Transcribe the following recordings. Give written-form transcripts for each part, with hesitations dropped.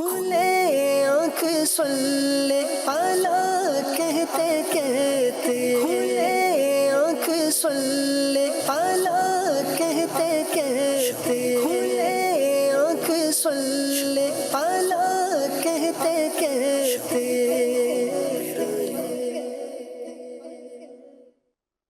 کھلے آنکھ سن لے اعلیٰ کہتے کہتے، کھلے آنکھ سن لے اعلیٰ کہتے کہتے، کھلے آنکھ سن لے اعلیٰ کہتے کہتے۔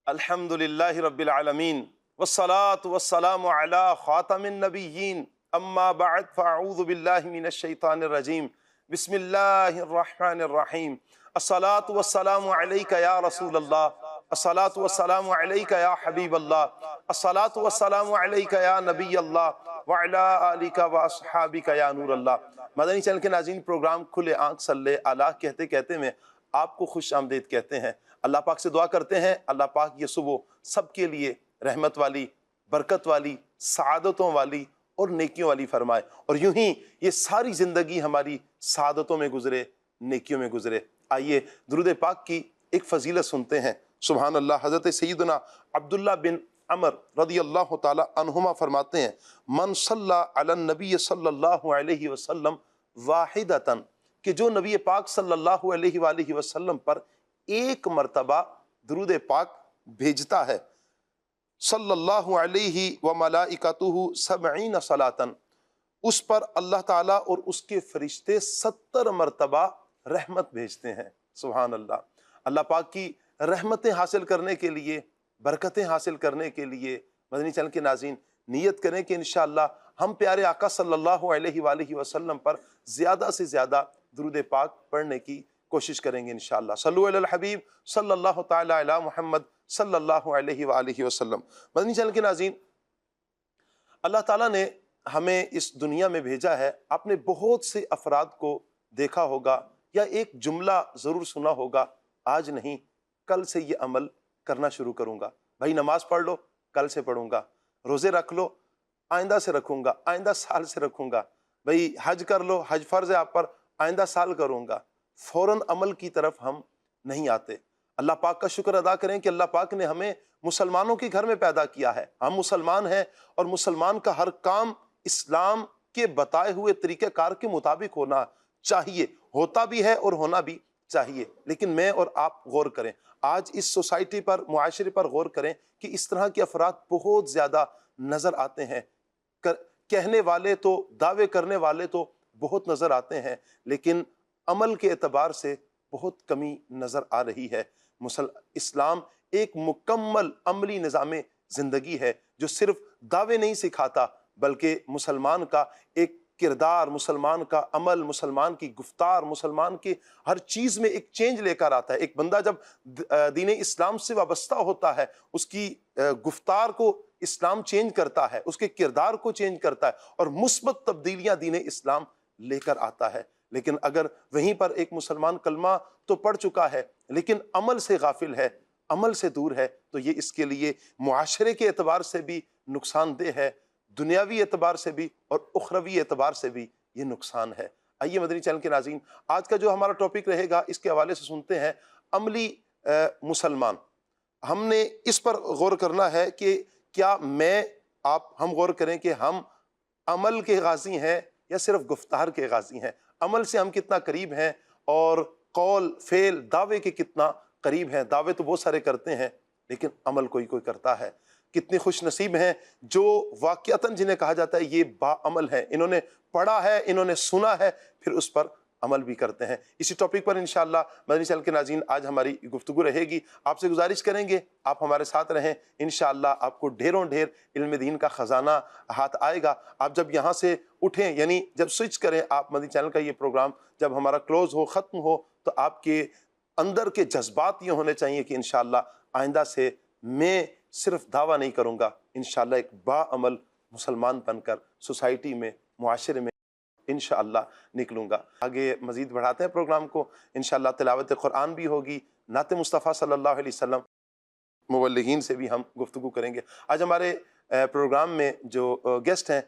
الحمد للہ رب العالمین والصلاة والسلام علی خاتم النبیین، اما بعد فاعوذ باللہ من الشیطان الرجیم، بسم اللہ الرحمن الرحیم۔ الصلاة والسلام علیک یا رسول اللہ، الصلاة والسلام علیک یا حبیب اللہ، الصلاة والسلام علیک یا نبی اللہ وعلی آلک واصحابک یا نور اللہ۔ مدنی چینل کے ناظرین، پروگرام کھلے آنکھ صلی اللہ کہتے کہتے میں آپ کو خوش آمدید کہتے ہیں۔ اللہ پاک سے دعا کرتے ہیں اللہ پاک یہ صبح سب کے لیے رحمت والی، برکت والی، سعادتوں والی اور نیکیوں والی فرمائے، اور یوں ہی یہ ساری زندگی ہماری سعادتوں میں گزرے، نیکیوں میں گزرے۔ آئیے درود پاک کی ایک فضیلت سنتے ہیں۔ سبحان اللہ، حضرت سیدنا عبداللہ بن عمر رضی اللہ تعالی عنہما فرماتے ہیں، من صلی علی النبی صلی اللہ علیہ وسلم واحدتاً، کہ جو نبی پاک صلی اللہ علیہ وآلہ وسلم پر ایک مرتبہ درود پاک بھیجتا ہے، صلی اللہ علیہ وملائکتہ 70 صلاۃً، اس پر اللہ تعالیٰ اور اس کے فرشتے 70 مرتبہ رحمت بھیجتے ہیں۔ سبحان اللہ۔ اللہ پاک کی رحمتیں حاصل کرنے کے لیے، برکتیں حاصل کرنے کے لیے مدنی چینل کے ناظرین نیت کریں کہ انشاءاللہ ہم پیارے آقا صلی اللہ علیہ وآلہ وسلم پر زیادہ سے زیادہ درود پاک پڑھنے کی کوشش کریں گے انشاءاللہ۔ صلو علی الحبیب صلی اللہ تعالی علی محمد صلی اللہ علیہ وآلہ وسلم۔ مدنی چینل کے ناظرین، اللہ تعالیٰ نے ہمیں اس دنیا میں بھیجا ہے۔ آپ نے بہت سے افراد کو دیکھا ہوگا یا ایک جملہ ضرور سنا ہوگا، آج نہیں کل سے یہ عمل کرنا شروع کروں گا۔ بھائی نماز پڑھ لو، کل سے پڑھوں گا۔ روزے رکھ لو، آئندہ سے رکھوں گا، آئندہ سال سے رکھوں گا۔ بھائی حج کر لو، حج فرض ہے آپ پر، آئندہ سال کروں گا۔ فوراً عمل کی طرف ہم نہیں آتے۔ اللہ پاک کا شکر ادا کریں کہ اللہ پاک نے ہمیں مسلمانوں کے گھر میں پیدا کیا ہے۔ ہم مسلمان ہیں اور مسلمان کا ہر کام اسلام کے بتائے ہوئے طریقہ کار کے مطابق ہونا چاہیے، ہوتا بھی ہے اور ہونا بھی چاہیے۔ لیکن میں اور آپ غور کریں، آج اس سوسائٹی پر، معاشرے پر غور کریں کہ اس طرح کے افراد بہت زیادہ نظر آتے ہیں۔ کہنے والے تو، دعوے کرنے والے تو بہت نظر آتے ہیں، لیکن عمل کے اعتبار سے بہت کمی نظر آ رہی ہے۔ اسلام ایک مکمل عملی نظام زندگی ہے جو صرف دعوے نہیں سکھاتا، بلکہ مسلمان کا ایک کردار، مسلمان کا عمل، مسلمان کی گفتار، مسلمان کے ہر چیز میں ایک چینج لے کر آتا ہے۔ ایک بندہ جب دین اسلام سے وابستہ ہوتا ہے، اس کی گفتار کو اسلام چینج کرتا ہے، اس کے کردار کو چینج کرتا ہے اور مثبت تبدیلیاں دین اسلام لے کر آتا ہے۔ لیکن اگر وہیں پر ایک مسلمان کلمہ تو پڑھ چکا ہے لیکن عمل سے غافل ہے، عمل سے دور ہے، تو یہ اس کے لیے معاشرے کے اعتبار سے بھی نقصان دہ ہے، دنیاوی اعتبار سے بھی اور اخروی اعتبار سے بھی یہ نقصان ہے۔ آئیے مدنی چینل کے ناظرین، آج کا جو ہمارا ٹاپک رہے گا اس کے حوالے سے سنتے ہیں عملی مسلمان۔ ہم نے اس پر غور کرنا ہے کہ کیا ہم غور کریں کہ ہم عمل کے غازی ہیں یا صرف گفتار کے غازی ہیں۔ عمل سے ہم کتنا قریب ہیں اور قول، فعل، دعوے کے کتنا قریب ہیں۔ دعوے تو بہت سارے کرتے ہیں لیکن عمل کوئی کرتا ہے۔ کتنے خوش نصیب ہیں جو واقعتاً جنہیں کہا جاتا ہے یہ با عمل ہے، انہوں نے پڑھا ہے، انہوں نے سنا ہے، پھر اس پر عمل بھی کرتے ہیں۔ اسی ٹاپک پر انشاءاللہ مدنی چینل کے ناظرین آج ہماری گفتگو رہے گی۔ آپ سے گزارش کریں گے آپ ہمارے ساتھ رہیں، انشاءاللہ آپ کو ڈھیروں ڈھیر علم دین کا خزانہ ہاتھ آئے گا۔ آپ جب یہاں سے اٹھیں، یعنی جب سوئچ کریں آپ مدنی چینل کا یہ پروگرام، جب ہمارا کلوز ہو، ختم ہو، تو آپ کے اندر کے جذبات یہ ہونے چاہیے کہ انشاءاللہ آئندہ سے میں صرف دعویٰ نہیں کروں گا، انشاءاللہ ایک باعمل مسلمان بن کر سوسائٹی میں، معاشرے میں انشاءاللہ نکلوں گا۔ آگے مزید بڑھاتے ہیں پروگرام کو، انشاءاللہ تلاوت قرآن بھی ہوگی، نعت مصطفیٰ صلی اللہ علیہ وسلم، مبلغین سے بھی ہم گفتگو کریں گے۔ آج ہمارے پروگرام میں جو گیسٹ ہیں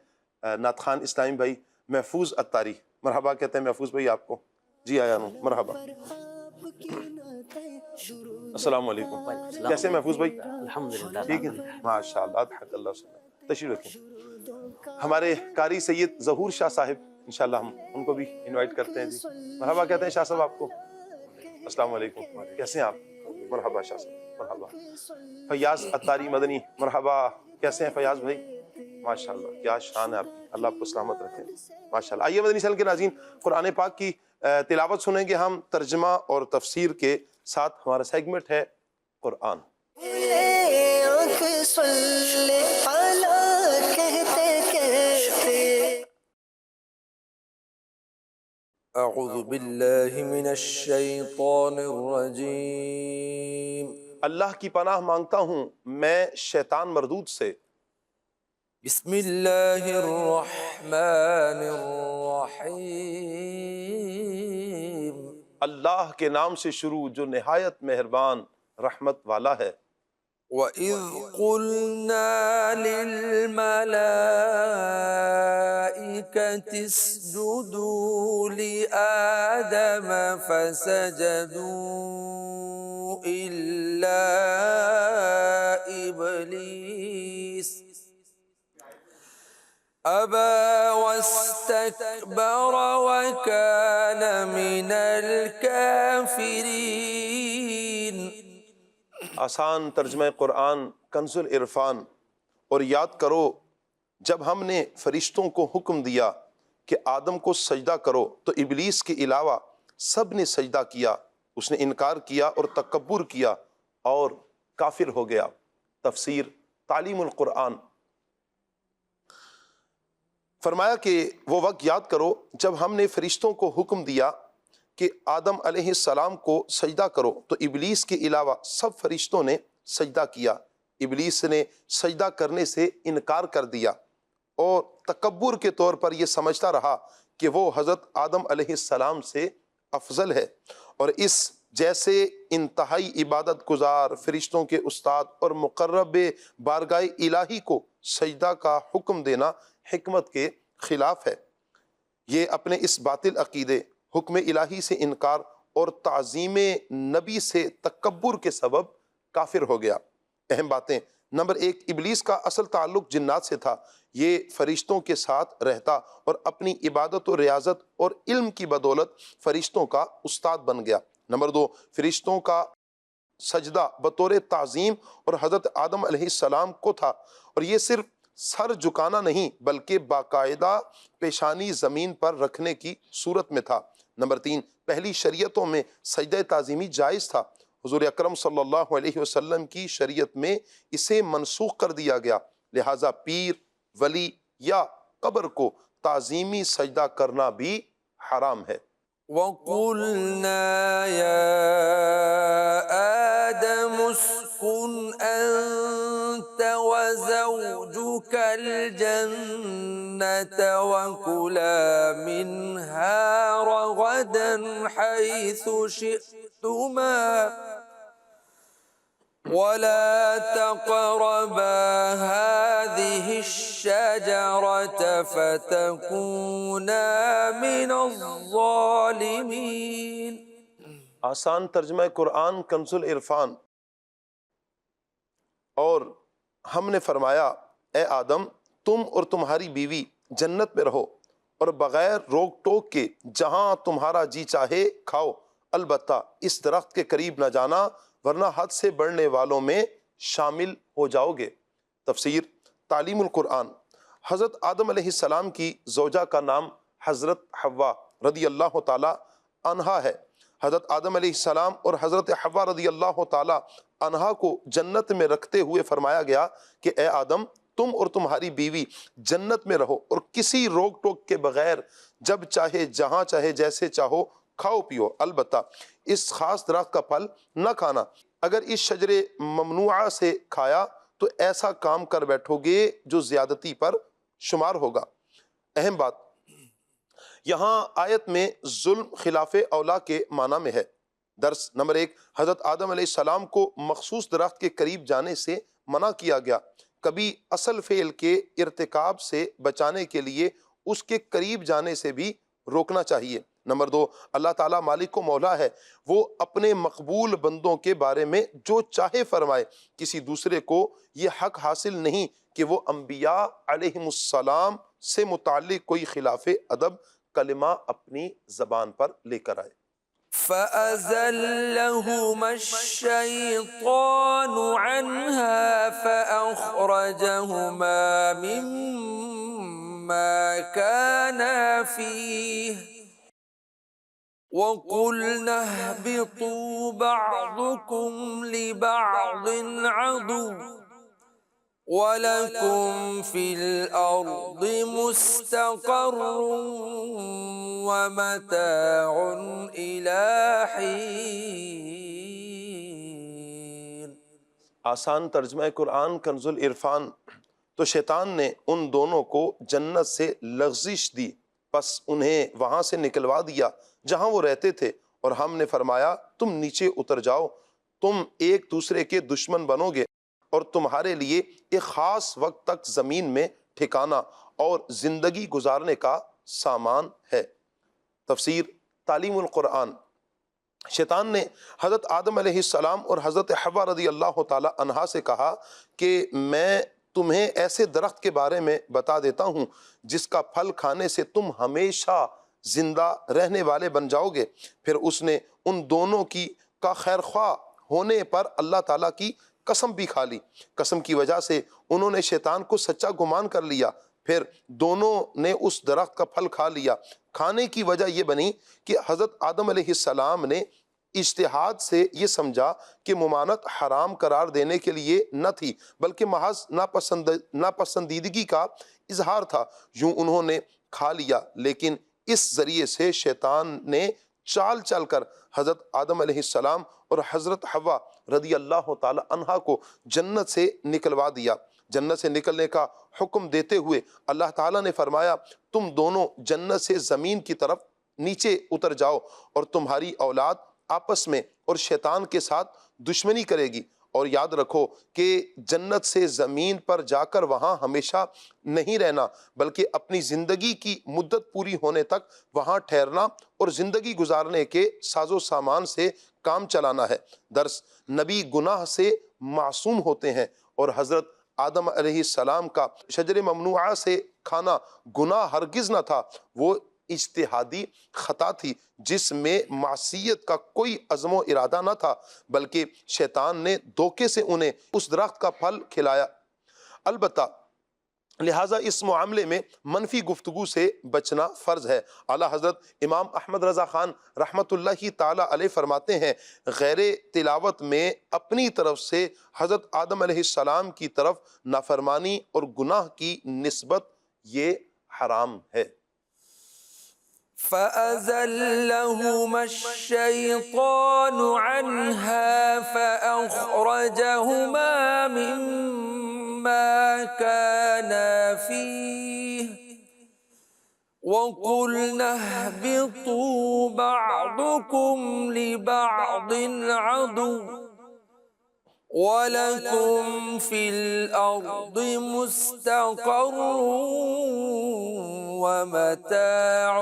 نعت خوان اسلامی بھائی محفوظ اتاری، مرحبا کہتے ہیں محفوظ بھائی آپ کو۔ جی آیا ہوں، مرحبا۔ السلام علیکم، کیسے محفوظ بھائی؟ الحمدللہ، ٹھیک ہے، ماشاءاللہ، ادحک اللہ صلی اللہ۔ تشریف رکھیں۔ ہمارے قاری سید ظہور شاہ صاحب انشاءاللہ ہم ان کو بھی انوائٹ کرتے ہیں. جی مرحبا کہتے ہیں شاہ صاحب آپ کو. السلام علیکم، کیسے ہیں آپ؟ مرحبا شاہ صاحب، مرحبا. فیاض اتاری مدنی، مرحبا، کیسے ہیں فیاض بھائی؟ ماشاءاللہ کیا شان ہے آپ کی، اللہ آپ کو سلامت رکھے ماشاءاللہ. آئیے مدنی چینل کے ناظرین، قرآن پاک کی تلاوت سنیں گے ہم ترجمہ اور تفسیر کے ساتھ. ہمارا سیگمنٹ ہے قرآن. آنکھ سلے اعلیٰ کہتے کہتے. اعوذ باللہ من الشیطان الرجیم. اللہ کی پناہ مانگتا ہوں میں شیطان مردود سے. بسم اللہ الرحمن الرحیم. اللہ کے نام سے شروع جو نہایت مہربان رحمت والا ہے. وَإِذْ قُلْنَا لِلْمَلَائِكَةِ اسْجُدُوا لِآدَمَ فَسَجَدُوا إِلَّا إِبْلِيسَ أَبَى وَاسْتَكْبَرَ وَكَانَ مِنَ الْكَافِرِينَ. آسان ترجمہ قرآن کنز العرفان. اور یاد کرو جب ہم نے فرشتوں کو حکم دیا کہ آدم کو سجدہ کرو تو ابلیس کے علاوہ سب نے سجدہ کیا، اس نے انکار کیا اور تکبر کیا اور کافر ہو گیا. تفسیر تعلیم القرآن. فرمایا کہ وہ وقت یاد کرو جب ہم نے فرشتوں کو حکم دیا کہ آدم علیہ السلام کو سجدہ کرو تو ابلیس کے علاوہ سب فرشتوں نے سجدہ کیا. ابلیس نے سجدہ کرنے سے انکار کر دیا اور تکبر کے طور پر یہ سمجھتا رہا کہ وہ حضرت آدم علیہ السلام سے افضل ہے. اور اس جیسے انتہائی عبادت گزار فرشتوں کے استاد اور مقرب بارگاہ الہی کو سجدہ کا حکم دینا حکمت کے خلاف ہے. یہ اپنے اس باطل عقیدے، حکم الہی سے انکار اور تعظیم نبی سے تکبر کے سبب کافر ہو گیا. اہم باتیں. نمبر 1، ابلیس کا اصل تعلق جنات سے تھا. یہ فرشتوں کے ساتھ رہتا اور اپنی عبادت و ریاضت اور علم کی بدولت فرشتوں کا استاد بن گیا. نمبر 2، فرشتوں کا سجدہ بطور تعظیم اور حضرت آدم علیہ السلام کو تھا، اور یہ صرف سر جھکانا نہیں بلکہ باقاعدہ پیشانی زمین پر رکھنے کی صورت میں تھا. نمبر 3، پہلی شریعتوں میں سجدہ تعظیمی جائز تھا. حضور اکرم صلی اللہ علیہ وسلم کی شریعت میں اسے منسوخ کر دیا گیا، لہٰذا پیر، ولی یا قبر کو تعظیمی سجدہ کرنا بھی حرام ہے. وَقُلْنَا يَا آدَمُ اسْكُنْ أَنْتَ وَزَوْجُكَ الْجَنَّةَ وَكُلَا مِنْهَا رَغَدًا حَيْثُ شِئْتُمَا وَلَا تَقْرَبَا هَذِهِ الشَّجَرَةَ فَتَكُونَا مِنَ الظَّالِمِينَ. آسان ترجمہ قرآن کنز العرفان. اور ہم نے فرمایا اے آدم تم اور تمہاری بیوی جنت میں رہو اور بغیر روک ٹوک کے جہاں تمہارا جی چاہے کھاؤ، البتہ اس درخت کے قریب نہ جانا ورنہ حد سے بڑھنے والوں میں شامل ہو جاؤ گے. تفسیر تعلیم القرآن. حضرت آدم علیہ السلام کی زوجہ کا نام حضرت حوا رضی اللہ تعالی عنہا ہے. حضرت آدم علیہ السلام اور حضرت حوا رضی اللہ تعالی عنہا کو جنت میں رکھتے ہوئے فرمایا گیا کہ اے آدم تم اور تمہاری بیوی جنت میں رہو اور کسی روک ٹوک کے بغیر جب چاہے جہاں چاہے جیسے چاہو کھاؤ پیو، البتہ اس خاص درخت کا پھل نہ کھانا. اگر اس شجر ممنوعہ سے کھایا تو ایسا کام کر بیٹھو گے جو زیادتی پر شمار ہوگا. اہم بات، یہاں آیت میں ظلم خلاف اولا کے معنی میں ہے. درس نمبر 1، حضرت آدم علیہ السلام کو مخصوص درخت کے قریب جانے سے منع کیا گیا. کبھی اصل فعل کے ارتکاب سے بچانے کے لیے اس کے قریب جانے سے بھی روکنا چاہیے. نمبر 2، اللہ تعالیٰ مالک و مولا ہے، وہ اپنے مقبول بندوں کے بارے میں جو چاہے فرمائے. کسی دوسرے کو یہ حق حاصل نہیں کہ وہ انبیاء علیہم السلام سے متعلق کوئی خلاف ادب کلمہ اپنی زبان پر لے کر آئے۔ فأزلهما الشيطان عنها فأخرجهما مما كانا فيه وقلنا اهبطوا بعضكم لبعض عدو وَلَكُمْ فِي الْأَرْضِ مُسْتَقَرٌّ وَمَتَاعٌ إِلَىٰ حِينٍ۔ آسان ترجمہ قرآن کنز العرفان۔ تو شیطان نے ان دونوں کو جنت سے لغزش دی، پس انہیں وہاں سے نکلوا دیا جہاں وہ رہتے تھے، اور ہم نے فرمایا تم نیچے اتر جاؤ، تم ایک دوسرے کے دشمن بنو گے، اور تمہارے لیے ایک خاص وقت تک زمین میں ٹھکانہ اور زندگی گزارنے کا سامان ہے۔ تفسیر تعلیم القرآن۔ شیطان نے حضرت آدم علیہ السلام اور حضرت حوا رضی اللہ تعالی عنہا سے کہا کہ میں تمہیں ایسے درخت کے بارے میں بتا دیتا ہوں جس کا پھل کھانے سے تم ہمیشہ زندہ رہنے والے بن جاؤ گے۔ پھر اس نے ان دونوں کا خیر خواہ ہونے پر اللہ تعالیٰ کی قسم بھی کھا لی۔ قسم کی وجہ سے انہوں نے شیطان کو سچا گمان کر لیا، پھر دونوں نے اس درخت کا پھل کھا لیا۔ کھانے کی وجہ یہ بنی کہ حضرت آدم علیہ السلام نے اجتہاد سے یہ سمجھا کہ ممانعت حرام قرار دینے کے لیے نہ تھی بلکہ محض ناپسندیدگی کا اظہار تھا، یوں انہوں نے کھا لیا۔ لیکن اس ذریعے سے شیطان نے چال چل کر حضرت آدم علیہ السلام اور حضرت حوا رضی اللہ تعالی عنہا کو جنت سے نکلوا دیا۔ جنت سے نکلنے کا حکم دیتے ہوئے اللہ تعالیٰ نے فرمایا تم دونوں جنت سے زمین کی طرف نیچے اتر جاؤ، اور تمہاری اولاد آپس میں اور شیطان کے ساتھ دشمنی کرے گی، اور یاد رکھو کہ جنت سے زمین پر جا کر وہاں ہمیشہ نہیں رہنا بلکہ اپنی زندگی کی مدت پوری ہونے تک وہاں ٹھہرنا اور زندگی گزارنے کے ساز و سامان سے کام چلانا ہے۔ درس نبی گناہ سے معصوم ہوتے ہیں، اور حضرت آدم علیہ السلام کا شجر ممنوعہ سے کھانا گناہ ہرگز نہ تھا، وہ اجتہادی خطا تھی جس میں معصیت کا کوئی عزم و ارادہ نہ تھا، بلکہ شیطان نے دھوکے سے انہیں اس درخت کا پھل کھلایا۔ البتہ لہٰذا اس معاملے میں منفی گفتگو سے بچنا فرض ہے۔ اعلیٰ حضرت امام احمد رضا خان رحمۃ اللہ تعالی علیہ فرماتے ہیں غیر تلاوت میں اپنی طرف سے حضرت آدم علیہ السلام کی طرف نافرمانی اور گناہ کی نسبت یہ حرام ہے۔ فأزلهما الشيطان عنها فأخرجهما مما كانا فيه وقلنا اهبطوا بعضكم لبعض عدو وَلَكُمْ فِي الْأَرْضِ مُسْتَقَرٌّ وَمَتَاعٌ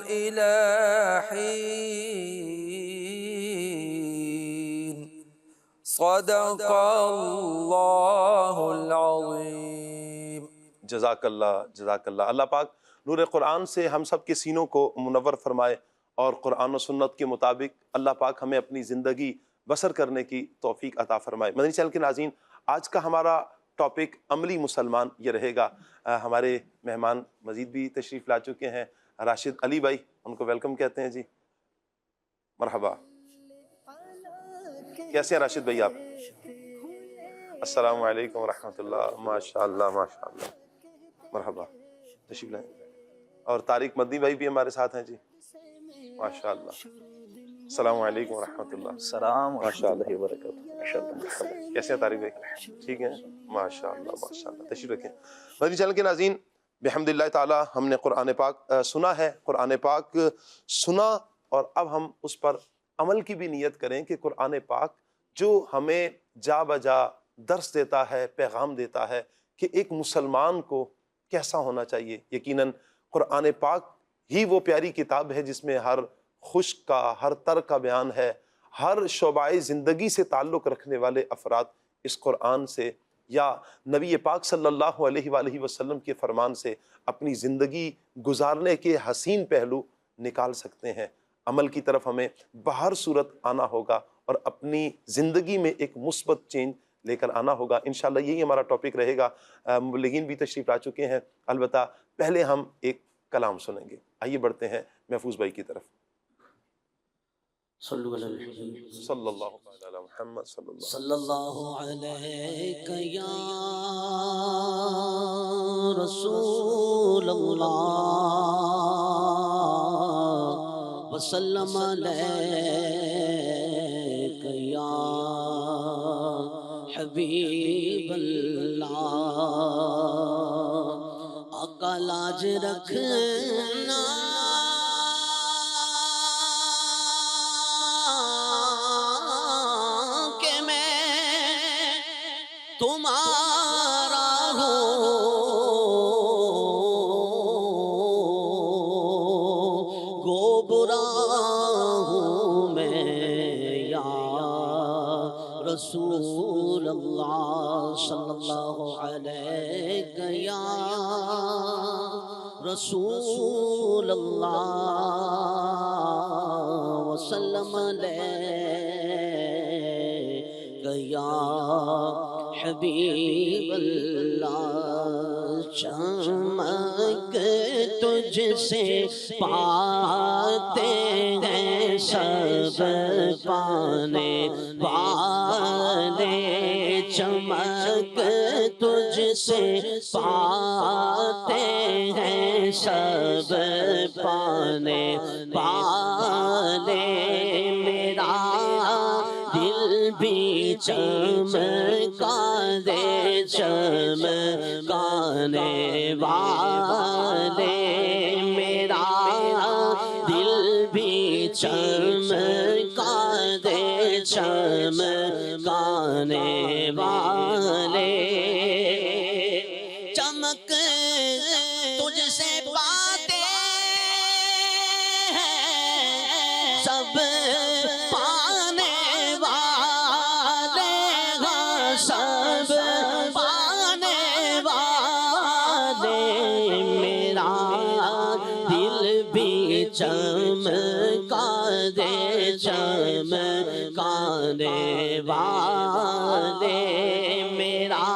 إِلَىٰ حِينٍ۔ صدق اللہ العظیم۔ جزاک اللہ، جزاک اللہ۔ اللہ پاک نور قرآن سے ہم سب کے سینوں کو منور فرمائے، اور قرآن و سنت کے مطابق اللہ پاک ہمیں اپنی زندگی بسر کرنے کی توفیق عطا فرمائے۔ مدنی چینل کے ناظرین، آج کا ہمارا ٹاپک عملی مسلمان یہ رہے گا۔ ہمارے مہمان مزید بھی تشریف لا چکے ہیں، راشد علی بھائی، ان کو ویلکم کہتے ہیں جی، مرحبا۔ کیسے ہیں راشد بھائی آپ؟ السلام علیکم ورحمۃ اللہ، ماشاء اللہ ماشاء اللہ، مرحبا، تشریف لائیں۔ اور طارق مدنی بھائی بھی ہمارے ساتھ ہیں جی، ماشاء اللہ۔ السلام علیکم ورحمۃ اللہ۔ السلام ماشاء اللہ وبرکاتہ۔ کیسے ہیں طارق بھائی؟ ٹھیک ہیں، ماشاء اللہ ماشاء اللہ، تشریف رکھیں۔ مدنی چینل کے ناظرین، بحمد اللہ تعالی ہم نے قرآن پاک سنا ہے، قرآن پاک سنا، اور اب ہم اس پر عمل کی بھی نیت کریں کہ قرآن پاک جو ہمیں جا بجا درس دیتا ہے، پیغام دیتا ہے کہ ایک مسلمان کو کیسا ہونا چاہیے۔ یقیناً قرآن پاک ہی وہ پیاری کتاب ہے جس میں ہر خشک کا، ہر تر کا بیان ہے۔ ہر شعبۂ زندگی سے تعلق رکھنے والے افراد اس قرآن سے یا نبی پاک صلی اللہ علیہ وآلہ وسلم کے فرمان سے اپنی زندگی گزارنے کے حسین پہلو نکال سکتے ہیں۔ عمل کی طرف ہمیں بہر صورت آنا ہوگا اور اپنی زندگی میں ایک مثبت چینج لے کر آنا ہوگا۔ انشاءاللہ یہی ہمارا ٹاپک رہے گا۔ مبلغین بھی تشریف لا چکے ہیں، البتہ پہلے ہم ایک کلام سنیں گے۔ آئیے بڑھتے ہیں محفوظ بھائی کی طرف۔ صلو علی الحبیب صلی اللہ علیہ محمد صلی اللہ علیہ یا رسول اللہ وسلم علیک یا حبیب اللہ۔ آقا لاج رکھنا کہ میں تمہارا ہوں، گو برا ہوں میں یا رسول اللہ صلی اللہ علیہ یا رسول اللہ وسلم علیک یا حبیب اللہ۔ چمک تجھ سے پاتے ہیں سب پانے والے، چمک تجھ سے پاتے ہیں سب پانے والے، میرا دل بھی چمکا دے چمکانے والے، میرا دل بھی چمکا دے چمکانے والے۔ چمک تجھ سے پاتے ہیں سب پانے والے، سب پانے والے، میرا دل بھی چمکا دے چمکانے والے، میرا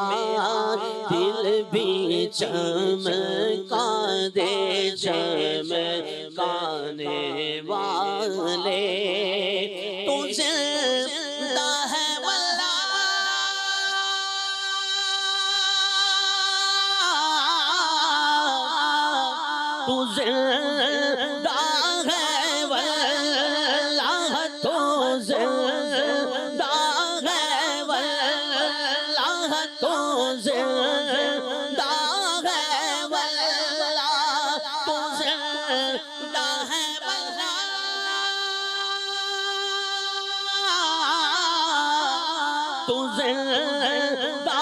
دل بھی چمکا دے چمکانے والے۔ تو زندہ ہے واللہ، تو زندہ ہے واللہ، تو زندہ ہے واللہ، تو زندہ ہے واللہ، تو زندہ ہے واللہ، تو زندہ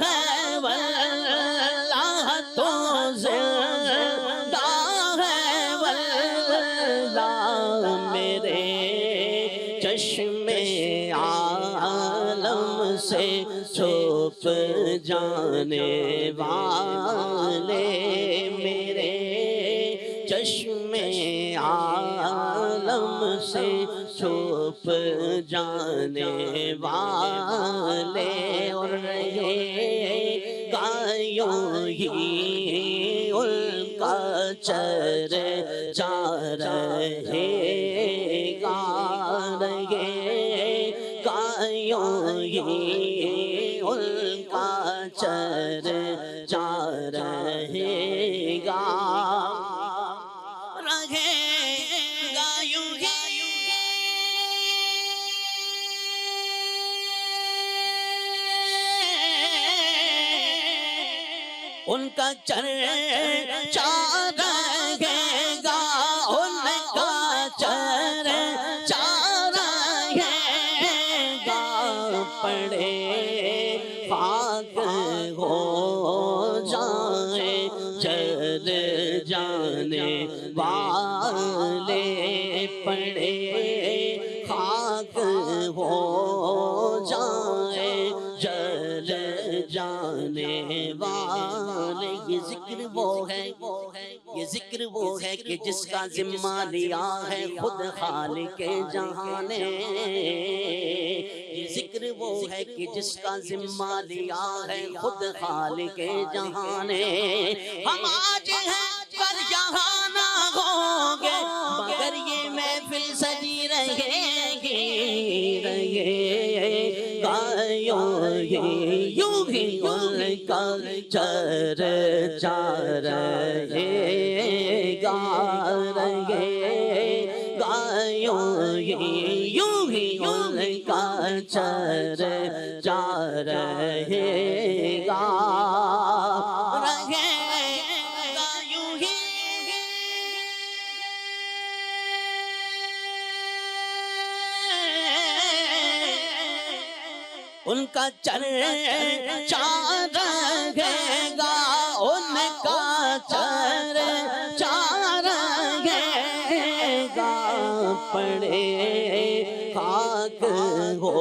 ہے واللہ، تو زندہ ہے واللہ، میرے چشم عالم سے چھپ جانے والے، میرے چشم عالم سے چھپ جانے والے، اور رہے گا یوں ہی ان کا چرچا رہے گا، رہے گا یوں ہی ان کا چرچا رہے گا، رہے گا یوں ہی ان کا چرچا رہے گا، ان کا چرچا رہے گا، پڑے خاک ہو جائیں جل جانے والے، پڑے خاک ہو جائیں جل جانے وہ ہے، یہ ذکر وہ ہے کہ جس کا ذمہ لیا ہے خود خالق جہاں نے، یہ ذکر وہ ہے کہ جس کا ذمہ لیا ہے خود خالق جہاں نے۔ ہم آج ہیں کل یہاں نہ ہوں گے، مگر یہ محفل سجی رہے گی، رہے گا یوں ہی ان کا چرچا رہے گا، رہے گا یوں ہی ان کا چرچا رہے گا، رہے گا یوں ہی۔ ان کا چرچا رہے گا، ان کا چرچا رہے گا، پڑے خاک ہو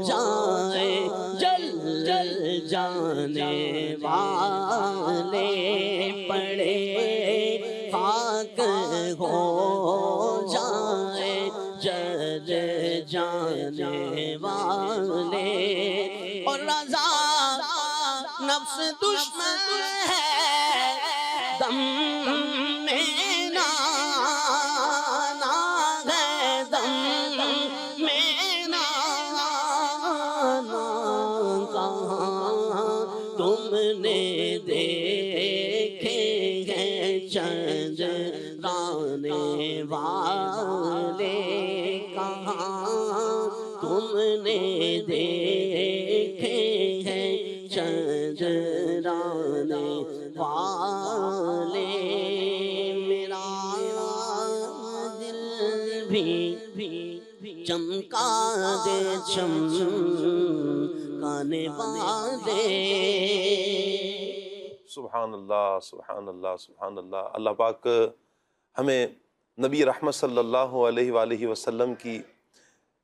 جائے جل جانے والے، پڑے خاک ہو جائے جل جانے والے، اور رضا نفس دشمن ہے دم میں نانا ہے، دم میں نانا، کہاں تم نے دیکھے ہیں چندرانے والے، کہاں تم نے دیکھے ہیں چندرانے والے، میرا دل بھی چمکا دے چمکانے والے۔ سبحان اللہ، سبحان اللہ، سبحان اللہ۔ اللہ پاک ہمیں نبی رحمت صلی اللہ علیہ وآلہ وسلم کی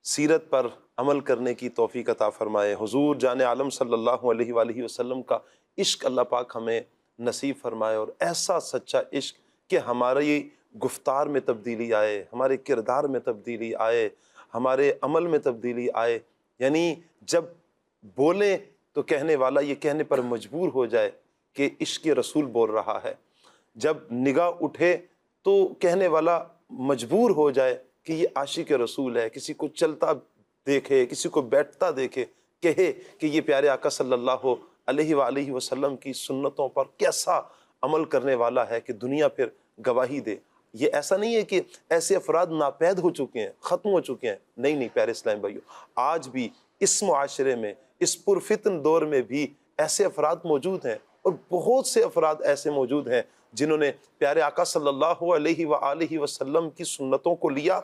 سیرت پر عمل کرنے کی توفیق عطا فرمائے، حضور جان عالم صلی اللہ علیہ وآلہ وسلم کا عشق اللہ پاک ہمیں نصیب فرمائے، اور ایسا سچا عشق کہ ہماری گفتار میں تبدیلی آئے، ہمارے کردار میں تبدیلی آئے، ہمارے عمل میں تبدیلی آئے، یعنی جب بولیں تو کہنے والا یہ کہنے پر مجبور ہو جائے کہ عشق رسول بول رہا ہے، جب نگاہ اٹھے تو کہنے والا مجبور ہو جائے کہ یہ عاشق رسول ہے، کسی کو چلتا دیکھے، کسی کو بیٹھتا دیکھے، کہے کہ یہ پیارے آقا صلی اللہ علیہ وآلہ وسلم کی سنتوں پر کیسا عمل کرنے والا ہے کہ دنیا پھر گواہی دے۔ یہ ایسا نہیں ہے کہ ایسے افراد ناپید ہو چکے ہیں، ختم ہو چکے ہیں، نہیں پیارے اسلام بھائیو، آج بھی اس معاشرے میں، اس پرفتن دور میں بھی ایسے افراد موجود ہیں، اور بہت سے افراد ایسے موجود ہیں جنہوں نے پیارے آقا صلی اللہ علیہ وآلہ وسلم کی سنتوں کو لیا،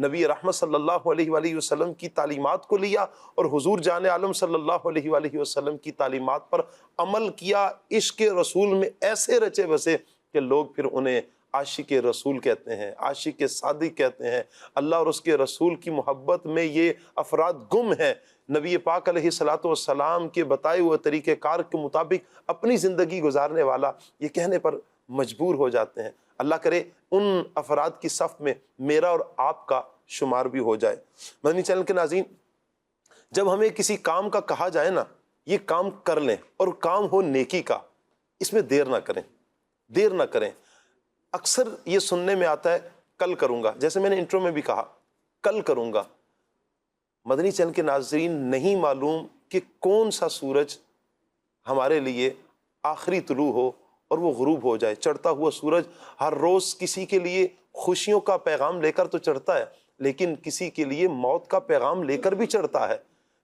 نبی رحمت صلی اللہ علیہ وآلہ وسلم کی تعلیمات کو لیا، اور حضور جان عالم صلی اللہ علیہ وآلہ وسلم کی تعلیمات پر عمل کیا، عشق رسول میں ایسے رچے بسے کہ لوگ پھر انہیں عاشق رسول کہتے ہیں، عاشق صادق کہتے ہیں۔ اللہ اور اس کے رسول کی محبت میں یہ افراد گم ہیں، نبی پاک علیہ الصلوۃ والسلام کے بتائے ہوئے طریقہ کار کے مطابق اپنی زندگی گزارنے والا یہ کہنے پر مجبور ہو جاتے ہیں۔ اللہ کرے ان افراد کی صف میں میرا اور آپ کا شمار بھی ہو جائے۔ مدنی چینل کے ناظرین، جب ہمیں کسی کام کا کہا جائے نا، یہ کام کر لیں، اور کام ہو نیکی کا، اس میں دیر نہ کریں، دیر نہ کریں۔ اکثر یہ سننے میں آتا ہے کل کروں گا، جیسے میں نے انٹرو میں بھی کہا کل کروں گا۔ مدنی چینل کے ناظرین، نہیں معلوم کہ کون سا سورج ہمارے لیے آخری طلوع ہو اور وہ غروب ہو جائے۔ چڑھتا ہوا سورج ہر روز کسی کے لیے خوشیوں کا پیغام لے کر تو چڑھتا ہے، لیکن کسی کے لیے موت کا پیغام لے کر بھی چڑھتا ہے۔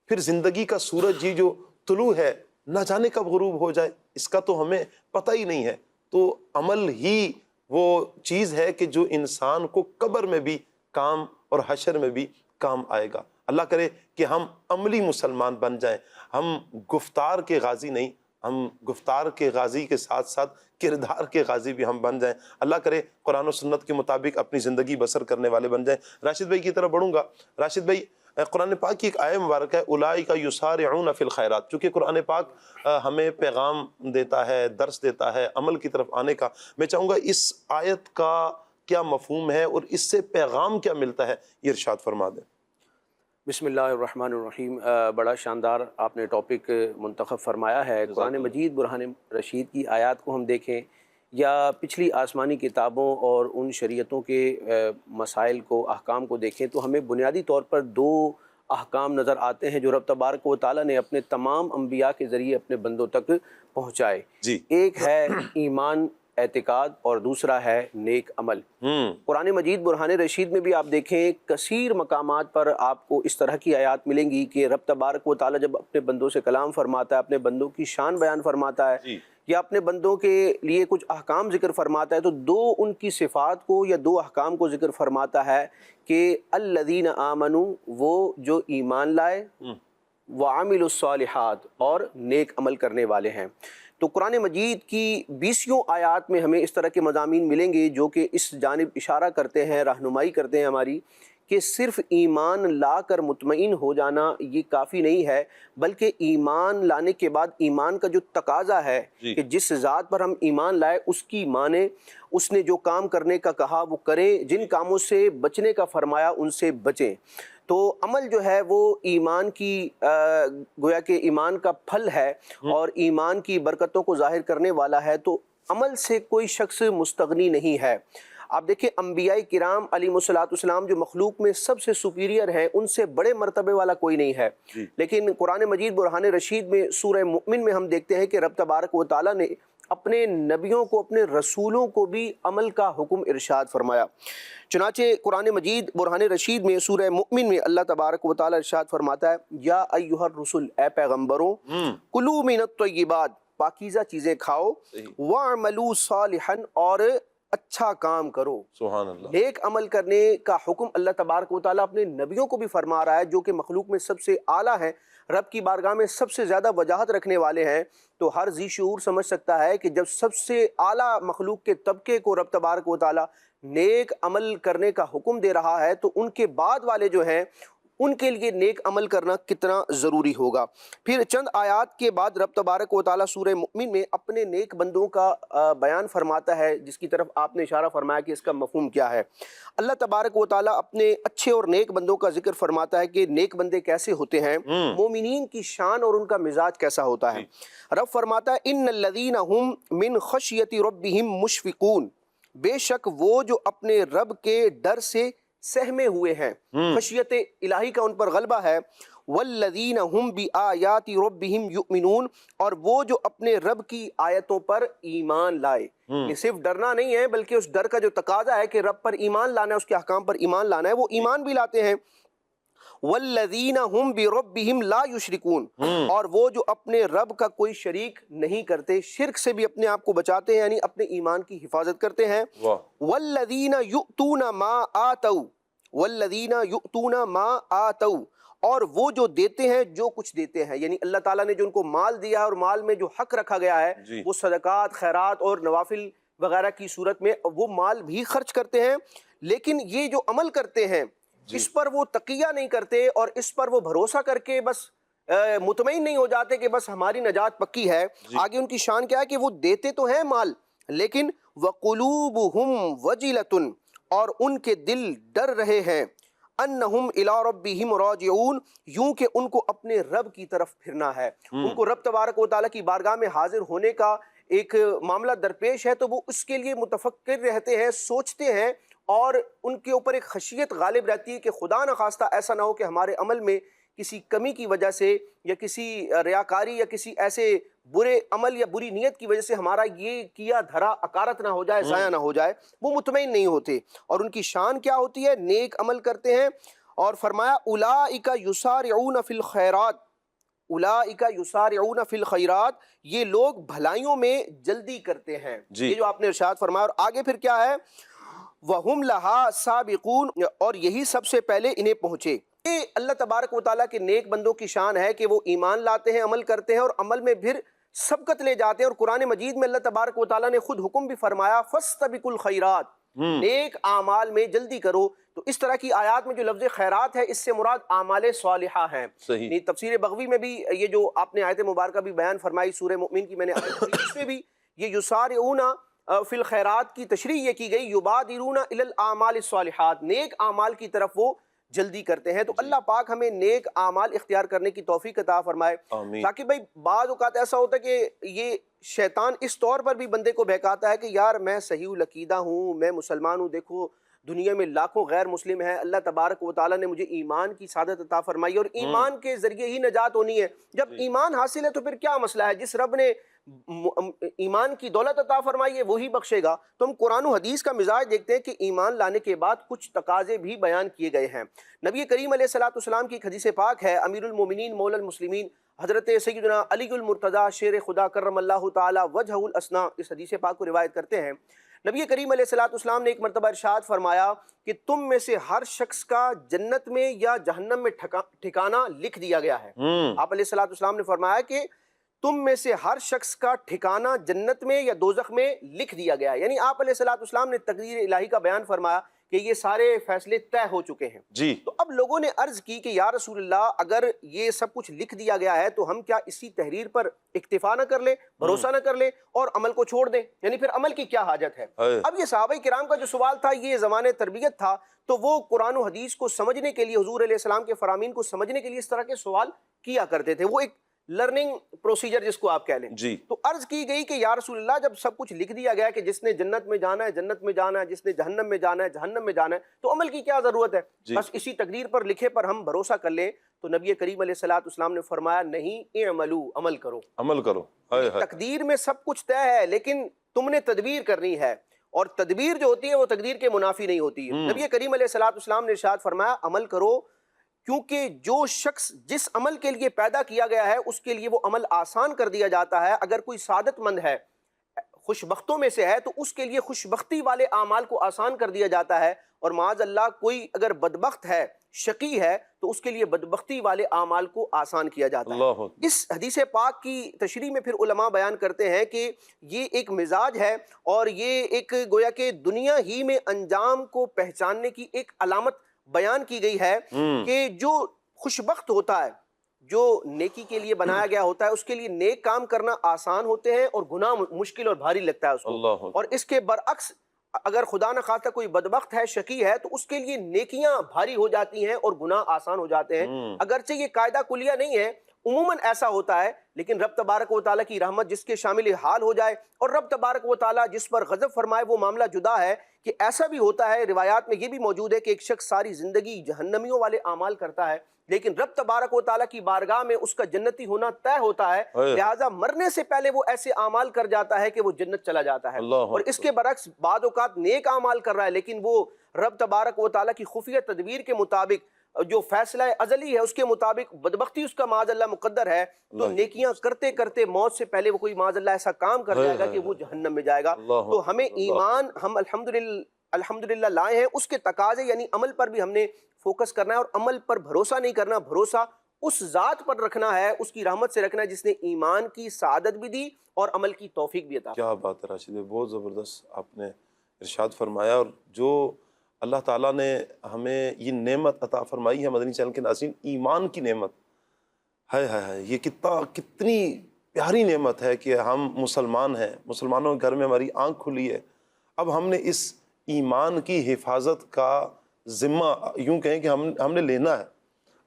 پھر زندگی کا سورج یہ جو طلوع ہے، نہ جانے کب غروب ہو جائے، اس کا تو ہمیں پتہ ہی نہیں ہے۔ تو عمل ہی وہ چیز ہے کہ جو انسان کو قبر میں بھی کام اور حشر میں بھی کام آئے گا۔ اللہ کرے کہ ہم عملی مسلمان بن جائیں، ہم گفتار کے غازی نہیں، ہم گفتار کے غازی کے ساتھ ساتھ کردار کے غازی بھی ہم بن جائیں۔ اللہ کرے قرآن و سنت کے مطابق اپنی زندگی بسر کرنے والے بن جائیں۔ راشد بھائی کی طرف بڑھوں گا۔ راشد بھائی، قرآن پاک کی ایک آیہ مبارک ہے اولئک یسارعون فی الخیرات، چونکہ قرآن پاک ہمیں پیغام دیتا ہے، درس دیتا ہے عمل کی طرف آنے کا۔ میں چاہوں گا اس آیت کا کیا مفہوم ہے اور اس سے پیغام کیا ملتا ہے، یہ ارشاد فرما دیں۔ بسم اللہ الرحمن الرحیم۔ بڑا شاندار آپ نے ٹاپک منتخب فرمایا ہے۔ قرآن مجید برہان رشید کی آیات کو ہم دیکھیں یا پچھلی آسمانی کتابوں اور ان شریعتوں کے مسائل کو، احکام کو دیکھیں تو ہمیں بنیادی طور پر دو احکام نظر آتے ہیں جو رب تبارک و تعالیٰ نے اپنے تمام انبیاء کے ذریعے اپنے بندوں تک پہنچائے۔ جی، ایک ہے ایمان اعتقاد اور دوسرا ہے نیک عمل۔ قرآن مجید برہان رشید میں بھی آپ دیکھیں کثیر مقامات پر آپ کو اس طرح کی آیات ملیں گی کہ رب تبارک و تعالیٰ جب اپنے بندوں سے کلام فرماتا ہے، اپنے بندوں کی شان بیان فرماتا ہے یا اپنے بندوں کے لیے کچھ احکام ذکر فرماتا ہے تو دو ان کی صفات کو یا دو احکام کو ذکر فرماتا ہے کہ الذین آمنوا، وہ جو ایمان لائے، وعملوا الصالحات، اور نیک عمل کرنے والے ہیں۔ تو قرآن مجید کی 20 آیات میں ہمیں اس طرح کے مضامین ملیں گے جو کہ اس جانب اشارہ کرتے ہیں، رہنمائی کرتے ہیں ہماری، کہ صرف ایمان لا کر مطمئن ہو جانا یہ کافی نہیں ہے، بلکہ ایمان لانے کے بعد ایمان کا جو تقاضا ہے کہ جس ذات پر ہم ایمان لائے اس کی مانیں، اس نے جو کام کرنے کا کہا وہ کریں، جن کاموں سے بچنے کا فرمایا ان سے بچیں۔ تو عمل جو ہے وہ ایمان کی گویا کہ ایمان کا پھل ہے اور ایمان کی برکتوں کو ظاہر کرنے والا ہے، تو عمل سے کوئی شخص مستغنی نہیں ہے۔ آپ دیکھیں انبیاء کرام علیہم السلام جو مخلوق میں سب سے سپیریئر ہیں، ان سے بڑے مرتبے والا کوئی نہیں ہے، لیکن قرآن مجید برہان رشید میں سورہ مؤمن میں ہم دیکھتے ہیں کہ رب تبارک و تعالیٰ نے اپنے نبیوں کو، اپنے رسولوں کو بھی عمل کا حکم ارشاد فرمایا۔ چنانچہ قرآن مجید برہان رشید میں سورہ مؤمن میں اللہ تبارک و تعالیٰ ارشاد فرماتا ہے یا ایھا الرسل، اے پیغمبروں، کلوا من الطیبات، پاکیزہ چیزیں کھاؤ، واعملوا صالحا، اور اچھا کام کرو۔ سبحان اللہ۔ نیک عمل کرنے کا حکم اللہ تبارک و تعالیٰ اپنے نبیوں کو بھی فرما رہا ہے جو کہ مخلوق میں سب سے اعلیٰ ہیں، رب کی بارگاہ میں سب سے زیادہ وجاہت رکھنے والے ہیں۔ تو ہر ذی شعور سمجھ سکتا ہے کہ جب سب سے اعلیٰ مخلوق کے طبقے کو رب تبارک و تعالیٰ نیک عمل کرنے کا حکم دے رہا ہے تو ان کے بعد والے جو ہیں ان کے لیے نیک عمل کرنا کتنا ضروری ہوگا۔ پھر چند آیات کے بعد رب تبارک و تعالیٰ سورہ مؤمن میں اپنے نیک بندوں کا بیان فرماتا ہے، جس کی طرف آپ نے اشارہ فرمایا کہ اس کا مفہوم کیا ہے۔ اللہ تبارک و تعالیٰ اپنے اچھے اور نیک بندوں کا ذکر فرماتا ہے کہ نیک بندے کیسے ہوتے ہیں، مومنین کی شان اور ان کا مزاج کیسا ہوتا ہے۔ رب فرماتا ہے ان الذین هم من خشیۃ ربہم مشفقون، بے شک وہ جو اپنے رب کے ڈر سے سہمے ہوئے ہیں، خشیت الہی کا ان پر غلبہ ہے۔ والذین هم بآیات ربہم یؤمنون، اور وہ جو اپنے رب کی آیتوں پر ایمان لائے۔ یہ صرف ڈرنا نہیں ہے بلکہ اس ڈر کا جو تقاضا ہے کہ رب پر ایمان لانا ہے، اس کے احکام پر ایمان لانا ہے، وہ ایمان بھی لاتے ہیں۔ والذین هم بربہم لا یشرکون، اور وہ جو اپنے رب کا کوئی شریک نہیں کرتے، شرک سے بھی اپنے آپ کو بچاتے ہیں، یعنی اپنے ایمان کی حفاظت کرتے ہیں۔ والذین یؤتون ما آتوا، والذین یؤتون ما آتوا، اور وہ جو دیتے ہیں جو کچھ دیتے ہیں، یعنی اللہ تعالیٰ نے جو ان کو مال دیا ہے اور مال میں جو حق رکھا گیا ہے وہ صدقات، خیرات اور نوافل وغیرہ کی صورت میں وہ مال بھی خرچ کرتے ہیں، لیکن یہ جو عمل کرتے ہیں اس پر وہ تقیہ نہیں کرتے اور اس پر وہ بھروسہ کر کے بس مطمئن نہیں ہو جاتے کہ بس ہماری نجات پکی ہے۔ آگے ان کی شان کیا ہے کہ وہ دیتے تو ہیں مال، لیکن وَقُلُوبُهُمْ وَجِلَةٌ، اور ان کے دل ڈر رہے ہیں، انہم الی ربہم راجعون، یوں کہ ان کو اپنے رب کی طرف پھرنا ہے، ان کو رب تبارک و تعالیٰ کی بارگاہ میں حاضر ہونے کا ایک معاملہ درپیش ہے، تو وہ اس کے لیے متفکر رہتے ہیں، سوچتے ہیں، اور ان کے اوپر ایک خشیت غالب رہتی ہے کہ خدا نخواستہ ایسا نہ ہو کہ ہمارے عمل میں کسی کمی کی وجہ سے یا کسی ریاکاری یا کسی ایسے برے عمل یا بری نیت کی وجہ سے ہمارا یہ کیا دھرا اکارت نہ ہو جائے، ضائع نہ ہو جائے، وہ مطمئن نہیں ہوتے۔ اور ان کی شان کیا ہوتی ہے؟ نیک عمل کرتے ہیں، اور فرمایا اولئک یسارعون فی الخیرات، اولئک یسارعون فی الخیرات، یہ لوگ بھلائیوں میں جلدی کرتے ہیں۔ یہ جو آپ نے ارشاد فرمایا، اور آگے پھر کیا ہے؟ وَهُمْ لَهَا سَابِقُونَ، اور یہی سب سے پہلے انہیں پہنچے۔ یہ اللہ تبارک و تعالیٰ کے نیک بندوں کی شان ہے کہ وہ ایمان لاتے ہیں، عمل کرتے ہیں، اور عمل میں پھر سبقت لے جاتے ہیں۔ اور قرآن مجید میں اللہ تبارک و تعالیٰ نے خود حکم بھی فرمایا فَاسْتَبِقُوا الْخَيْرَاتِ، نیک اعمال میں جلدی کرو. تو اس طرح کی آیات میں جو لفظ خیرات ہے اس سے مراد اعمال صالحہ ہیں. صحیح. تفسیر بغوی میں بھی یہ جو آپ نے آیت مبارکہ بھی بیان فرمائی سورہ مؤمن کی میں نے اس میں بھی یہ یسارعون فی الخیرات کی تشریح یہ کی گئی یبادرون الی الاعمال الصالحات، نیک اعمال کی طرف وہ جلدی کرتے ہیں. تو اللہ پاک ہمیں نیک اعمال اختیار کرنے کی توفیق عطا فرمائے. تاکہ بھائی بعض اوقات ایسا ہوتا ہے کہ یہ شیطان اس طور پر بھی بندے کو بہکاتا ہے کہ یار میں صحیح العقیدہ ہوں، میں مسلمان ہوں، دیکھو دنیا میں لاکھوں غیر مسلم ہیں، اللہ تبارک و تعالیٰ نے مجھے ایمان کی سعادت عطا فرمائی اور ایمان کے ذریعے ہی نجات ہونی ہے. جب ایمان حاصل ہے تو پھر کیا مسئلہ ہے؟ جس رب نے ایمان کی دولت عطا فرمائی ہے وہی بخشے گا. تو ہم قرآن و حدیث کا مزاج دیکھتے ہیں کہ ایمان لانے کے بعد کچھ تقاضے بھی بیان کیے گئے ہیں. نبی کریم علیہ الصلوۃ والسلام کی ایک حدیث پاک ہے، امیر المومنین مولا المسلمین حضرت سیدنا علی المرتضیٰ شیر خدا کرم اللہ تعالی وجہہ الاسنا اس حدیث پاک کو روایت کرتے ہیں. نبی کریم علیہ الصلوۃ والسلام نے ایک مرتبہ ارشاد فرمایا کہ تم میں سے ہر شخص کا جنت میں یا جہنم میں ٹھکانہ لکھ دیا گیا ہے. آپ علیہ الصلوۃ والسلام نے فرمایا کہ تم میں سے ہر شخص کا ٹھکانہ جنت میں یا دوزخ میں لکھ دیا گیا ہے. یعنی آپ علیہ الصلوۃ والسلام نے تقدیر الہی کا بیان فرمایا کہ یہ سارے فیصلے طے ہو چکے ہیں. جی. تو اب لوگوں نے عرض کی کہ یا رسول اللہ اگر یہ سب کچھ لکھ دیا گیا ہے تو ہم کیا اسی تحریر پر اکتفا نہ کر لیں، بھروسہ نہ کر لیں اور عمل کو چھوڑ دیں؟ یعنی پھر عمل کی کیا حاجت ہے؟ اب یہ صحابہ کرام کا جو سوال تھا یہ زمانے تربیت تھا، تو وہ قرآن و حدیث کو سمجھنے کے لیے، حضور علیہ السلام کے فرامین کو سمجھنے کے لیے اس طرح کے سوال کیا کرتے تھے. وہ ایک لرننگ پروسیجر جس کو آپ کہہ لیں. جی. تو عرض کی گئی کہ یا رسول اللہ جب سب کچھ لکھ دیا گیا کہ جس نے جنت میں جانا ہے جنت میں جانا ہے، جس نے جہنم میں جانا ہے جہنم میں جانا ہے، تو عمل کی کیا ضرورت ہے؟ جی. بس اسی تقدیر پر لکھے پر ہم بھروسہ کر لیں. تو نبی کریم علیہ الصلوۃ والسلام نے فرمایا نہیں، اعملوا، عمل کرو. عمل کرو. تقدیر میں سب کچھ طے ہے لیکن تم نے تدبیر کرنی ہے، اور تدبیر جو ہوتی ہے وہ تقدیر کے منافی نہیں ہوتی ہے. نبی کریم علیہ الصلوۃ والسلام نے ارشاد فرمایا عمل کرو، کیونکہ جو شخص جس عمل کے لیے پیدا کیا گیا ہے اس کے لیے وہ عمل آسان کر دیا جاتا ہے. اگر کوئی سعادت مند ہے، خوش بختوں میں سے ہے، تو اس کے لیے خوش بختی والے اعمال کو آسان کر دیا جاتا ہے، اور معاذ اللہ کوئی اگر بدبخت ہے، شقی ہے، تو اس کے لیے بدبختی والے اعمال کو آسان کیا جاتا ہے. اس حدیث پاک کی تشریح میں پھر علماء بیان کرتے ہیں کہ یہ ایک مزاج ہے اور یہ ایک گویا کہ دنیا ہی میں انجام کو پہچاننے کی ایک علامت بیان کی گئی ہے کہ جو خوشبخت ہوتا ہے، جو نیکی کے لیے بنایا گیا ہوتا ہے، اس کے لیے نیک کام کرنا آسان ہوتے ہیں اور گناہ مشکل اور بھاری لگتا ہے اس کو. اور اس کے برعکس اگر خدا نہ خواستہ کوئی بدبخت ہے، شقی ہے، تو اس کے لیے نیکیاں بھاری ہو جاتی ہیں اور گناہ آسان ہو جاتے ہیں. اگرچہ یہ قاعدہ کلیہ نہیں ہے، عموماً ایسا ہوتا ہے، لیکن رب تبارک و تعالیٰ کی رحمت جس کے شامل حال ہو جائے اور رب تبارک و تعالیٰ جس پر غضب فرمائے وہ معاملہ جدا ہے. کہ ایسا بھی ہوتا ہے، روایات میں یہ بھی موجود ہے کہ ایک شخص ساری زندگی جہنمیوں والے اعمال کرتا ہے لیکن رب تبارک و تعالیٰ کی بارگاہ میں اس کا جنتی ہونا طے ہوتا ہے، لہٰذا مرنے سے پہلے وہ ایسے اعمال کر جاتا ہے کہ وہ جنت چلا جاتا ہے. اور اس کے برعکس بعض اوقات نیک اعمال کر رہا ہے لیکن وہ رب تبارک و تعالیٰ کی خفیہ تدبیر کے مطابق جو فیصلہ ازلی ہے اس کے مطابق بدبختی اس کا معاذ اللہ مقدر ہے، تو نیکیاں کرتے کرتے موت سے پہلے وہ کوئی معاذ اللہ ایسا کام کر جائے گا کہ وہ جہنم میں جائے گا. تو ہمیں ایمان ہم الحمدللہ لائے ہیں، اس کے تقاضے یعنی عمل پر بھی ہم نے فوکس کرنا ہے، اور عمل پر بھروسہ نہیں کرنا، بھروسہ اس ذات پر رکھنا ہے، اس کی رحمت سے رکھنا ہے جس نے ایمان کی سعادت بھی دی اور عمل کی توفیق بھی عطا. کیا بات ہے راشد، بہت زبردست آپ نے ارشاد فرمایا. اور جو اللہ تعالیٰ نے ہمیں یہ نعمت عطا فرمائی ہے مدنی چینل کے ناظرین، ایمان کی نعمت، ہے یہ کتنی پیاری نعمت ہے کہ ہم مسلمان ہیں، مسلمانوں کے گھر میں ہماری آنکھ کھلی ہے. اب ہم نے اس ایمان کی حفاظت کا ذمہ یوں کہیں کہ ہم نے لینا ہے،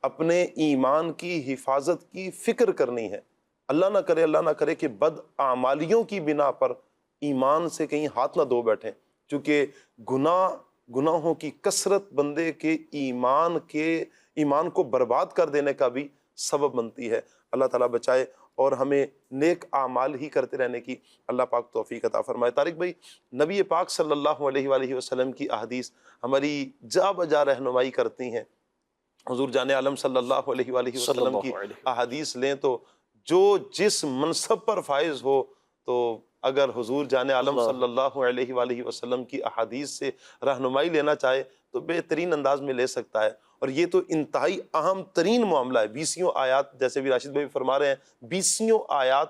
اپنے ایمان کی حفاظت کی فکر کرنی ہے. اللہ نہ کرے کہ بد اعمالیوں کی بنا پر ایمان سے کہیں ہاتھ نہ دھو بیٹھیں، چونکہ گناہوں کی کثرت بندے کے ایمان کو برباد کر دینے کا بھی سبب بنتی ہے. اللہ تعالیٰ بچائے اور ہمیں نیک اعمال ہی کرتے رہنے کی اللہ پاک توفیق عطا فرمائے. طارق بھائی، نبی پاک صلی اللہ علیہ وآلہ وسلم کی احادیث ہماری جا بجا رہنمائی کرتی ہیں. حضور جان عالم صلی اللہ علیہ وآلہ وسلم کی احادیث لیں تو جو جس منصب پر فائز ہو، تو اگر حضور جان عالم صلی اللہ علیہ وآلہ وسلم کی احادیث سے رہنمائی لینا چاہے تو بہترین انداز میں لے سکتا ہے. اور یہ تو انتہائی اہم ترین معاملہ ہے. 20 آیات، جیسے بھی راشد بھائی فرما رہے ہیں، 20 آیات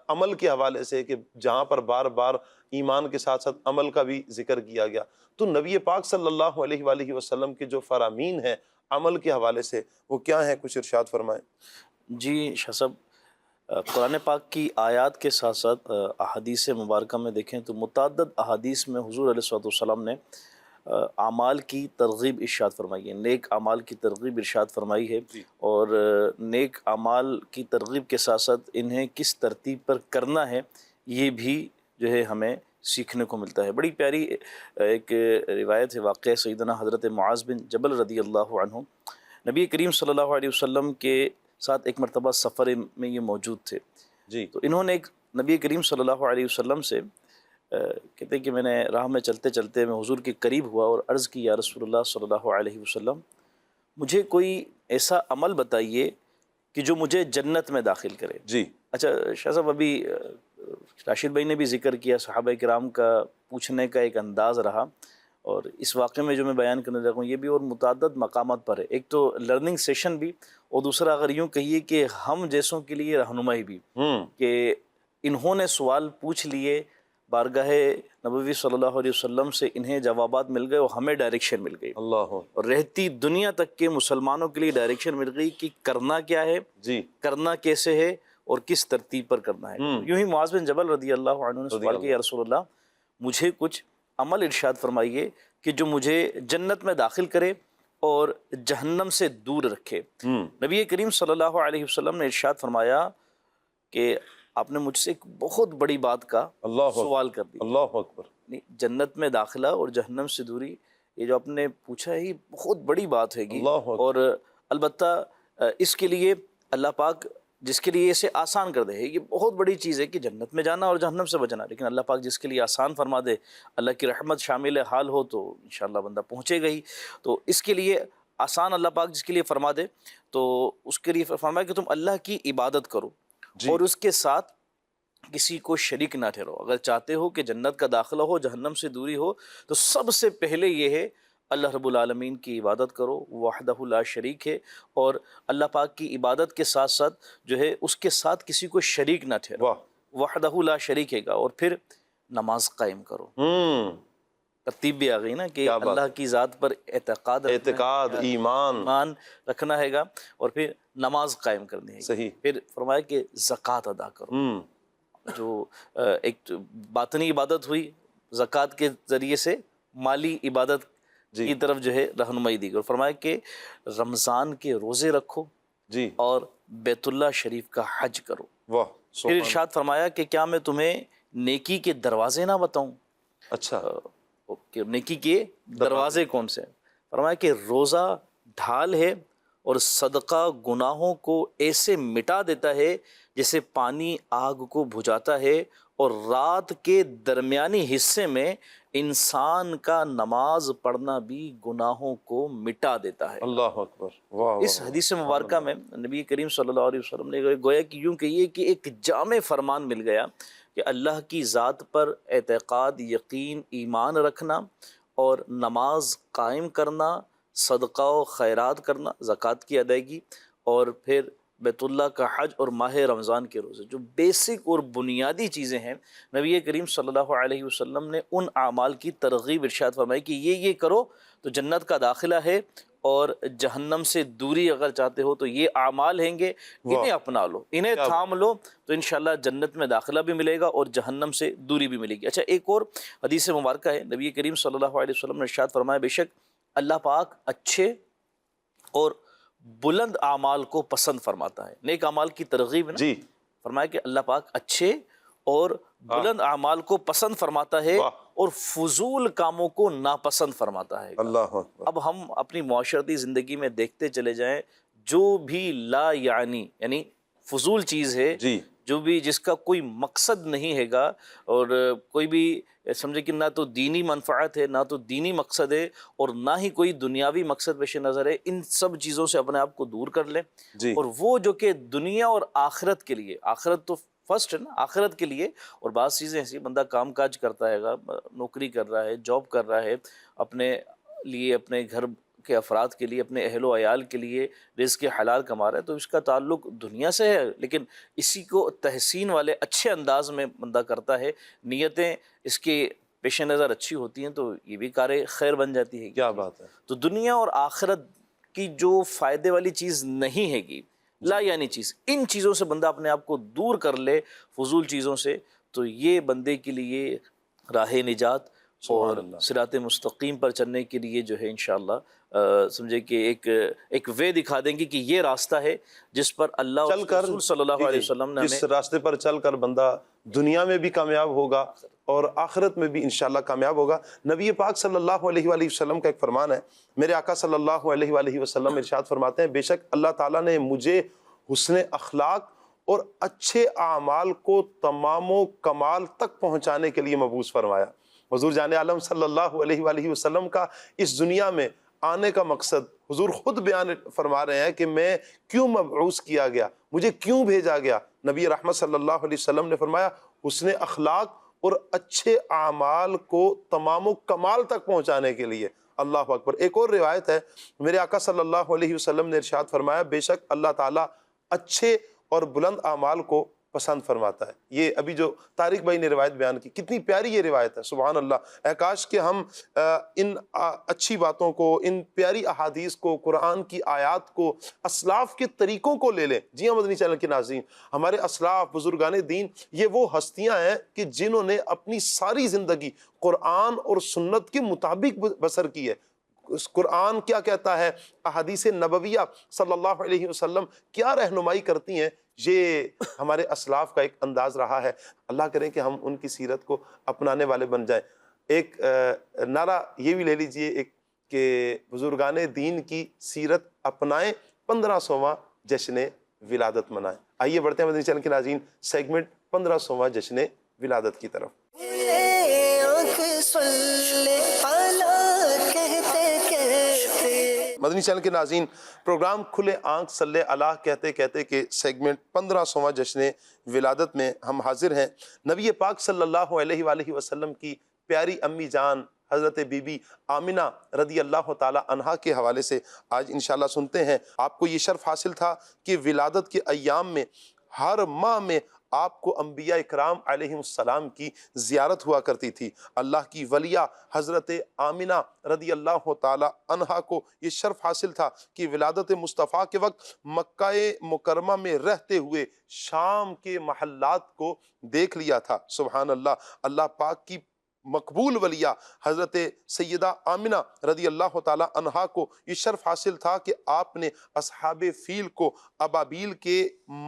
عمل کے حوالے سے کہ جہاں پر بار بار ایمان کے ساتھ ساتھ عمل کا بھی ذکر کیا گیا، تو نبی پاک صلی اللہ علیہ وآلہ وسلم کے جو فرامین ہیں عمل کے حوالے سے وہ کیا ہیں، کچھ ارشاد فرمائیں۔ جی شاہ صاحب، قرآن پاک کی آیات کے ساتھ ساتھ احادیث مبارکہ میں دیکھیں تو متعدد احادیث میں حضور علیہ الصلوۃ والسلام نے اعمال کی ترغیب ارشاد فرمائی ہے، نیک اعمال کی ترغیب ارشاد فرمائی ہے، اور نیک اعمال کی ترغیب کے ساتھ ساتھ انہیں کس ترتیب پر کرنا ہے یہ بھی جو ہے ہمیں سیکھنے کو ملتا ہے۔ بڑی پیاری ایک روایت ہے، واقعہ سیدنا حضرت معاذ بن جبل رضی اللہ عنہ نبی کریم صلی اللہ علیہ وسلم کے ساتھ ایک مرتبہ سفر میں یہ موجود تھے، جی تو انہوں نے ایک نبی کریم صلی اللہ علیہ وسلم سے کہتے ہیں کہ میں نے راہ میں چلتے چلتے میں حضور کے قریب ہوا اور عرض کی، یا رسول اللہ صلی اللہ علیہ وسلم مجھے کوئی ایسا عمل بتائیے کہ جو مجھے جنت میں داخل کرے۔ جی اچھا شاہ صاحب، ابھی راشد بھائی نے بھی ذکر کیا صحابہ کرام کا پوچھنے کا ایک انداز رہا، اور اس واقعے میں جو میں بیان کرنے لگا ہوں یہ بھی اور متعدد مقامات پر ہے۔ ایک تو لرننگ سیشن بھی، اور دوسرا اگر یوں کہیے کہ ہم جیسوں کے لیے رہنمائی بھی، کہ انہوں نے سوال پوچھ لیے بارگاہ نبوی صلی اللہ علیہ وسلم سے، انہیں جوابات مل گئے اور ہمیں ڈائریکشن مل گئی، اللہ اور رہتی دنیا تک کے مسلمانوں کے لیے ڈائریکشن مل گئی کہ کرنا کیا ہے، جی کرنا کیسے ہے، اور کس ترتیب پر کرنا ہے۔ یوں ہی معاذ بن جبل رضی اللہ عنہ نے سوال کیا، یا رسول اللہ مجھے کچھ عمل ارشاد فرمائیے کہ جو مجھے جنت میں داخل کرے اور جہنم سے دور رکھے۔ نبی کریم صلی اللہ علیہ وسلم نے ارشاد فرمایا کہ آپ نے مجھ سے ایک بہت بڑی بات کا سوال کر دیا، اللہ اکبر، جنت میں داخلہ اور جہنم سے دوری، یہ جو آپ نے پوچھا ہے یہ بہت بڑی بات ہے گی، اللہ اکبر۔ اور البتہ اس کے لیے اللہ پاک جس کے لیے اسے آسان کر دے، یہ بہت بڑی چیز ہے کہ جنت میں جانا اور جہنم سے بچنا، لیکن اللہ پاک جس کے لیے آسان فرما دے، اللہ کی رحمت شامل حال ہو تو انشاءاللہ بندہ پہنچے گا ہی۔ تو اس کے لیے آسان اللہ پاک جس کے لیے فرما دے تو اس کے لیے فرمایا کہ تم اللہ کی عبادت کرو اور اس کے ساتھ کسی کو شریک نہ ٹھہرو۔ اگر چاہتے ہو کہ جنت کا داخلہ ہو، جہنم سے دوری ہو، تو سب سے پہلے یہ ہے اللہ رب العالمین کی عبادت کرو، وحدہ لا شریک ہے، اور اللہ پاک کی عبادت کے ساتھ ساتھ جو ہے اس کے ساتھ کسی کو شریک نہ ٹھہرو، وحدہ لا شریک ہے گا، اور پھر نماز قائم کرو۔ ترتیب بھی آ گئی نا کہ اللہ کی ذات پر اعتقاد ایمان رکھنا ہے گا، اور پھر نماز قائم کرنی ہے، صحیح۔ پھر فرمایا کہ زکوٰۃ ادا کرو، جو ایک باطنی عبادت ہوئی، زکوٰۃ کے ذریعے سے مالی عبادت کی طرف جو ہے رہنمائی دی گئی، اور فرمایا کہ رمضان کے روزے رکھو جی، اور بیت اللہ شریف کا حج کرو۔ واہ، پھر ارشاد فرمایا کہ کیا میں تمہیں نیکی کے دروازے نہ بتاؤں؟ اچھا، کہ نیکی کے دروازے کون سے ہیں؟ فرمایا کہ روزہ ڈھال ہے اور صدقہ گناہوں کو ایسے مٹا دیتا ہے جیسے پانی آگ کو بجھاتا ہے، اور رات کے درمیانی حصے میں انسان کا نماز پڑھنا بھی گناہوں کو مٹا دیتا ہے۔ اللہ اکبر، واہ۔ اس حدیث مبارکہ میں نبی کریم صلی اللہ علیہ وسلم نے گویا کہ یوں کہیے کہ ایک جامع فرمان مل گیا کہ اللہ کی ذات پر اعتقاد، یقین، ایمان رکھنا، اور نماز قائم کرنا، صدقہ و خیرات کرنا، زکوٰۃ کی ادائیگی، اور پھر بیت اللہ کا حج اور ماہ رمضان کے روزے، جو بیسک اور بنیادی چیزیں ہیں، نبی کریم صلی اللہ علیہ وسلم نے ان اعمال کی ترغیب ارشاد فرمائی کہ یہ کرو تو جنت کا داخلہ ہے، اور جہنم سے دوری اگر چاہتے ہو تو یہ اعمال ہیں گے، انہیں اپنا لو، انہیں تھام لو، تو انشاءاللہ جنت میں داخلہ بھی ملے گا اور جہنم سے دوری بھی ملے گی۔ اچھا، ایک اور حدیث مبارکہ ہے، نبی کریم صلی اللہ علیہ وسلم نے ارشاد فرمایا بے شک اللہ پاک اچھے اور بلند اعمال کو پسند فرماتا ہے۔ نیک اعمال کی ترغیب نا، فرمایا کہ اللہ پاک اچھے اور بلند اعمال کو پسند فرماتا ہے اور فضول کاموں کو ناپسند فرماتا ہے۔ اللہ اکبر۔ اب ہم اپنی معاشرتی زندگی میں دیکھتے چلے جائیں، جو بھی لا یعنی فضول چیز ہے، جو بھی جس کا کوئی مقصد نہیں ہے گا، اور کوئی بھی سمجھے کہ نہ تو دینی منفعت ہے، نہ تو دینی مقصد ہے، اور نہ ہی کوئی دنیاوی مقصد پیش نظر ہے، ان سب چیزوں سے اپنے آپ کو دور کر لیں، اور وہ جو کہ دنیا اور آخرت کے لیے، آخرت تو فرسٹ ہے نا، آخرت کے لیے، اور بعض چیزیں ایسی بندہ کام کاج کرتا ہے گا، نوکری کر رہا ہے، جاب کر رہا ہے، اپنے لیے، اپنے گھر کے افراد کے لیے، اپنے اہل و عیال کے لیے رزق حلال کما رہا ہے تو اس کا تعلق دنیا سے ہے، لیکن اسی کو تحسین والے اچھے انداز میں بندہ کرتا ہے، نیتیں اس کے پیش نظر اچھی ہوتی ہیں تو یہ بھی کار خیر بن جاتی ہے. کیا بات ہے. تو دنیا اور آخرت کی جو فائدے والی چیز نہیں ہے گی، لا یعنی چیز، ان چیزوں سے بندہ اپنے آپ کو دور کر لے، فضول چیزوں سے، تو یہ بندے کے لیے راہ نجات اور صراط مستقیم پر چلنے کے لیے جو ہے انشاءاللہ سمجھے کہ ایک وے دکھا دیں گے کہ یہ راستہ ہے جس پر اللہ اور رسول صلی اللہ علیہ وسلم نے جس راستے پر چل کر بندہ دنیا میں بھی کامیاب ہوگا اور آخرت میں بھی انشاءاللہ کامیاب ہوگا. نبی پاک صلی اللہ علیہ وآلہ وسلم کا ایک فرمان ہے، میرے آقا صلی اللہ علیہ وآلہ وسلم ارشاد فرماتے ہیں، بے شک اللہ تعالیٰ نے مجھے حسن اخلاق اور اچھے اعمال کو تمام و کمال تک پہنچانے کے لیے مبعوث فرمایا. حضور جان عالم صلی اللہ علیہ وآلہ وسلم کا اس دنیا میں آنے کا مقصد حضور خود بیان فرما رہے ہیں کہ میں کیوں مبعوث کیا گیا، مجھے کیوں بھیجا گیا. نبی رحمت صلی اللہ علیہ وسلم نے فرمایا حسن اخلاق اور اچھے اعمال کو تمام و کمال تک پہنچانے کے لیے. اللہ اکبر. ایک اور روایت ہے، میرے آقا صلی اللہ علیہ وسلم نے ارشاد فرمایا، بے شک اللہ تعالیٰ اچھے اور بلند اعمال کو پسند فرماتا ہے. یہ ابھی جو طارق بھائی نے روایت بیان کی، کتنی پیاری یہ روایت ہے، سبحان اللہ. اے کاش کہ ہم ان اچھی باتوں کو، ان پیاری احادیث کو، قرآن کی آیات کو، اسلاف کے طریقوں کو لے لیں. جی ہاں مدنی چینل کے ناظرین، ہمارے اسلاف بزرگان دین یہ وہ ہستیاں ہیں کہ جنہوں نے اپنی ساری زندگی قرآن اور سنت کے مطابق بسر کی ہے. قرآن کیا کہتا ہے، احادیث نبویہ صلی اللہ علیہ وسلم کیا رہنمائی کرتی ہیں، یہ ہمارے اسلاف کا ایک انداز رہا ہے. اللہ کریں کہ ہم ان کی سیرت کو اپنانے والے بن جائیں. ایک نعرہ یہ بھی لے لیجئے ایک کہ بزرگان دین کی سیرت اپنائیں، 1500واں جشن ولادت منائیں. آئیے بڑھتے ہیں مدنی چینل کے ناظرین سیگمنٹ 1500واں جشن ولادت کی طرف. مدنی چینل کے ناظرین پروگرام کھلے آنکھ صلی اللہ کہتے کہتے کہ سیگمنٹ 1500واں جشن ولادت میں ہم حاضر ہیں. نبی پاک صلی اللہ علیہ وآلہ وسلم کی پیاری امی جان حضرت بی بی آمنہ رضی اللہ تعالی عنہا کے حوالے سے آج انشاءاللہ سنتے ہیں. آپ کو یہ شرف حاصل تھا کہ ولادت کے ایام میں ہر ماہ میں آپ کو انبیاء اکرام علیہ السلام کی زیارت ہوا کرتی تھی. اللہ کی ولیہ حضرت آمنہ رضی اللہ تعالی عنہا کو یہ شرف حاصل تھا کہ ولادت مصطفیٰ کے وقت مکہ مکرمہ میں رہتے ہوئے شام کے محلات کو دیکھ لیا تھا. سبحان اللہ. اللہ پاک کی مقبول ولیہ حضرت سیدہ آمنہ رضی اللہ تعالی عنہا کو یہ شرف حاصل تھا کہ آپ نے اصحاب فیل کو ابابیل کے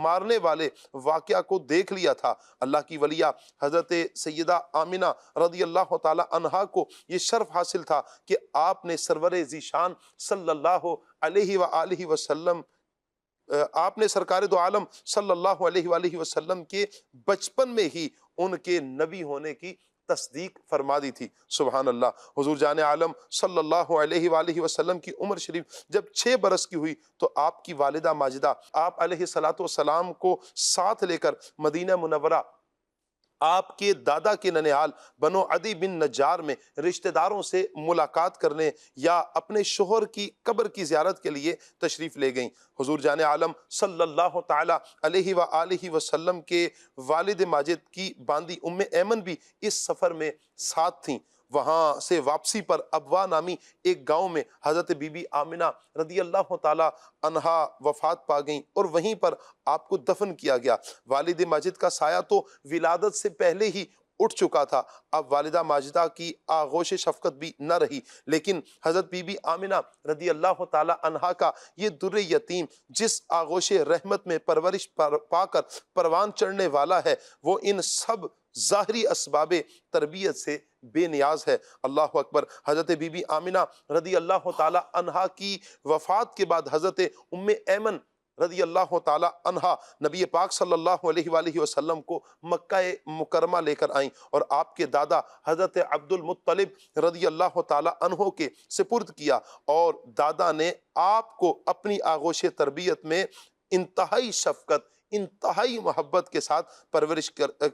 مارنے والے واقعہ کو دیکھ لیا تھا. اللہ کی ولیہ حضرت سیدہ آمنہ رضی اللہ تعالی عنہا کو یہ شرف حاصل تھا کہ آپ نے سرور ذیشان صلی اللہ علیہ وآلہ وسلم آپ نے سرکار دو عالم صلی اللہ علیہ وآلہ وسلم کے بچپن میں ہی ان کے نبی ہونے کی تصدیق فرما دی تھی. سبحان اللہ. حضور جان عالم صلی اللہ علیہ وآلہ وسلم کی عمر شریف جب 6 برس کی ہوئی تو آپ کی والدہ ماجدہ آپ علیہ السلام کو ساتھ لے کر مدینہ منورہ آپ کے دادا کے ننیال بنو عدی بن نجار میں رشتہ داروں سے ملاقات کرنے یا اپنے شوہر کی قبر کی زیارت کے لیے تشریف لے گئیں. حضور جان عالم صلی اللہ تعالی علیہ وآلہ وسلم کے والد ماجد کی باندی ام ایمن بھی اس سفر میں ساتھ تھیں. وہاں سے واپسی پر ابوا نامی ایک گاؤں میں حضرت بی بی آمنہ رضی اللہ تعالی عنہا وفات پا گئیں اور وہیں پر آپ کو دفن کیا گیا. والد ماجد کا سایہ تو ولادت سے پہلے ہی اٹھ چکا تھا. اب والدہ ماجدہ کی آغوش شفقت بھی نہ رہی، لیکن حضرت بی بی آمنہ رضی اللہ تعالی عنہا کا یہ در یتیم جس آغوش رحمت میں پرورش پا کر پروان چڑھنے والا ہے، وہ ان سب ظاہری اسباب تربیت سے بے نیاز ہے. اللہ اکبر. حضرت بی بی آمنہ رضی اللہ تعالی عنہا کی وفات کے بعد حضرت ام ایمن رضی اللہ تعالی عنہا نبی پاک صلی اللہ علیہ وآلہ وسلم کو مکہ مکرمہ لے کر آئیں اور آپ کے دادا حضرت عبد المطلب رضی اللہ تعالی عنہ کے سپرد کیا، اور دادا نے آپ کو اپنی آغوش تربیت میں انتہائی شفقت، انتہائی محبت کے ساتھ پرورش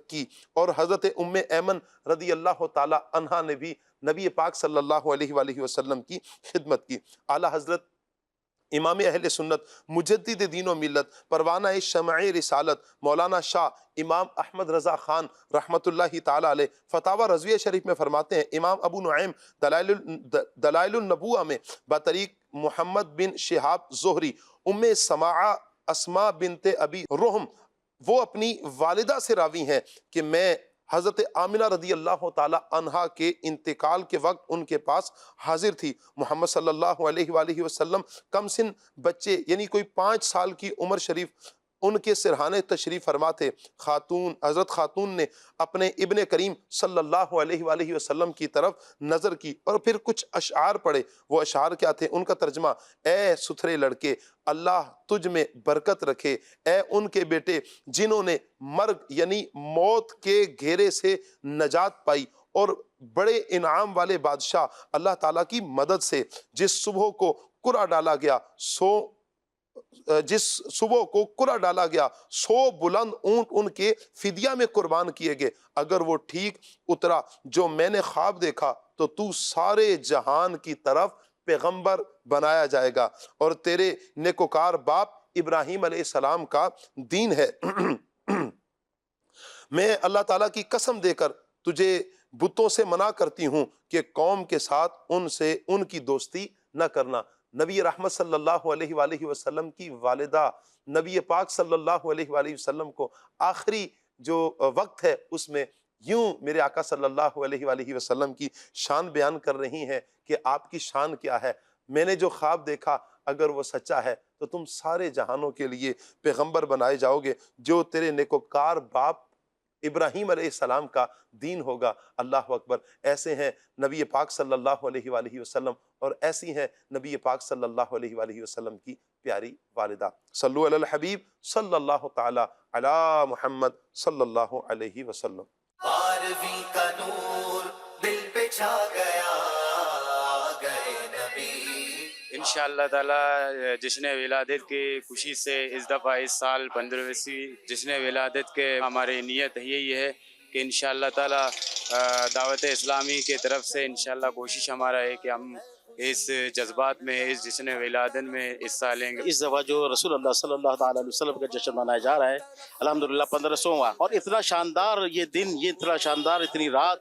کی، اور حضرت ام ایمن رضی اللہ تعالی عنہا نے بھی نبی پاک صلی اللہ علیہ وآلہ وسلم کی خدمت کی۔ اعلیٰ حضرت امام اہل سنت مجدد دین و ملت پروانہ شمع رسالت مولانا شاہ امام احمد رضا خان رحمۃ اللہ تعالی علیہ فتاوی رضویہ شریف میں فرماتے ہیں، امام ابو نعیم دلائل النبوہ میں بطریق محمد بن شہاب زہری ام سماعہ اسماء بنت ابی رحم وہ اپنی والدہ سے راوی ہیں کہ میں حضرت آمنہ رضی اللہ تعالی عنہا کے انتقال کے وقت ان کے پاس حاضر تھی۔ محمد صلی اللہ علیہ وآلہ وسلم کم سن بچے یعنی کوئی 5 سال کی عمر شریف ان کے سرحانے تشریف فرما تھے۔ حضرت خاتون نے اپنے ابن کریم صلی اللہ علیہ وآلہ وسلم کی طرف نظر کی اور پھر کچھ اشعار پڑھے۔ وہ اشعار کیا تھے؟ ان کا ترجمہ: اے ستھرے لڑکے، اللہ تجھ میں برکت رکھے، اے ان کے بیٹے جنہوں نے مرگ یعنی موت کے گھیرے سے نجات پائی اور بڑے انعام والے بادشاہ اللہ تعالیٰ کی مدد سے جس صبح کو قرعہ ڈالا گیا 100 بلند اونٹ ان کے فدیہ میں قربان کیے گئے، اگر وہ ٹھیک اترا جو میں نے خواب دیکھا تو تو سارے جہان کی طرف پیغمبر بنایا جائے گا اور تیرے نیکوکار باپ ابراہیم علیہ السلام کا دین ہے۔ میں اللہ تعالیٰ کی قسم دے کر تجھے بتوں سے منع کرتی ہوں کہ قوم کے ساتھ ان کی دوستی نہ کرنا۔ نبی رحمت صلی اللہ علیہ وآلہ وسلم کی والدہ نبی پاک صلی اللہ علیہ وآلہ وسلم کو آخری جو وقت ہے اس میں یوں میرے آقا صلی اللہ علیہ وآلہ وسلم کی شان بیان کر رہی ہیں کہ آپ کی شان کیا ہے۔ میں نے جو خواب دیکھا اگر وہ سچا ہے تو تم سارے جہانوں کے لیے پیغمبر بنائے جاؤ گے جو تیرے نیکوکار باپ ابراہیم علیہ السلام کا دین ہوگا۔ اللہ اکبر! ایسے ہیں نبی پاک صلی اللہ علیہ وآلہ وسلم اور ایسی ہیں نبی پاک صلی اللہ علیہ وآلہ وسلم کی پیاری والدہ۔ صلو علی الحبیب صلی اللہ تعالی علی محمد صلی اللہ علیہ وسلم۔ 12ویں کا نور دل پہ چھا گیا، گئے نبی۔ انشاءاللہ تعالی جشن ولادت کی خوشی سے اس دفعہ اس سال 15ویں جشن ولادت کے ہماری نیت یہی ہے کہ انشاءاللہ تعالی دعوت اسلامی کی طرف سے انشاءاللہ کوشش ہمارا ہے کہ ہم اس جذبات میں اس جشن ولادت میں حصہ لیں گے۔ اس دفعہ جو رسول اللہ صلی اللہ تعالی علیہ وسلم کا جشن منایا جا رہا ہے الحمدللہ 1500واں، اور اتنا شاندار یہ دن، یہ اتنا شاندار اتنی رات،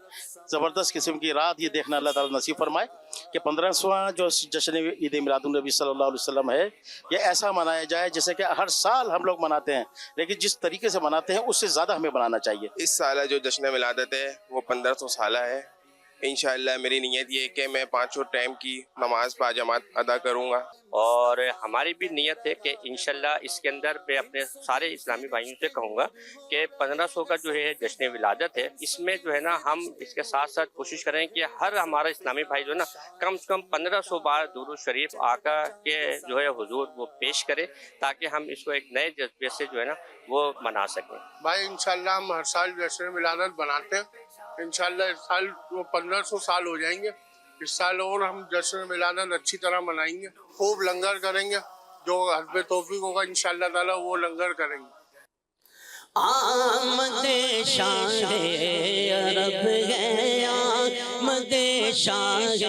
زبردست قسم کی رات یہ دیکھنا اللہ تعالی نصیب فرمائے کہ 1500واں جو جشن عید میلاد النبی صلی اللہ علیہ وسلم ہے یہ ایسا منایا جائے جیسے کہ ہر سال ہم لوگ مناتے ہیں، لیکن جس طریقے سے مناتے ہیں اس سے زیادہ ہمیں منانا چاہیے۔ اس سالہ جو جشن ولادت ہے وہ 1500 سالہ ہے۔ انشاءاللہ میری نیت یہ ہے کہ میں 5 ٹائم کی نماز باجماعت ادا کروں گا، اور ہماری بھی نیت ہے کہ انشاءاللہ اس کے اندر میں اپنے سارے اسلامی بھائیوں سے کہوں گا کہ 1500 کا جو ہے جشن ولادت ہے، اس میں جو ہے نا ہم اس کے ساتھ ساتھ کوشش کریں کہ ہر ہمارا اسلامی بھائی جو ہے نا کم سے کم 1500 بار درود شریف آقا کے جو ہے حضور وہ پیش کرے تاکہ ہم اس کو ایک نئے جذبے سے جو ہے نا وہ منا سکیں۔ بھائی انشاءاللہ ہم ہر سال جشن ولادت بناتے ہیں، انشاءاللہ اس سال وہ 1500 سال ہو جائیں گے، اس سال اور ہم جشن ولادت اچھی طرح منائیں گے، خوب لنگر کریں گے، جو حسب توفیق ہوگا انشاءاللہ تعالی وہ لنگر کریں گے۔ آمد شاہ عرب ہے، آمد شاہ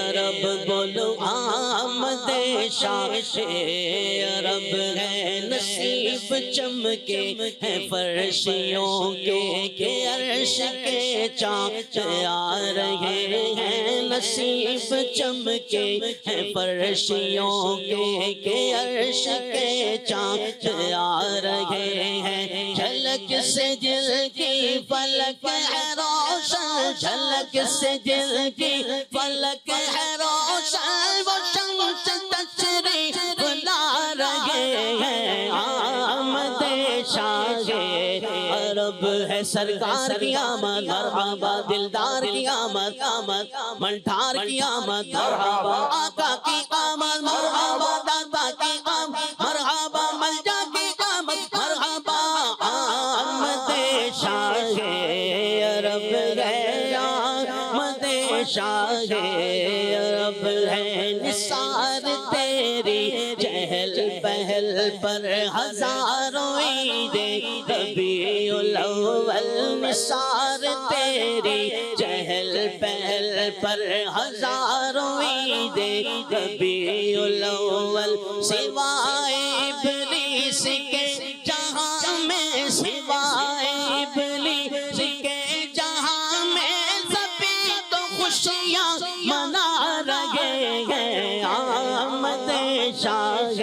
عرب بولو، آمد شاہ عرب ہے، نصیب چمکے ہیں فرشیوں کے کہ عرش کے چاند آ رہے ہیں، نصیب چمکے ہیں فرشیوں کے کہ عرش کے چاند آ رہے ہیں، جھلک سے دل کی فلک ہے روشن، جھلک سے دل کی فلک ہے روشن، وہ شمس تشریف لا رہے ہیں، آمد شاہ عرب ہے، سرکار کی آمد مرحبا، دلدار کی آمد آمد، ملٹھار کی آمد مرحبا، آقا کی آمد مرحبا، دادا کی آمد مرحبا، ملجا کی آمد مرحبا، آمد شاہ عرب ہے، آمد شاہ عرب ہے، نثار تیری چہل پہل پر ہزاروں عیدیں ربیع الاول، نثار تیری چہل پہل پر ہزاروں عید ربیع الاول سوائے ابلیس کے جہاں میں سوائے ابلیس کے جہاں میں سبھی تو خوشیاں منا رہے ہیں آمد شاہ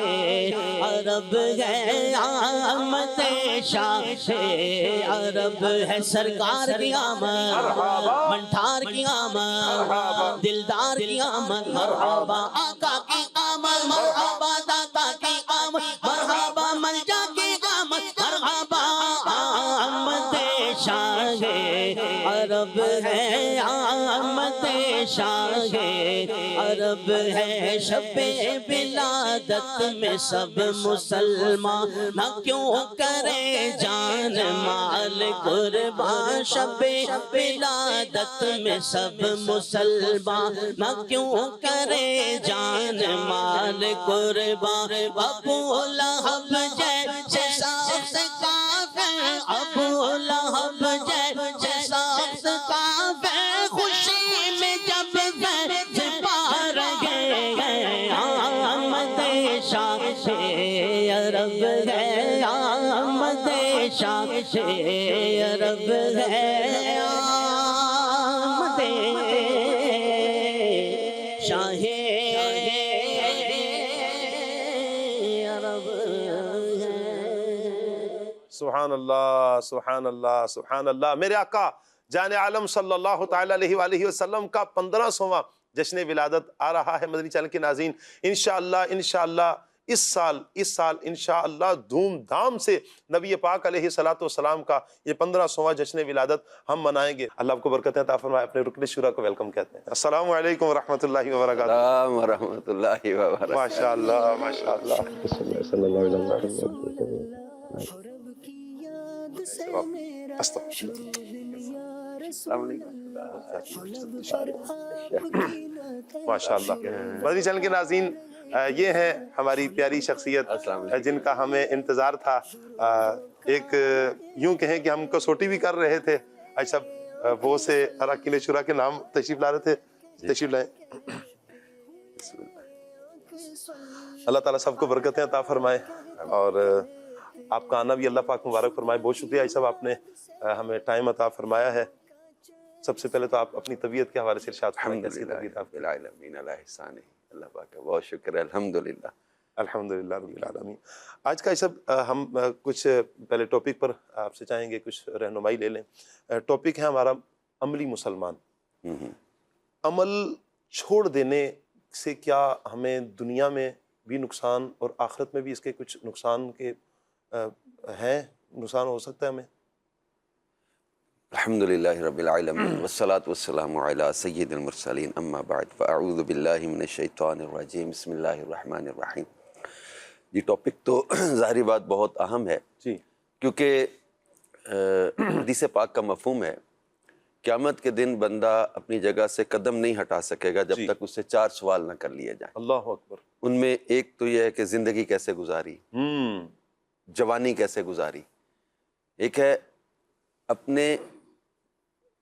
عرب ہے آمد شاہ عرب ہے سرکار کی آمد منٹھار کی آمد دلدار کی آمد مرحبا آقا کی آمد مرحبا داتا کی آمد مرحبا ملجا کی آمد مرحبا آمد شاہ عرب ہے آمد شاہ عرب ہے شب ولادت میں سب مسلمان نہ کیوں کرے جان مال قربان شب ولادت میں سب مسلمان نہ کیوں کرے جان مال قربان ابو لہب جیسے سخت کافر ابو لہب جیسے سخت کافر خوشی میں جب فیض پا رہے ہیں آمد شاہ عرب ہے آمد شاہ عرب ہے آمد شاہ عرب ہے۔ سبحان اللہ سبحان اللہ سبحان اللہ۔ میرے آقا جان عالم صلی اللہ تعالیٰ علیہ وآلہ وسلم کا 1500واں جشن ولادت آ رہا ہے مدنی چینل کے ناظرین۔ انشاءاللہ اس سال انشاءاللہ دھوم دھام سے نبی پاک علیہ السلام کا یہ 1500واں جشن ولادت ہم منائیں گے۔ اللہ آپ کو برکتیں عطا فرمائے۔ اپنے رکن شورا کو ویلکم کہتے ہیں۔ السلام علیکم ورحمۃ اللہ وبرکاتہ۔ السلام ورحمۃ اللہ وبرکاتہ۔ ماشاءاللہ ماشاءاللہ۔ ماشاءاللہ۔ مدنی چینل کے ناظرین یہ ہیں ہماری پیاری شخصیت جن کا ہمیں انتظار تھا۔ ایک یوں کہیں کہ ہم کسوٹی بھی کر رہے تھے، اچھا وہ سے اراکین شورا کے نام تشریف لا رہے تھے، تشریف لائیں۔ اللہ تعالیٰ سب کو برکتیں عطا فرمائے اور آپ کا آنا بھی اللہ پاک مبارک فرمائے۔ بہت شکریہ یہ سب آپ نے ہمیں ٹائم عطا فرمایا ہے۔ سب سے پہلے تو آپ اپنی طبیعت کے حوالے سے ارشاد فرمائیں۔ الحمدللہ رب العالمین علی احسانہ، اللہ پاک کا بہت شکر ہے، الحمدللہ الحمدللہ رب العالمین۔ آج کا یہ سب ہم کچھ پہلے ٹاپک پر آپ سے چاہیں گے کچھ رہنمائی لے لیں۔ ٹاپک ہے ہمارا عملی مسلمان۔ عمل چھوڑ دینے سے کیا ہمیں دنیا میں بھی نقصان اور آخرت میں بھی اس کے کچھ نقصان کے ہیں، نقصان ہو سکتا ہے ہمیں؟ الحمدللہ رب العالمین والصلاة والسلام علی سید المرسلین اما بعد فاعوذ باللہ من الشیطان الرجیم بسم اللہ الرحمن الرحیم۔ یہ ٹاپک تو ظاہری بات بہت اہم ہے جی، کیونکہ حدیث پاک کا مفہوم ہے قیامت کے دن بندہ اپنی جگہ سے قدم نہیں ہٹا سکے گا جب تک اس سے 4 سوال نہ کر لیے جائیں۔ اللہ اکبر۔ ان میں ایک تو یہ ہے کہ زندگی کیسے گزاری، جوانی کیسے گزاری، ایک ہے اپنے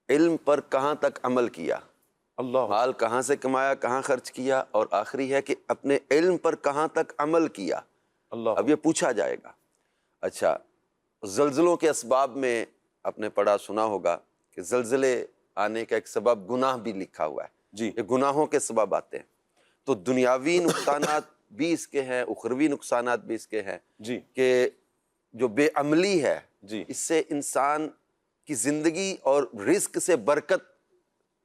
علم پر کہاں تک عمل کیا، اللہ مال کہاں سے کمایا، کہاں خرچ کیا، اور آخری ہے کہ اپنے علم پر کہاں تک عمل کیا۔ اللہ اب یہ پوچھا جائے گا۔ اچھا، زلزلوں کے اسباب میں آپ نے پڑھا سنا ہوگا کہ زلزلے آنے کا ایک سبب گناہ بھی لکھا ہوا ہے جی، یہ گناہوں کے سبب آتے ہیں۔ تو دنیاوی نقصانات بھی اس کے ہیں، اخروی نقصانات بھی اس کے ہیں جی کہ جو بے عملی ہے جی اس سے انسان کی زندگی اور رزق سے برکت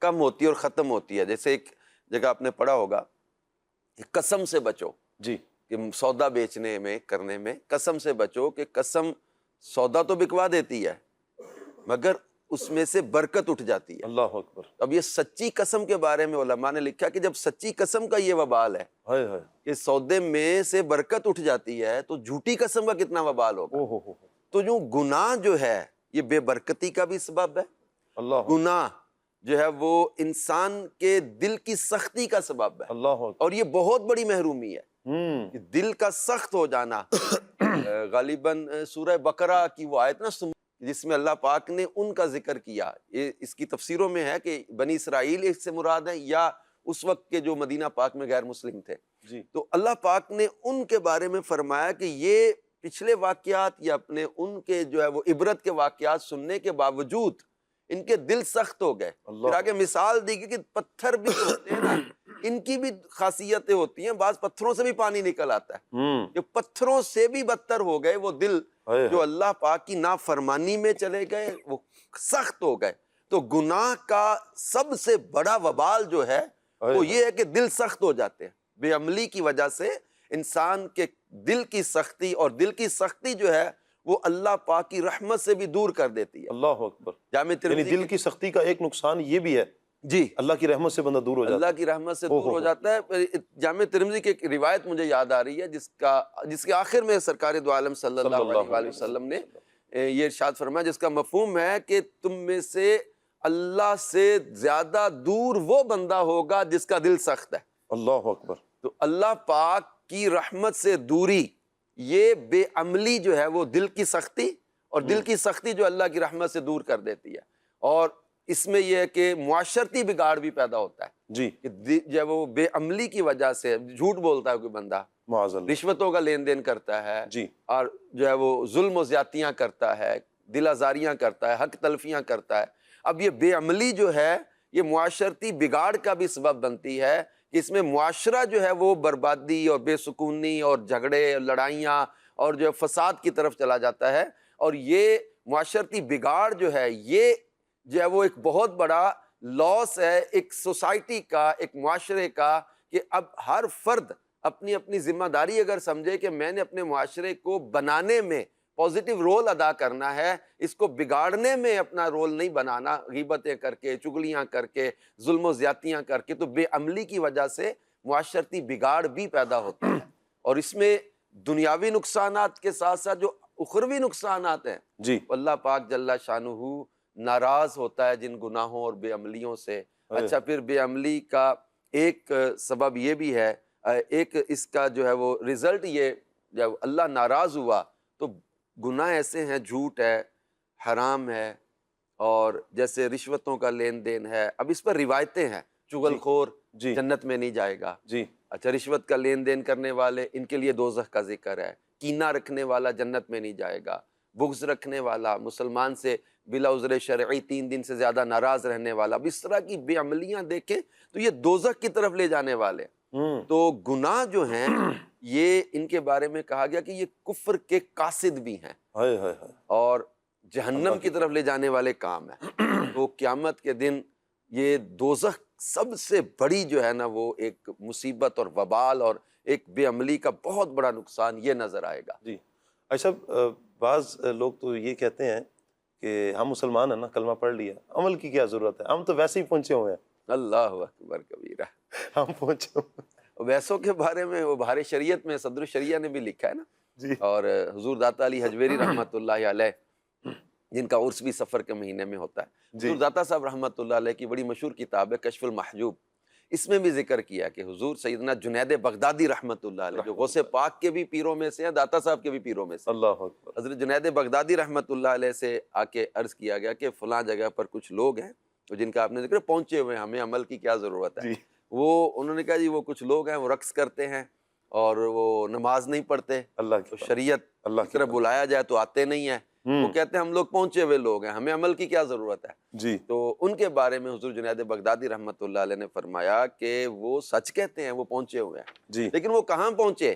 کم ہوتی ہے اور ختم ہوتی ہے۔ جیسے ایک جگہ آپ نے پڑھا ہوگا کہ قسم سے بچو، جی کہ سودا بیچنے میں کرنے میں قسم سے بچو، کہ قسم سودا تو بکوا دیتی ہے مگر اس میں سے برکت اٹھ جاتی ہے۔ اللہ اکبر۔ اب یہ سچی قسم کے بارے میں علماء نے لکھا کہ جب سچی قسم کا یہ وبال ہے ہائے ہائے، کہ سودے میں سے برکت اٹھ جاتی ہے تو جھوٹی قسم کا کتنا وبال ہوگا۔ او ہو تو جو گناہ جو ہے یہ بے برکتی کا بھی سبب ہے، اللہ گناہ جو ہے وہ انسان کے دل کی سختی کا سبب ہے، اللہ اکبر۔ اور یہ بہت بڑی محرومی ہے کہ دل کا سخت ہو جانا۔ غالباً سورہ بقرہ کی وہ آیت نا جس میں اللہ پاک نے ان کا ذکر کیا. یہ اس کی تفسیروں میں ہے کہ بنی اسرائیل اس سے مراد ہے یا اس وقت کے جو مدینہ پاک میں غیر مسلم تھے. جی تو اللہ پاک نے ان کے بارے میں فرمایا کہ یہ پچھلے واقعات یا اپنے ان کے جو ہے وہ عبرت کے واقعات سننے کے باوجود ان کے دل سخت ہو گئے. پھر آگے مثال دی گئی کہ پتھر بھی ہوتے ہیں نا، ان کی بھی خاصیتیں ہوتی ہیں. بعض پتھروں سے بھی پانی نکل آتا ہے، کہ پتھروں سے بھی بدتر ہو گئے وہ دل جو اللہ پاک کی نافرمانی میں چلے گئے، وہ سخت ہو گئے. تو گناہ کا سب سے بڑا وبال جو ہے وہ یہ ہے کہ دل سخت ہو جاتے ہیں. بے عملی کی وجہ سے انسان کے دل کی سختی، اور دل کی سختی جو ہے وہ اللہ پاک کی رحمت سے بھی دور کر دیتی ہے. اللہ اکبر. جامع یعنی ترمذی دل کی سختی کا ایک نقصان یہ بھی ہے جی اللہ کی رحمت سے بندہ دور ہو جاتا اللہ کی رحمت سے دور ہو جاتا ہے. جامع ترمذی کی ایک روایت مجھے یاد آ رہی ہے جس کے آخر میں سرکار دو عالم صلی اللہ علیہ وسلم نے یہ ارشاد فرمایا، جس کا مفہوم ہے کہ تم میں سے اللہ سے زیادہ دور وہ بندہ ہوگا جس کا دل سخت ہے. اللہ اکبر. تو اللہ پاک کی رحمت سے دوری، یہ بے عملی جو ہے وہ دل کی سختی، اور دل کی سختی جو اللہ کی رحمت سے دور کر دیتی ہے. اور اس میں یہ ہے کہ معاشرتی بگاڑ بھی پیدا ہوتا ہے جی کہ جب وہ بے عملی کی وجہ سے جھوٹ بولتا ہے کوئی بندہ، معاذ اللہ. رشوتوں کا لین دین کرتا ہے جی اور جو ہے وہ ظلم و زیادتیاں کرتا ہے، دل آزاریاں کرتا ہے، حق تلفیاں کرتا ہے. اب یہ بے عملی جو ہے یہ معاشرتی بگاڑ کا بھی سبب بنتی ہے کہ اس میں معاشرہ جو ہے وہ بربادی اور بے سکونی اور جھگڑے اور لڑائیاں اور جو فساد کی طرف چلا جاتا ہے. اور یہ معاشرتی بگاڑ جو ہے یہ جو ہے وہ ایک بہت بڑا لاس ہے ایک سوسائٹی کا، ایک معاشرے کا، کہ اب ہر فرد اپنی اپنی ذمہ داری اگر سمجھے کہ میں نے اپنے معاشرے کو بنانے میں پازیٹیو رول ادا کرنا ہے، اس کو بگاڑنے میں اپنا رول نہیں بنانا، غیبتیں کر کے، چگلیاں کر کے، ظلم و زیادتیاں کر کے، تو بے عملی کی وجہ سے معاشرتی بگاڑ بھی پیدا ہوتا ہے. اور اس میں دنیاوی نقصانات کے ساتھ ساتھ جو اخروی نقصانات ہیں جی اللہ پاک جل شانہ ناراض ہوتا ہے جن گناہوں اور بے عملیوں سے. اچھا پھر بے عملی کا ایک سبب یہ بھی ہے، ایک اس کا جو ہے وہ رزلٹ، یہ جب اللہ ناراض ہوا تو گناہ ایسے ہیں، جھوٹ ہے، حرام ہے، اور جیسے رشوتوں کا لین دین ہے. اب اس پر روایتیں ہیں، چغل خور جی جنت میں نہیں جائے گا. جی اچھا رشوت کا لین دین کرنے والے ان کے لیے دوزخ کا ذکر ہے. کینہ رکھنے والا جنت میں نہیں جائے گا. بغض رکھنے والا، مسلمان سے بلا عذر شرعی 3 دن سے زیادہ ناراض رہنے والا، اب اس طرح کی بے عملیاں دیکھیں تو یہ دوزخ کی طرف لے جانے والے. تو گناہ جو ہیں یہ ان کے بارے میں کہا گیا کہ یہ کفر کے قاصد بھی ہیں اور جہنم کی طرف لے جانے والے کام ہیں. تو قیامت کے دن یہ دوزخ سب سے بڑی جو ہے نا وہ ایک مصیبت اور وبال اور ایک بے عملی کا بہت بڑا نقصان یہ نظر آئے گا. جی اچھا، بعض لوگ تو یہ کہتے ہیں کہ ہم مسلمان ہیں نا، کلمہ پڑھ لیا، عمل کی کیا ضرورت ہے، ہم تو ویسے ہی پہنچے ہوئے ہیں. اللہ اکبر کبیرہ. ہم پہنچے ہوئے ویسوں کے بارے میں وہ بہار شریعت میں صدر الشریعہ نے بھی لکھا ہے نا جی. اور حضور داتا علی حجویری رحمۃ اللہ علیہ جن کا عرس بھی سفر کے مہینے میں ہوتا ہے. حضور داتا صاحب رحمۃ اللہ علیہ کی بڑی مشہور کتاب ہے کشف المحجوب. اس میں بھی ذکر کیا کہ حضور سیدنا جنید بغدادی رحمۃ اللہ علیہ جو غوث پاک کے بھی پیروں میں سے ہیں، داتا صاحب کے بھی پیروں میں سے. اللہ اکبر. حضرت جنید بغدادی رحمۃ اللہ علیہ سے آ کے عرض کیا گیا کہ فلاں جگہ پر کچھ لوگ ہیں جن کا آپ نے ذکر پہنچے ہوئے ہیں، ہمیں عمل کی کیا ضرورت ہے. وہ انہوں نے کہا جی وہ کچھ لوگ ہیں وہ رقص کرتے ہیں اور وہ نماز نہیں پڑھتے، اللہ شریعت کی طرف بلایا جائے تو آتے نہیں ہیں. وہ کہتے ہیں ہم لوگ پہنچے ہوئے لوگ ہیں، ہمیں عمل کی کیا ضرورت ہے. جی تو ان کے بارے میں حضور جنید بغدادی رحمۃ اللہ علیہ نے فرمایا کہ وہ سچ کہتے ہیں، وہ پہنچے ہوئے ہیں جی لیکن وہ کہاں پہنچے؟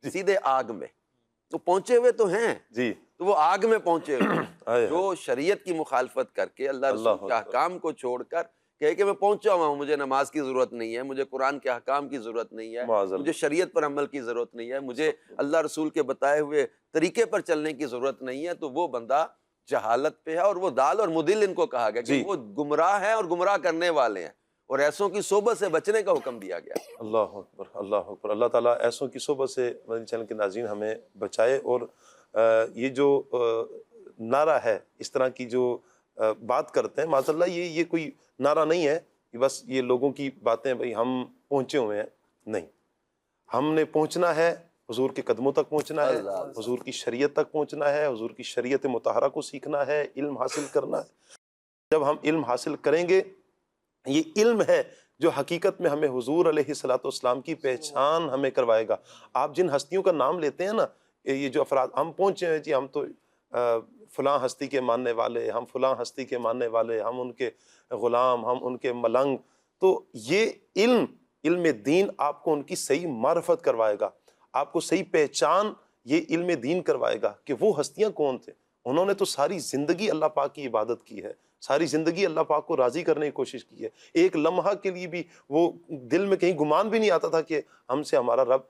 سیدھے آگ میں. تو پہنچے ہوئے تو ہیں جی تو وہ آگ میں پہنچے ہوئے جو شریعت کی مخالفت کر کے اللہ رسول کے احکام کو چھوڑ کر کہے کہ میں پہنچا ہوا ہوں، مجھے نماز کی ضرورت نہیں ہے، مجھے قرآن کے احکام کی ضرورت نہیں ہے، مجھے شریعت پر عمل کی ضرورت نہیں ہے، مجھے اللہ رسول کے بتائے ہوئے طریقے پر چلنے کی ضرورت نہیں ہے. تو وہ بندہ جہالت پہ ہے اور وہ دال اور مدل ان کو کہا گیا کہ وہ گمراہ ہیں اور گمراہ کرنے والے ہیں اور ایسوں کی صحبت سے بچنے کا حکم دیا گیا. اللہ اکبر اللہ اکبر. اللہ تعالیٰ ایسوں کی صحبت سے مدنی چینل کے ناظرین ہمیں بچائے. اور یہ جو نعرہ ہے، اس طرح کی جو بات کرتے ہیں، معاذ اللہ یہ کوئی نعرہ نہیں ہے کہ بس یہ لوگوں کی باتیں بھئی ہم پہنچے ہوئے ہیں. نہیں، ہم نے پہنچنا ہے حضور کے قدموں تک پہنچنا ہے، حضور کی شریعت تک پہنچنا ہے، حضور کی شریعت مطہرہ کو سیکھنا ہے، علم حاصل کرنا ہے۔ جب ہم علم حاصل کریں گے، یہ علم ہے جو حقیقت میں ہمیں حضور علیہ الصلوۃ والسلام کی پہچان ہمیں کروائے گا۔ آپ جن ہستیوں کا نام لیتے ہیں نا، یہ جو افراد ہم پہنچے ہیں، جی ہم تو فلاں ہستی کے ماننے والے، ہم فلاں ہستی کے ماننے والے، ہم ان کے غلام، ہم ان کے ملنگ، تو یہ علم دین آپ کو ان کی صحیح معرفت کروائے گا، آپ کو صحیح پہچان یہ علم دین کروائے گا کہ وہ ہستیاں کون تھے۔ انہوں نے تو ساری زندگی اللہ پاک کی عبادت کی ہے، ساری زندگی اللہ پاک کو راضی کرنے کی کوشش کی ہے، ایک لمحہ کے لیے بھی وہ دل میں کہیں گمان بھی نہیں آتا تھا کہ ہم سے ہمارا رب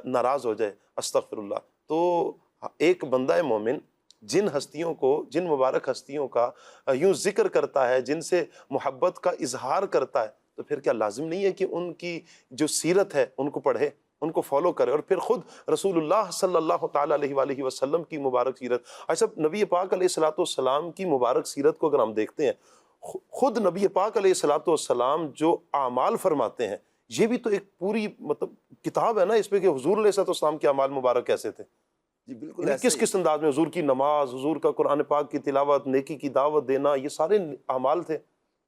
ناراض ہو جائے، استغفر اللہ۔ تو ایک بندہ مومن جن ہستیوں کو، جن مبارک ہستیوں کا یوں ذکر کرتا ہے، جن سے محبت کا اظہار کرتا ہے، تو پھر کیا لازم نہیں ہے کہ ان کی جو سیرت ہے ان کو پڑھے، ان کو فالو کرے، اور پھر خود رسول اللہ صلی اللہ تعالیٰ علیہ وآلہ وسلم کی مبارک سیرت۔ ایسا نبی پاک علیہ الصلوۃ والسلام کی مبارک سیرت کو اگر ہم دیکھتے ہیں، خود نبی پاک علیہ الصلوۃ والسلام جو اعمال فرماتے ہیں، یہ بھی تو ایک پوری مطلب کتاب ہے نا اس پہ کہ حضور علیہ الصلوۃ والسلام کے اعمال مبارک کیسے تھے، جی بالکل کس کس انداز میں، حضور کی نماز، حضور کا قرآن پاک کی تلاوت، نیکی کی دعوت دینا، یہ سارے اعمال تھے۔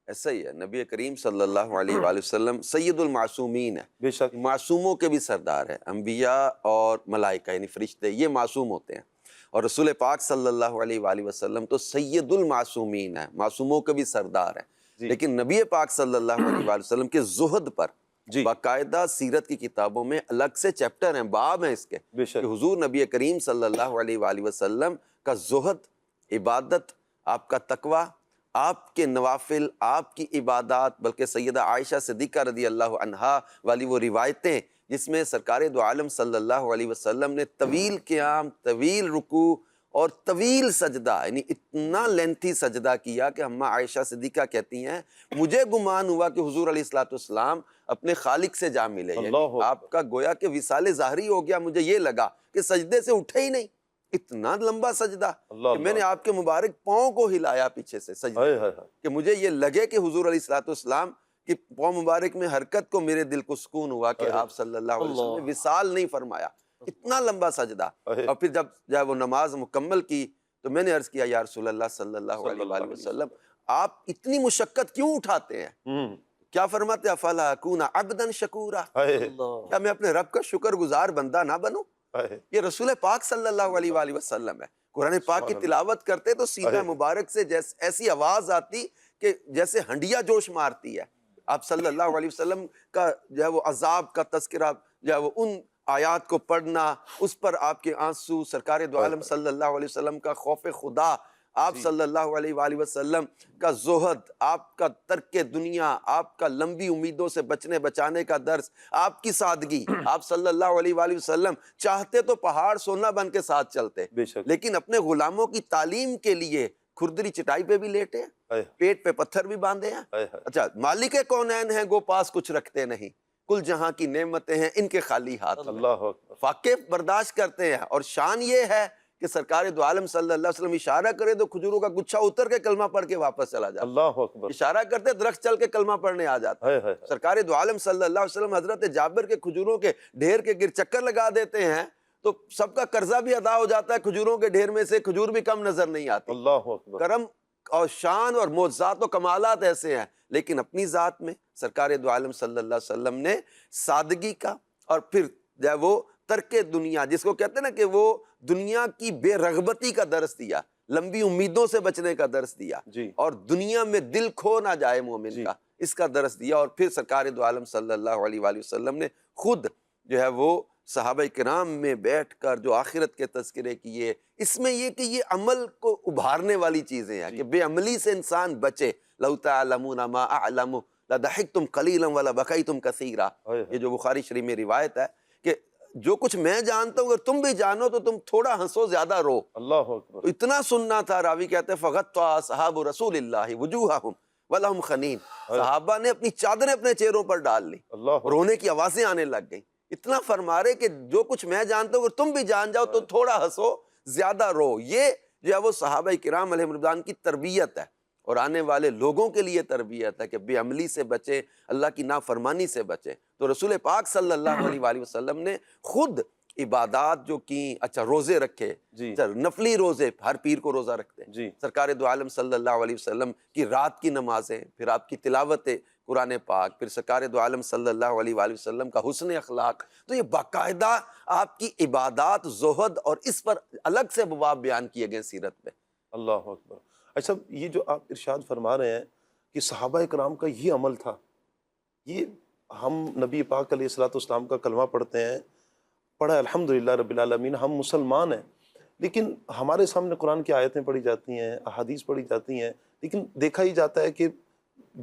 ایسا ہی ہے، نبی کریم صلی اللہ علیہ وآلہ وسلم سید المعصومین ہے، بے شک معصوموں کے بھی سردار ہے، انبیاء اور ملائکہ یعنی فرشتے یہ معصوم ہوتے ہیں، اور رسول پاک صلی اللہ علیہ وآلہ وسلم تو سید المعصومین ہے، معصوموں کے بھی سردار ہے۔ لیکن نبی پاک صلی اللہ علیہ وآلہ وسلم کے زہد پر باقاعدہ سیرت کی کتابوں میں الگ سے چیپٹر ہیں، باب ہیں اس کے، کہ حضور نبی کریم صلی اللہ علیہ وآلہ وسلم کا زہد، عبادت، آپ کا تقوی، آپ کے نوافل، آپ کی عبادات، بلکہ سیدہ عائشہ صدیقہ رضی اللہ عنہا والی وہ روایتیں جس میں سرکار دو عالم صلی اللہ علیہ وسلم نے طویل قیام، طویل رکوع اور طویل سجدہ، یعنی اتنا لینتھی سجدہ کیا کہ ہمہ عائشہ صدیقہ کہتی ہیں مجھے گمان ہوا کہ حضور علیہ الصلوۃ والسلام اپنے خالق سے جا ملے، یعنی آپ کا گویا کہ وصال ظاہری ہو گیا، مجھے یہ لگا کہ سجدے سے اٹھے ہی نہیں، اتنا لمبا سجدہ کہ میں نے آپ کے مبارک پاؤں کو ہلایا پیچھے سے سجدے کہ مجھے یہ لگے کہ حضور علیہ الصلوۃ والسلام کی پاؤں مبارک میں حرکت کو میرے دل کو سکون ہوا کہ آپ صلی اللہ علیہ وسلم نے وصال نہیں فرمایا، اتنا لمبا سجدہ۔ اور پھر جب وہ نماز مکمل کی تو میں نے عرض کیا یا رسول اللہ صلی اللہ علیہ وآلہ وسلم آپ اتنی مشقت کیوں اٹھاتے ہیں؟ کیا فرماتے ہیں افلا اکون عبدا شکورا، کیا میں اپنے رب کا شکر گزار بندہ نہ بنوں؟ یہ رسول پاک صلی اللہ علیہ وآلہ وسلم ہے، قرآن پاک کی تلاوت کرتے تو سینہ مبارک سے ایسی آواز آتی کہ جیسے ہنڈیا جوش مارتی ہے۔ آپ صلی اللہ علیہ وسلم کا جو ہے وہ عذاب کا تذکرہ، جو ہے وہ ان آیات کو پڑھنا، اس پر آپ کے آنسو، سرکار دو عالم صلی اللہ علیہ وسلم کا خوف خدا، آپ صلی اللہ علیہ وآلہ وسلم کا زہد، آپ کا ترک دنیا، آپ کا لمبی امیدوں سے بچنے بچانے کا درس، آپ کی سادگی، آپ صلی اللہ علیہ وآلہ وسلم چاہتے تو پہاڑ سونا بن کے ساتھ چلتے، لیکن اپنے غلاموں کی تعلیم کے لیے کھردری چٹائی پہ بھی لیٹے ہیں، پیٹ پہ پتھر بھی باندھے ہیں۔ اچھا، مالک کونین ہیں گو پاس کچھ رکھتے نہیں، کل جہاں کی نعمتیں ہیں ان کے خالی ہاتھ، فاقے برداشت کرتے ہیں۔ اور شان یہ ہے کہ سرکار دو عالم صلی اللہ علیہ وسلم اشارہ کرے تو کھجوروں کا گچھا اتر کے کلمہ پڑھ کے واپس چلا جاتا، اللہ اکبر، اشارہ کرتے درخت چل کے کلمہ پڑھنے آ جاتا۔ سرکار دو عالم صلی اللہ علیہ وسلم حضرت جابر کے کھجوروں کے ڈھیر کے گر چکر لگا دیتے ہیں تو سب کا قرضہ بھی ادا ہو جاتا ہے، کھجوروں کے ڈھیر میں سے کھجور بھی کم نظر نہیں آتی۔ اللہ اکبر، کرم اور شان اور معجزات و کمالات ایسے ہیں، لیکن اپنی ذات میں سرکار دو عالم صلی اللہ علیہ وسلم نے سادگی کا، اور پھر جو ہے وہ ترک دنیا، جس کو کہتے ہیں نا کہ وہ دنیا کی بے رغبتی کا درس دیا، لمبی امیدوں سے بچنے کا درس دیا، اور دنیا میں دل کھو نہ جائے مومن کا، اس کا درس دیا۔ اور پھر سرکار دو عالم صلی اللہ علیہ وآلہ وسلم نے خود جو ہے وہ صحابہ کرام میں بیٹھ کر جو آخرت کے تذکرے کیے، اس میں یہ کہ یہ عمل کو ابھارنے والی چیزیں ہیں کہ بے عملی سے انسان بچے۔ لو تعلمون ما اعلم لضحکتم قلیلا ولبکیتم کثیرا، یہ جو بخاری شریف میں روایت ہے کہ جو کچھ میں جانتا ہوں اگر تم بھی جانو تو تم تھوڑا ہنسو زیادہ رو۔ اللہ اکبر، اتنا سننا تھا۔ راوی کہتے ہیں فغطى اصحاب رسول اللہ وجوہہم ولہم خنین، صحابہ نے اپنی چادریں اپنے چہروں پر ڈال لی، رونے کی آوازیں آنے لگ گئیں، اتنا فرما رہے کہ جو کچھ میں جانتا ہوں اگر تم بھی جان جاؤ تو تھوڑا ہنسو زیادہ رو۔ یہ جو ہے وہ صحابہ کرام علیہ رضوان کی تربیت ہے، اور آنے والے لوگوں کے لیے تربیت ہے کہ بے عملی سے بچیں، اللہ کی نافرمانی سے بچیں۔ تو رسول پاک صلی اللہ علیہ وآلہ وسلم نے خود عبادات جو کی، اچھا روزے رکھے، جی اچھا نفلی روزے، ہر پیر کو روزہ رکھتے ہیں، جی سرکار دو عالم صلی اللہ علیہ وسلم کی رات کی نمازیں، پھر آپ کی تلاوت قرآن پاک، پھر سرکار دو عالم صلی اللہ علیہ وآلہ وسلم کا حسن اخلاق، تو یہ باقاعدہ آپ کی عبادات، زہد، اور اس پر الگ سے ابواب بیان کیے گئے سیرت میں۔ اللہ اکبر۔ اچھا یہ جو آپ ارشاد فرما رہے ہیں کہ صحابہ کرام کا یہ عمل تھا، یہ ہم نبی پاک علیہ الصلوۃ والسلام کا کلمہ پڑھتے ہیں، پڑھا الحمدللہ رب العالمین، ہم مسلمان ہیں، لیکن ہمارے سامنے قرآن کی آیتیں پڑھی جاتی ہیں، احادیث پڑھی جاتی ہیں، لیکن دیکھا ہی جاتا ہے کہ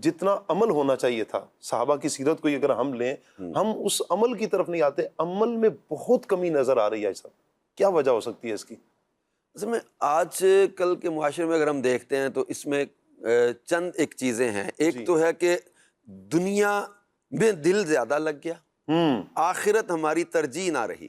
جتنا عمل ہونا چاہیے تھا، صحابہ کی سیرت کو اگر ہم لیں، ہم اس عمل کی طرف نہیں آتے، عمل میں بہت کمی نظر آ رہی ہے۔ صاحب کیا وجہ ہو سکتی ہے اس کی؟ اصل میں آج کل کے معاشرے میں اگر ہم دیکھتے ہیں تو اس میں چند ایک چیزیں ہیں۔ ایک تو ہے کہ دنیا میں دل زیادہ لگ گیا، آخرت ہماری ترجیح نہ رہی۔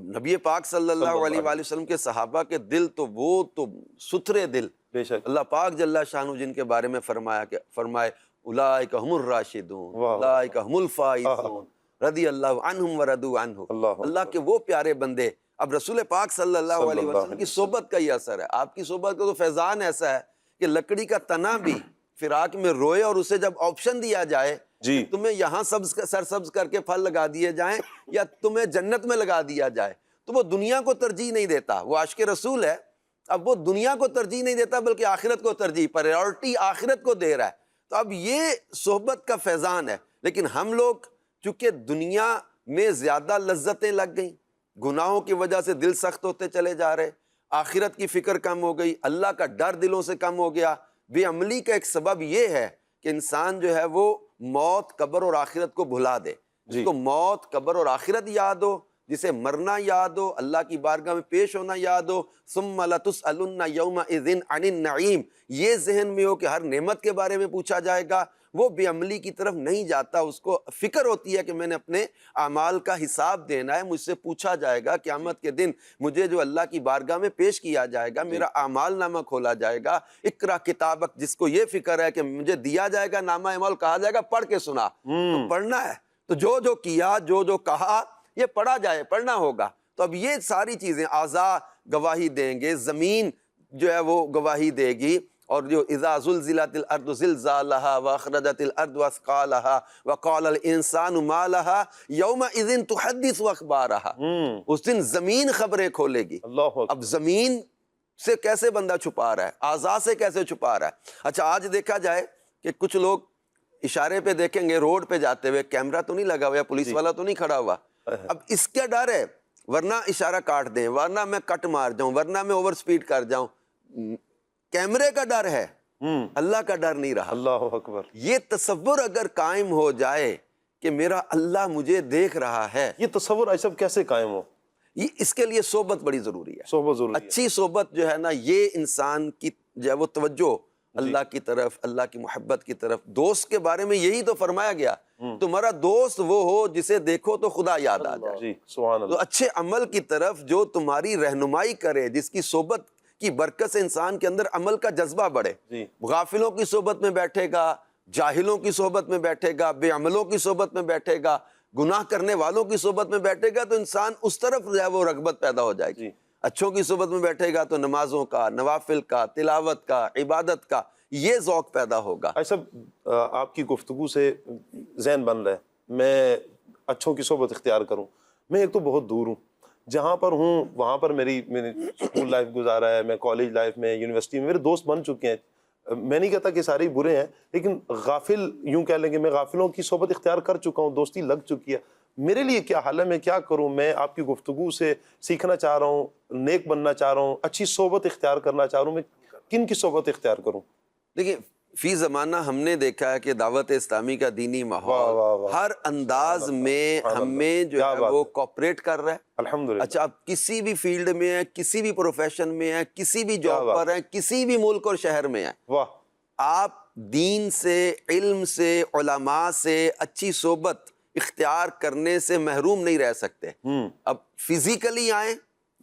نبی پاک صلی اللہ علیہ وآلہ وسلم کے صحابہ کے دل تو وہ تو ستھرے دل، بے شک اللہ پاک جل شانہ جن کے بارے میں فرمائے اولئک هم الراشدون اولئک هم الفائزون رضی اللہ عنہم ورضوا عنہ، اللہ کے وہ پیارے بندے۔ اب رسول پاک صلی اللہ علیہ وسلم کی صحبت کا یہ اثر ہے، آپ کی صحبت کا تو فیضان ایسا ہے کہ لکڑی کا تنا بھی فراق میں روئے، اور اسے جب آپشن دیا جائے جی تمہیں یہاں سرسبز کر کے پھل لگا دیے جائیں یا تمہیں جنت میں لگا دیا جائے، تو وہ دنیا کو ترجیح نہیں دیتا، وہ عاشق رسول ہے، اب وہ دنیا کو ترجیح نہیں دیتا بلکہ آخرت کو ترجیح، پریورٹی آخرت کو دے رہا ہے۔ تو اب یہ صحبت کا فیضان ہے، لیکن ہم لوگ چونکہ دنیا میں زیادہ لذتیں لگ گئیں، گناہوں کی وجہ سے دل سخت ہوتے چلے جا رہے، آخرت کی فکر کم ہو گئی، اللہ کا ڈر دلوں سے کم ہو گیا۔ بے عملی کا ایک سبب یہ ہے کہ انسان جو ہے وہ موت، قبر اور آخرت کو بھلا دے، جس کو موت، قبر اور آخرت یاد ہو، جسے مرنا یاد ہو، اللہ کی بارگاہ میں پیش ہونا یاد ہو، ثم لتسألن یومئذ عن النعیم، یہ ذہن میں ہو کہ ہر نعمت کے بارے میں پوچھا جائے گا، وہ بے عملی کی طرف نہیں جاتا، اس کو فکر ہوتی ہے کہ میں نے اپنے اعمال کا حساب دینا ہے، مجھ سے پوچھا جائے گا قیامت کے دن، مجھے جو اللہ کی بارگاہ میں پیش کیا جائے گا، میرا اعمال نامہ کھولا جائے گا۔ اقرا کتابک، جس کو یہ فکر ہے کہ مجھے دیا جائے گا نامہ اعمال، کہا جائے گا پڑھ کے سنا، تو پڑھنا ہے، تو جو کیا، جو کہا، یہ پڑھا جائے، پڑھنا ہوگا۔ تو اب یہ ساری چیزیں، اعضاء گواہی دیں گے، زمین جو ہے وہ گواہی دے گی، اور جو اذا زلزلت الارض زلزالها واخرجت الارض اثقالها وقال الانسان ما لها يومئذ تحدث اخبارها، اس دن زمین خبریں کھولے گی۔ اب زمین سے کیسے بندہ چھپا رہا ہے، اعضاء سے کیسے چھپا رہا ہے؟ اچھا آج دیکھا جائے کہ کچھ لوگ اشارے پہ دیکھیں گے، روڈ پہ جاتے ہوئے کیمرہ تو نہیں لگا ہوا یا پولیس والا تو نہیں کھڑا ہوا، اب اس کا ڈر ہے، ورنہ اشارہ کاٹ دیں، ورنہ میں کٹ مار جاؤں، ورنہ میں اوور سپیڈ کر جاؤں، کیمرے کا ڈر ہے، اللہ کا ڈر نہیں رہا۔ اللہ اکبر۔ یہ تصور اگر قائم ہو جائے کہ میرا اللہ مجھے دیکھ رہا ہے، یہ تصور ایسا کیسے قائم ہو؟ اس کے لیے صحبت بڑی ضروری ہے۔ صحبت ضروری ہے۔ اچھی صحبت جو ہے نا، یہ انسان کی جو ہے وہ توجہ اللہ کی طرف، اللہ کی محبت کی طرف۔ دوست کے بارے میں یہی تو فرمایا گیا، تمہارا دوست وہ ہو جسے دیکھو تو خدا یاد آ جائے۔ جی سبحان اللہ۔ تو اچھے عمل کی طرف جو تمہاری رہنمائی کرے، جس کی صحبت کی برکت سے انسان کے اندر عمل کا جذبہ بڑھے۔ غافلوں کی صحبت میں بیٹھے گا، جاہلوں کی صحبت میں بیٹھے گا، بے عملوں کی صحبت میں بیٹھے گا، گناہ کرنے والوں کی صحبت میں بیٹھے گا، تو انسان اس طرف جو ہے وہ رغبت پیدا ہو جائے گی۔ اچھوں کی صحبت میں بیٹھے گا تو نمازوں کا، نوافل کا، تلاوت کا، عبادت کا یہ ذوق پیدا ہوگا۔ ایسا آپ کی گفتگو سے ذہن بن رہا ہے میں اچھوں کی صحبت اختیار کروں۔ میں ایک تو بہت دور ہوں، جہاں پر ہوں وہاں پر میری اسکول لائف گزارا ہے، میں کالج لائف میں، یونیورسٹی میں میرے دوست بن چکے ہیں۔ میں نہیں کہتا کہ سارے برے ہیں، لیکن غافل یوں کہہ لیں کہ میں غافلوں کی صحبت اختیار کر چکا ہوں، دوستی لگ چکی ہے۔ میرے لیے کیا حل ہے، میں کیا کروں؟ میں آپ کی گفتگو سے سیکھنا چاہ رہا ہوں، نیک بننا چاہ رہا ہوں، اچھی صحبت اختیار کرنا چاہ رہا ہوں، میں کن کی صحبت اختیار کروں؟ دیکھیں فی زمانہ ہم نے دیکھا ہے کہ دعوت اسلامی کا دینی ماحول ہر انداز میں ہمیں جو ہے وہ کوپریٹ کر رہا ہے۔ الحمدللہ۔ اچھا آپ کسی بھی فیلڈ میں ہیں، کسی بھی پروفیشن میں ہیں، کسی بھی جاب پر ہیں، کسی بھی ملک اور شہر میں ہیں، آپ دین سے، علم سے، علماء سے اچھی صحبت اختیار کرنے سے محروم نہیں رہ سکتے۔ اب فزیکلی آئیں،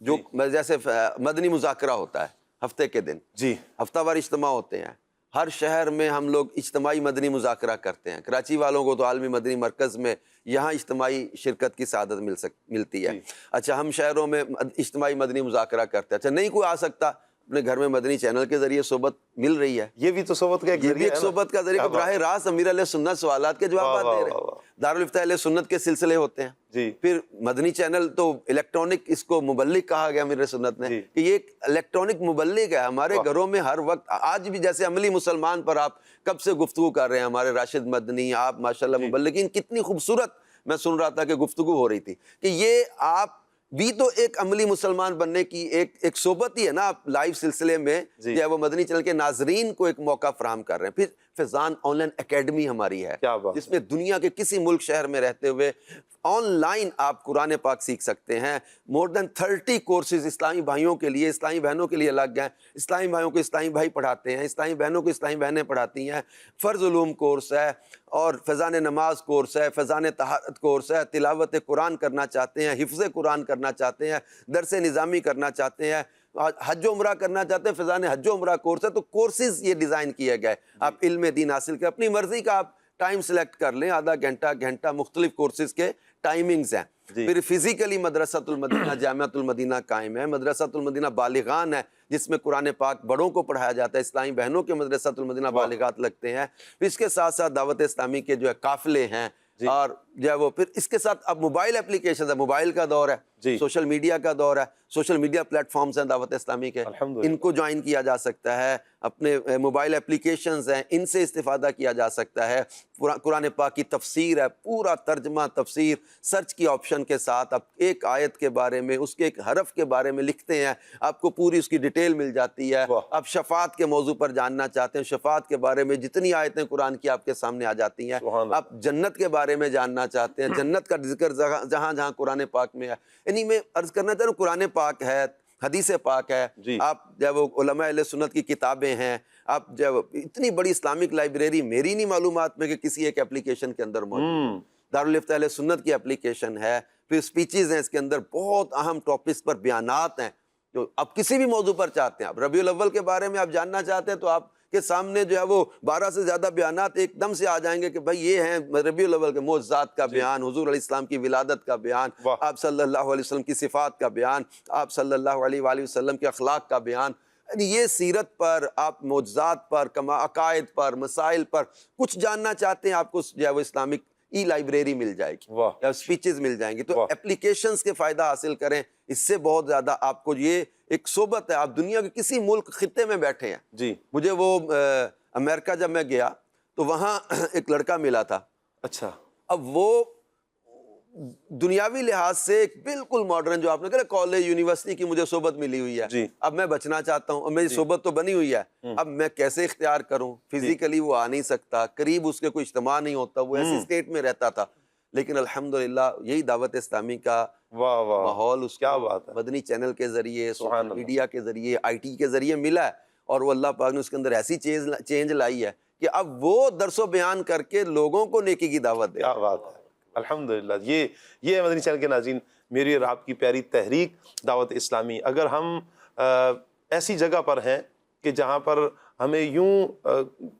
جو جیسے مدنی مذاکرہ ہوتا ہے ہفتے کے دن، جی ہفتہ وار اجتماع ہوتے ہیں، ہر شہر میں ہم لوگ اجتماعی مدنی مذاکرہ کرتے ہیں. کراچی والوں کو تو عالمی مدنی مرکز میں یہاں اجتماعی شرکت کی سعادت ملتی ہے. اچھا ہم شہروں میں اجتماعی مدنی مذاکرہ کرتے ہیں. اچھا نہیں کوئی آ سکتا، اپنے گھر میں مدنی چینل کے ذریعے صحبت مل رہی ہے. یہ بھی تو صحبت کا ایک ذریعہ ہے، ایک صحبت کا ذریعہ. براہ راست امیر علیہ سنت سوالات کے جوابات دے رہے ہیں. دارالفتہ اہل سنت کے سلسلے ہوتے ہیں. پھر مدنی چینل تو الیکٹرانک، اس کو مبلغ کہا گیا امیر سنت نے کہ یہ ایک الیکٹرانک مبلغ ہے. ہمارے گھروں میں ہر وقت، آج بھی جیسے عملی مسلمان پر آپ کب سے گفتگو کر رہے ہیں، ہمارے راشد مدنی، آپ ماشاءاللہ مبلغین، کتنی خوبصورت میں سن رہا تھا کہ گفتگو ہو رہی تھی کہ یہ آپ بھی تو ایک عملی مسلمان بننے کی ایک صحبت ہی ہے نا. آپ لائیو سلسلے میں جو ہے وہ مدنی چینل کے ناظرین کو ایک موقع فراہم کر رہے ہیں. پھر فیضان آن لائن اکیڈمی ہماری ہے جس میں دنیا کے کسی ملک شہر میں رہتے ہوئے آن لائن آپ قرآن پاک سیکھ سکتے ہیں. مور دین 30 کورسز اسلامی بھائیوں کے لیے، اسلامی بہنوں کے لیے الگ ہیں. اسلامی بھائیوں کو اسلامی بھائی پڑھاتے ہیں، اسلامی بہنوں کو اسلامی بہنیں پڑھاتی ہیں. فرض علوم کورس ہے اور فیضان نماز کورس ہے، فیضان طہارت کورس ہے. تلاوت قرآن کرنا چاہتے ہیں، حفظ قرآن کرنا چاہتے ہیں، درس نظامی کرنا چاہتے ہیں، حج و عمرہ کرنا چاہتے ہیں، فیضان حج و عمرہ کورس ہے. تو کورسز یہ ڈیزائن کیے گئے. آپ علم دین حاصل کریں، اپنی مرضی کا آپ ٹائم سلیکٹ کر لیں، آدھا گھنٹہ، مختلف کورسز کے ٹائمنگز ہیں. پھر فزیکلی مدرسۃ المدینہ جامعۃ المدینہ قائم ہے. مدرسۃ المدینہ بالغان ہے جس میں قرآن پاک بڑوں کو پڑھایا جاتا ہے. اسلامی بہنوں کے مدرسۃ المدینہ بالغات لگتے ہیں. پھر اس کے ساتھ ساتھ دعوت اسلامی کے جو ہے قافلے ہیں اور جو ہے وہ پھر اس کے ساتھ اب موبائل اپلیکیشن ہے. موبائل کا دور ہے، سوشل میڈیا کا دور ہے. سوشل میڈیا پلیٹ فارمز ہیں دعوت اسلامی کے، ان کو جوائن کیا جا سکتا ہے. اپنے موبائل اپلیکیشنز ہیں، ان سے استفادہ کیا جا سکتا ہے. قرآن پاک کی تفسیر ہے، پورا ترجمہ تفسیر سرچ کی آپشن کے ساتھ. آپ ایک آیت کے بارے میں، اس کے ایک حرف کے بارے میں لکھتے ہیں، آپ کو پوری اس کی ڈیٹیل مل جاتی ہے. آپ شفاعت کے موضوع پر جاننا چاہتے ہیں، شفاعت کے بارے میں جتنی آیتیں قرآن کی آپ کے سامنے آ جاتی ہیں. آپ جنت کے بارے میں جاننا چاہتے ہیں، جنت کا ذکر جہاں جہاں قرآن پاک میں ہے. یعنی میں عرض کرنا چاہ رہا ہوں قرآن پاک ہے، حدیث پاک ہے. آپ جو وہ علماء اہل سنت کی کتابیں ہیں. آپ جو اتنی بڑی اسلامک لائبریری میری نہیں معلومات میں کہ کسی ایک اپلیکیشن کے اندر موجود ہے. دارالفتہ اہل سنت کی اپلیکیشن ہے. پھر سپیچز ہیں اس کے اندر، بہت اہم ٹاپکس پر بیانات ہیں جو آپ کسی بھی موضوع پر چاہتے ہیں. آپ ربیع الاول کے بارے میں آپ جاننا چاہتے ہیں تو آپ کے سامنے جو ہے وہ 12 سے زیادہ بیانات ایک دم سے آ جائیں گے کہ بھائی یہ ہیں ربیع الاول کے معجزات کا بیان، حضور علیہ السلام کی ولادت کا بیان، آپ صلی اللہ علیہ وسلم کی صفات کا بیان، آپ صلی اللہ علیہ وآلہ وسلم کے اخلاق کا بیان. یعنی یہ سیرت پر، آپ معجزات پر، عقائد پر، مسائل پر کچھ جاننا چاہتے ہیں، آپ کو جو ہے وہ اسلامک ای لائبریری مل جائے گی یا سپیچز مل جائیں گی. تو اپلیکیشنز کے فائدہ حاصل کریں، اس سے بہت زیادہ آپ کو یہ ایک صحبت ہے. آپ دنیا کے کسی ملک خطے میں بیٹھے ہیں. مجھے وہ امریکہ جب میں گیا تو وہاں ایک لڑکا ملا تھا. اچھا، اب وہ دنیاوی لحاظ سے ایک بالکل ماڈرن، جو آپ نے کہا کالج یونیورسٹی کی مجھے صحبت ملی ہوئی ہے. اب میں بچنا چاہتا ہوں، اب میری صحبت تو بنی ہوئی ہے، اب میں کیسے اختیار کروں؟ فزیکلی وہ آ نہیں سکتا، قریب اس کے کوئی اجتماع نہیں ہوتا، وہ ایسی اسٹیٹ میں رہتا تھا. لیکن الحمدللہ یہی دعوت اسلامی کا ماحول اس کیا بات ہے مدنی چینل کے ذریعے، سوشل میڈیا کے ذریعے، آئی ٹی کے ذریعے ملا ہے. اور وہ اللہ پاک نے اس کے اندر ایسی چینج لائی ہے کہ اب وہ درس و بیان کر کے لوگوں کو نیکی کی دعوت دے. کیا بات ہے، الحمدللہ. یہ مدنی چینل کے ناظرین، میری اور آپ کی پیاری تحریک دعوت اسلامی. اگر ہم ایسی جگہ پر ہیں کہ جہاں پر ہمیں یوں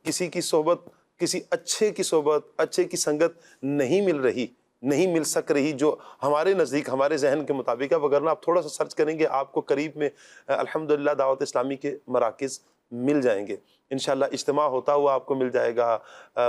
کسی کی صحبت، کسی اچھے کی صحبت، اچھے کی سنگت نہیں مل سک رہی جو ہمارے نزدیک، ہمارے ذہن کے مطابق ہے، وگرنہ آپ تھوڑا سا سرچ کریں گے آپ کو قریب میں الحمدللہ دعوت اسلامی کے مراکز مل جائیں گے. انشاءاللہ اجتماع ہوتا ہوا آپ کو مل جائے گا.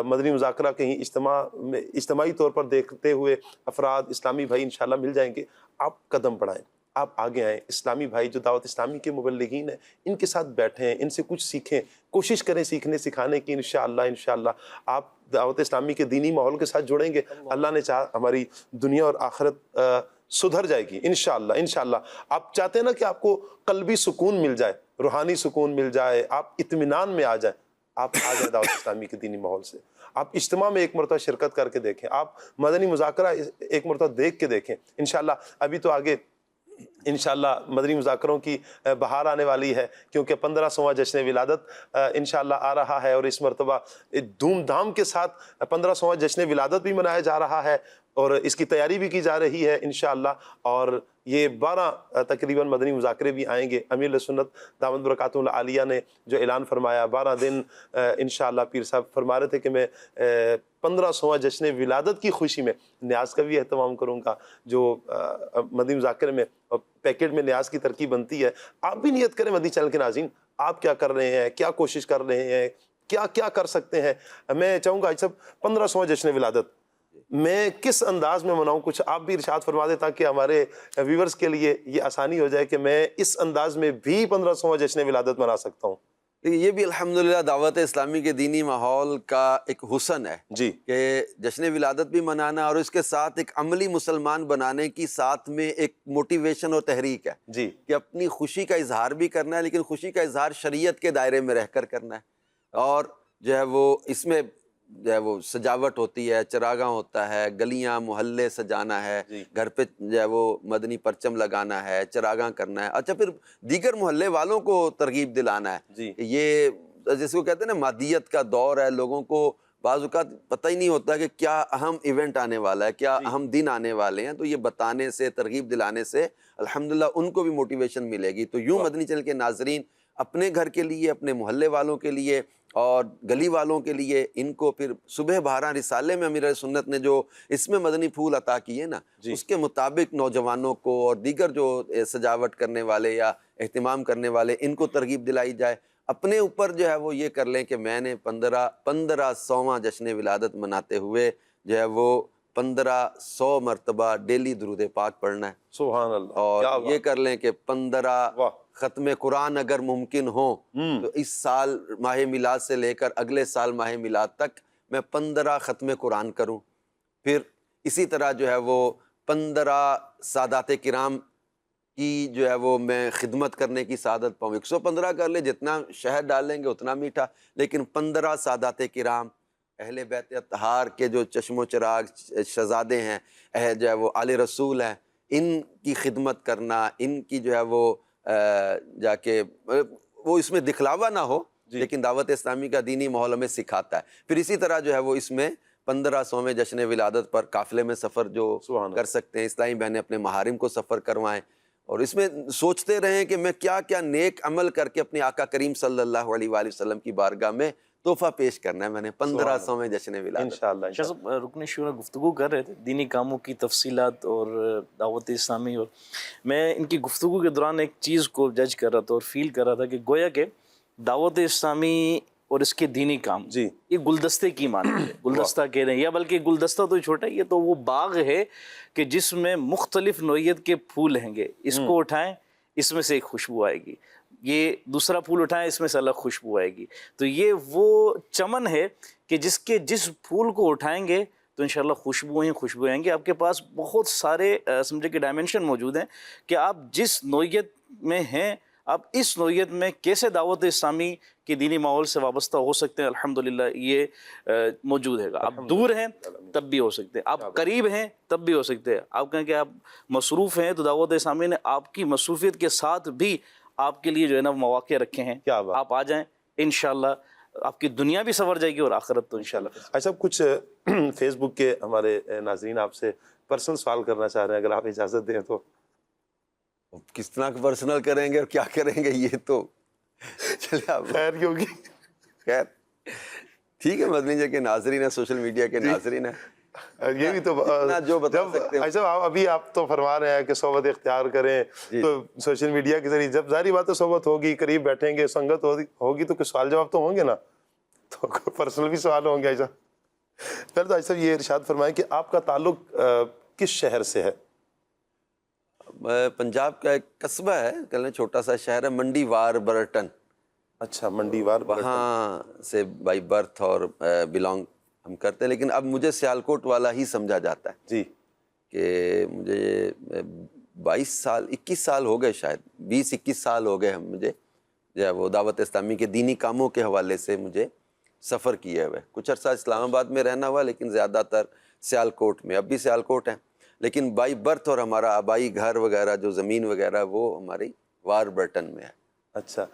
مدنی مذاکرہ کہیں اجتماعی طور پر دیکھتے ہوئے افراد، اسلامی بھائی انشاءاللہ مل جائیں گے. آپ قدم بڑھائیں، آپ آگے آئیں. اسلامی بھائی جو دعوت اسلامی کے مبلغین ہیں ان کے ساتھ بیٹھیں، ان سے کچھ سیکھیں، کوشش کریں سیکھنے سکھانے کی. انشاءاللہ آپ دعوت اسلامی کے دینی ماحول کے ساتھ جڑیں گے. اللہ نے چاہا ہماری دنیا اور آخرت سدھر جائے گی انشاءاللہ. آپ چاہتے ہیں نا کہ آپ کو قلبی سکون مل جائے، روحانی سکون مل جائے، آپ اطمینان میں آ جائیں. آپ آ جائیں دعوت اسلامی کے دینی ماحول سے. آپ اجتماع میں ایک مرتبہ شرکت کر کے دیکھیں، آپ مدنی مذاکرہ ایک مرتبہ دیکھ کے دیکھیں. انشاءاللہ ابھی تو آگے انشاءاللہ مدنی مذاکروں کی بہار آنے والی ہے، کیونکہ 1500واں جشن ولادت انشاءاللہ آ رہا ہے، اور اس مرتبہ دھوم دھام کے ساتھ 1500واں جشن ولادت بھی منایا جا رہا ہے. اور اس کی تیاری بھی کی جا رہی ہے انشاءاللہ. اور یہ 12 تقریباً مدنی مذاکرے بھی آئیں گے. امیر اہل سنت دامت برکاتہ العالیہ نے جو اعلان فرمایا 12 دن انشاءاللہ، پیر صاحب فرما رہے تھے کہ میں 1500واں جشن ولادت کی خوشی میں نیاز کا بھی اہتمام کروں گا. جو مدنی مذاکرے میں پیکٹ میں نیاز کی ترکیب بنتی ہے، آپ بھی نیت کریں مدنی چینل کے ناظرین. آپ کیا کر رہے ہیں، کیا کوشش کر رہے ہیں، کیا کیا کر سکتے ہیں. میں چاہوں گا سب 1500واں جشن ولادت میں کس انداز میں مناؤں، کچھ آپ بھی ارشاد فرما دیں تاکہ ہمارے ویورز کے لیے یہ آسانی ہو جائے کہ میں اس انداز میں بھی 1500واں جشن ولادت منا سکتا ہوں. یہ بھی الحمدللہ دعوت اسلامی کے دینی ماحول کا ایک حسن ہے جی کہ جشن ولادت بھی منانا اور اس کے ساتھ ایک عملی مسلمان بنانے کی ساتھ میں ایک موٹیویشن اور تحریک ہے جی کہ اپنی خوشی کا اظہار بھی کرنا ہے، لیکن خوشی کا اظہار شریعت کے دائرے میں رہ کر کرنا ہے. اور جو ہے وہ اس میں جو ہے وہ سجاوٹ ہوتی ہے، چراغاں ہوتا ہے، گلیاں محلے سجانا ہے، گھر پہ جو ہے وہ مدنی پرچم لگانا ہے، چراغاں کرنا ہے. اچھا پھر دیگر محلے والوں کو ترغیب دلانا ہے. جی یہ جس کو کہتے ہیں نا مادیت کا دور ہے، لوگوں کو بعض اوقات پتہ ہی نہیں ہوتا کہ کیا اہم ایونٹ آنے والا ہے، کیا اہم دن آنے والے ہیں. تو یہ بتانے سے، ترغیب دلانے سے الحمدللہ ان کو بھی موٹیویشن ملے گی. تو یوں مدنی چینل کے ناظرین اپنے گھر کے لیے، اپنے محلے والوں کے لیے اور گلی والوں کے لیے ان کو پھر صبح 12 رسالے میں امیر سنت نے جو اس میں مدنی پھول عطا کیے نا، اس کے مطابق نوجوانوں کو اور دیگر جو سجاوٹ کرنے والے یا اہتمام کرنے والے ان کو ترغیب دلائی جائے. اپنے اوپر جو ہے وہ یہ کر لیں کہ میں نے 1500واں جشن ولادت مناتے ہوئے جو ہے وہ 1500 مرتبہ ڈیلی درود پاک پڑھنا ہے. سبحان اللہ. اور یہ کر لیں کہ 15 ختم قرآن اگر ممکن ہو تو اس سال ماہ میلاد سے لے کر اگلے سال ماہ میلاد تک میں 15 ختم قرآن کروں. پھر اسی طرح جو ہے وہ 15 سادات کرام کی جو ہے وہ میں خدمت کرنے کی سعادت پاؤں. 115 کر لیں، جتنا شہد ڈالیں گے اتنا میٹھا، لیکن 15 سادات کرام اہل بیت اطہار کے جو چشم و چراغ شہزادے ہیں، جو ہے وہ آل رسول ہیں، ان کی خدمت کرنا، ان کی جو ہے وہ جا کے وہ اس میں دکھلاوا نہ ہو، لیکن دعوت اسلامی کا دینی ماحول ہمیں سکھاتا ہے. پھر اسی طرح جو ہے وہ اس میں 1500ویں جشن ولادت پر قافلے میں سفر جو کر سکتے ہیں، اسلامی بہنیں اپنے محارم کو سفر کروائیں اور اس میں سوچتے رہیں کہ میں کیا کیا نیک عمل کر کے اپنے آقا کریم صلی اللہ علیہ وآلہ وسلم کی بارگاہ میں تحفہ پیش کرنا ہے. میں نے 1500ویں جشن ولادت انشاءاللہ. رکن شورا گفتگو کر رہے تھے دینی کاموں کی تفصیلات اور دعوت اسلامی، اور میں ان کی گفتگو کے دوران ایک چیز کو جج کر رہا تھا اور فیل کر رہا تھا کہ گویا کہ دعوت اسلامی اور اس کے دینی کام یہ گلدستے کی مانند ہے. گلدستہ کہہ رہے ہیں، یا بلکہ گلدستہ تو چھوٹا، یہ تو وہ باغ ہے کہ جس میں مختلف نوعیت کے پھول ہیں گے. اس کو اٹھائیں، اس میں سے ایک خوشبو آئے گی، یہ دوسرا پھول اٹھائیں، اس میں سے الگ خوشبو آئے گی. تو یہ وہ چمن ہے کہ جس پھول کو اٹھائیں گے تو انشاءاللہ خوشبو آئیں گے. آپ کے پاس بہت سارے سمجھے کہ ڈائمنشن موجود ہیں کہ آپ جس نوعیت میں ہیں، آپ اس نوعیت میں کیسے دعوت اسلامی کے دینی ماحول سے وابستہ ہو سکتے ہیں. الحمدللہ یہ موجود ہے. آپ دور ہیں تب بھی ہو سکتے ہیں، آپ قریب ہیں تب بھی ہو سکتے ہیں. آپ کہیں کہ آپ مصروف ہیں تو دعوت اسلامی نے آپ کی مصروفیت کے ساتھ بھی آپ کے لیے جو ہے نا مواقع رکھے ہیں. آپ آ جائیں، انشاءاللہ آپ کی دنیا بھی سنور جائے گی اور آخرت تو انشاءاللہ. اچھا، کچھ فیس بک کے ہمارے ناظرین آپ سے پرسنل سوال کرنا چاہ رہے ہیں، اگر آپ اجازت دیں تو. کس طرح پرسنل کریں گے اور کیا کریں گے یہ تو چلے آپ خیر کی ہوگی. خیر ٹھیک ہے، مدنی چینل کے ناظرین ہیں، سوشل میڈیا کے ناظرین ہیں، یہ بھی تو جو بتا سکتے ہیں. ایسا ابھی آپ تو فرما رہے ہیں کہ صحبت اختیار کریں تو سوشل میڈیا کے ذریعے جب ظاہری بات ہے صحبت ہوگی، قریب بیٹھیں گے، سنگت ہوگی تو کچھ سوال جواب تو ہوں گے نا، تو پرسنل بھی سوال ہوں گے. ایسا پھر تو ایسا یہ ارشاد فرمائیں کہ آپ کا تعلق کس شہر سے ہے؟ پنجاب کا ایک قصبہ ہے، کہنے چھوٹا سا شہر ہے، منڈی وار برٹن. اچھا، منڈی وار برٹن. وہاں سے بائی برتھ اور بلانگ ہم کرتے ہیں، لیکن اب مجھے سیالکوٹ والا ہی سمجھا جاتا ہے. جی. کہ مجھے 21 سال ہو گئے، شاید 20-21 سال ہو گئے ہم مجھے جو ہے وہ دعوت اسلامی کے دینی کاموں کے حوالے سے مجھے سفر کیا ہوئے. کچھ عرصہ اسلام آباد میں رہنا ہوا، لیکن زیادہ تر سیالکوٹ میں. اب بھی سیالکوٹ ہے، لیکن بائی برتھ اور ہمارا آبائی گھر وغیرہ جو زمین وغیرہ وہ ہماری وار برٹن میں ہے. اچھا.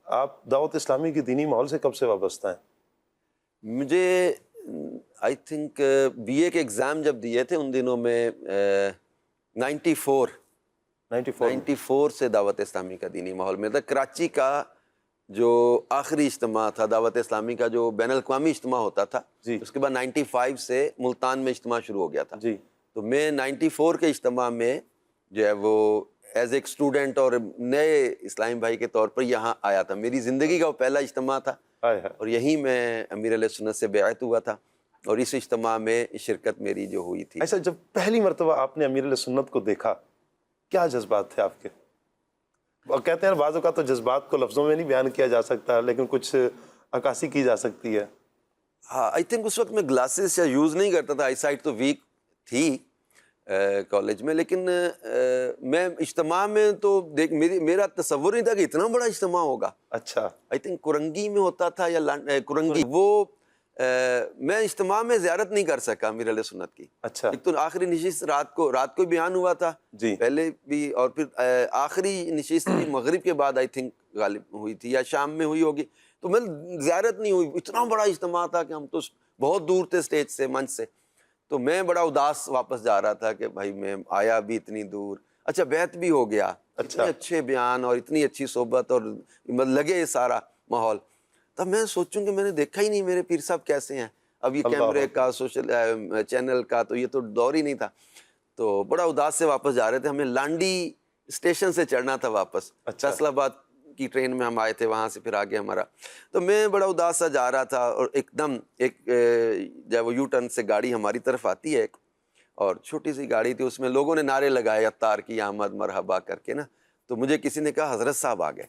آپ دعوت اسلامی کی دینی ماحول سے کب سے وابستہ ہیں؟ مجھے آئی تھنک بی اے کے ایگزام جب دیے تھے ان دنوں میں 94 سے دعوت اسلامی کا دینی ماحول میں تھا. کراچی کا جو آخری اجتماع تھا دعوت اسلامی کا جو بین الاقوامی اجتماع ہوتا تھا, اس کے بعد 95 سے ملتان میں اجتماع شروع ہو گیا تھا. تو میں 94 کے اجتماع میں جو ہے وہ ایز ایک اسٹوڈنٹ اور نئے اسلامی بھائی کے طور پر یہاں آیا تھا. میری زندگی کا وہ پہلا اجتماع تھا اور یہیں میں امیر علیہ سنت سے بیعت ہوا تھا اور اس اجتماع میں شرکت میری جو ہوئی تھی. ایسا جب پہلی مرتبہ آپ نے امیر علیہ سنت کو دیکھا, کیا جذبات تھے آپ کے؟ اور کہتے ہیں بعض اوقات تو جذبات کو لفظوں میں نہیں بیان کیا جا سکتا لیکن کچھ عکاسی کی جا سکتی ہے. ہاں آئی تھنک اس وقت میں گلاسز یا یوز نہیں کرتا تھا, آئی سائٹ تو ویک تھی کالج میں, لیکن میں اجتماع میں تو دیکھ میرا تصور نہیں تھا کہ اتنا بڑا اجتماع ہوگا. اچھا, آئی تھنک کرنگی میں ہوتا تھا یا کرنگی, وہ میں اجتماع میں زیارت نہیں کر سکا امیر علیہ سنت کی. اچھا, ایک تو آخری نشست رات کو بیان ہوا تھا پہلے بھی, اور پھر آخری نشست بھی مغرب کے بعد آئی تھنک غالب ہوئی تھی یا شام میں ہوئی ہوگی, تو میں زیارت نہیں ہوئی. اتنا بڑا اجتماع تھا کہ ہم تو بہت دور تھے اسٹیج سے, منچ سے, تو میں بڑا اداس واپس جا رہا تھا کہ بھائی میں آیا بھی اتنی دور, اچھا بیعت بھی ہو گیا, اتنے اچھے بیان اور اتنی اچھی صحبت اور لگے سارا ماحول. تب میں سوچوں کہ میں نے دیکھا ہی نہیں میرے پیر صاحب کیسے ہیں. اب یہ کیمرے کا سوشل چینل کا تو یہ تو دور ہی نہیں تھا. تو بڑا اداس سے واپس جا رہے تھے. ہمیں لانڈی اسٹیشن سے چڑھنا تھا واپس, فیصل آباد کی ٹرین میں ہم آئے تھے, وہاں سے پھر آگے ہمارا. تو میں بڑا اداس سا جا رہا تھا اور ایک دم ایک جب وہ یو ٹرن سے گاڑی ہماری طرف آتی ہے اور چھوٹی سی گاڑی تھی, اس میں لوگوں نے نعرے لگائے عطار کی آمد مرحبا کر کے نا. تو مجھے کسی نے کہا حضرت صاحب آ گئے,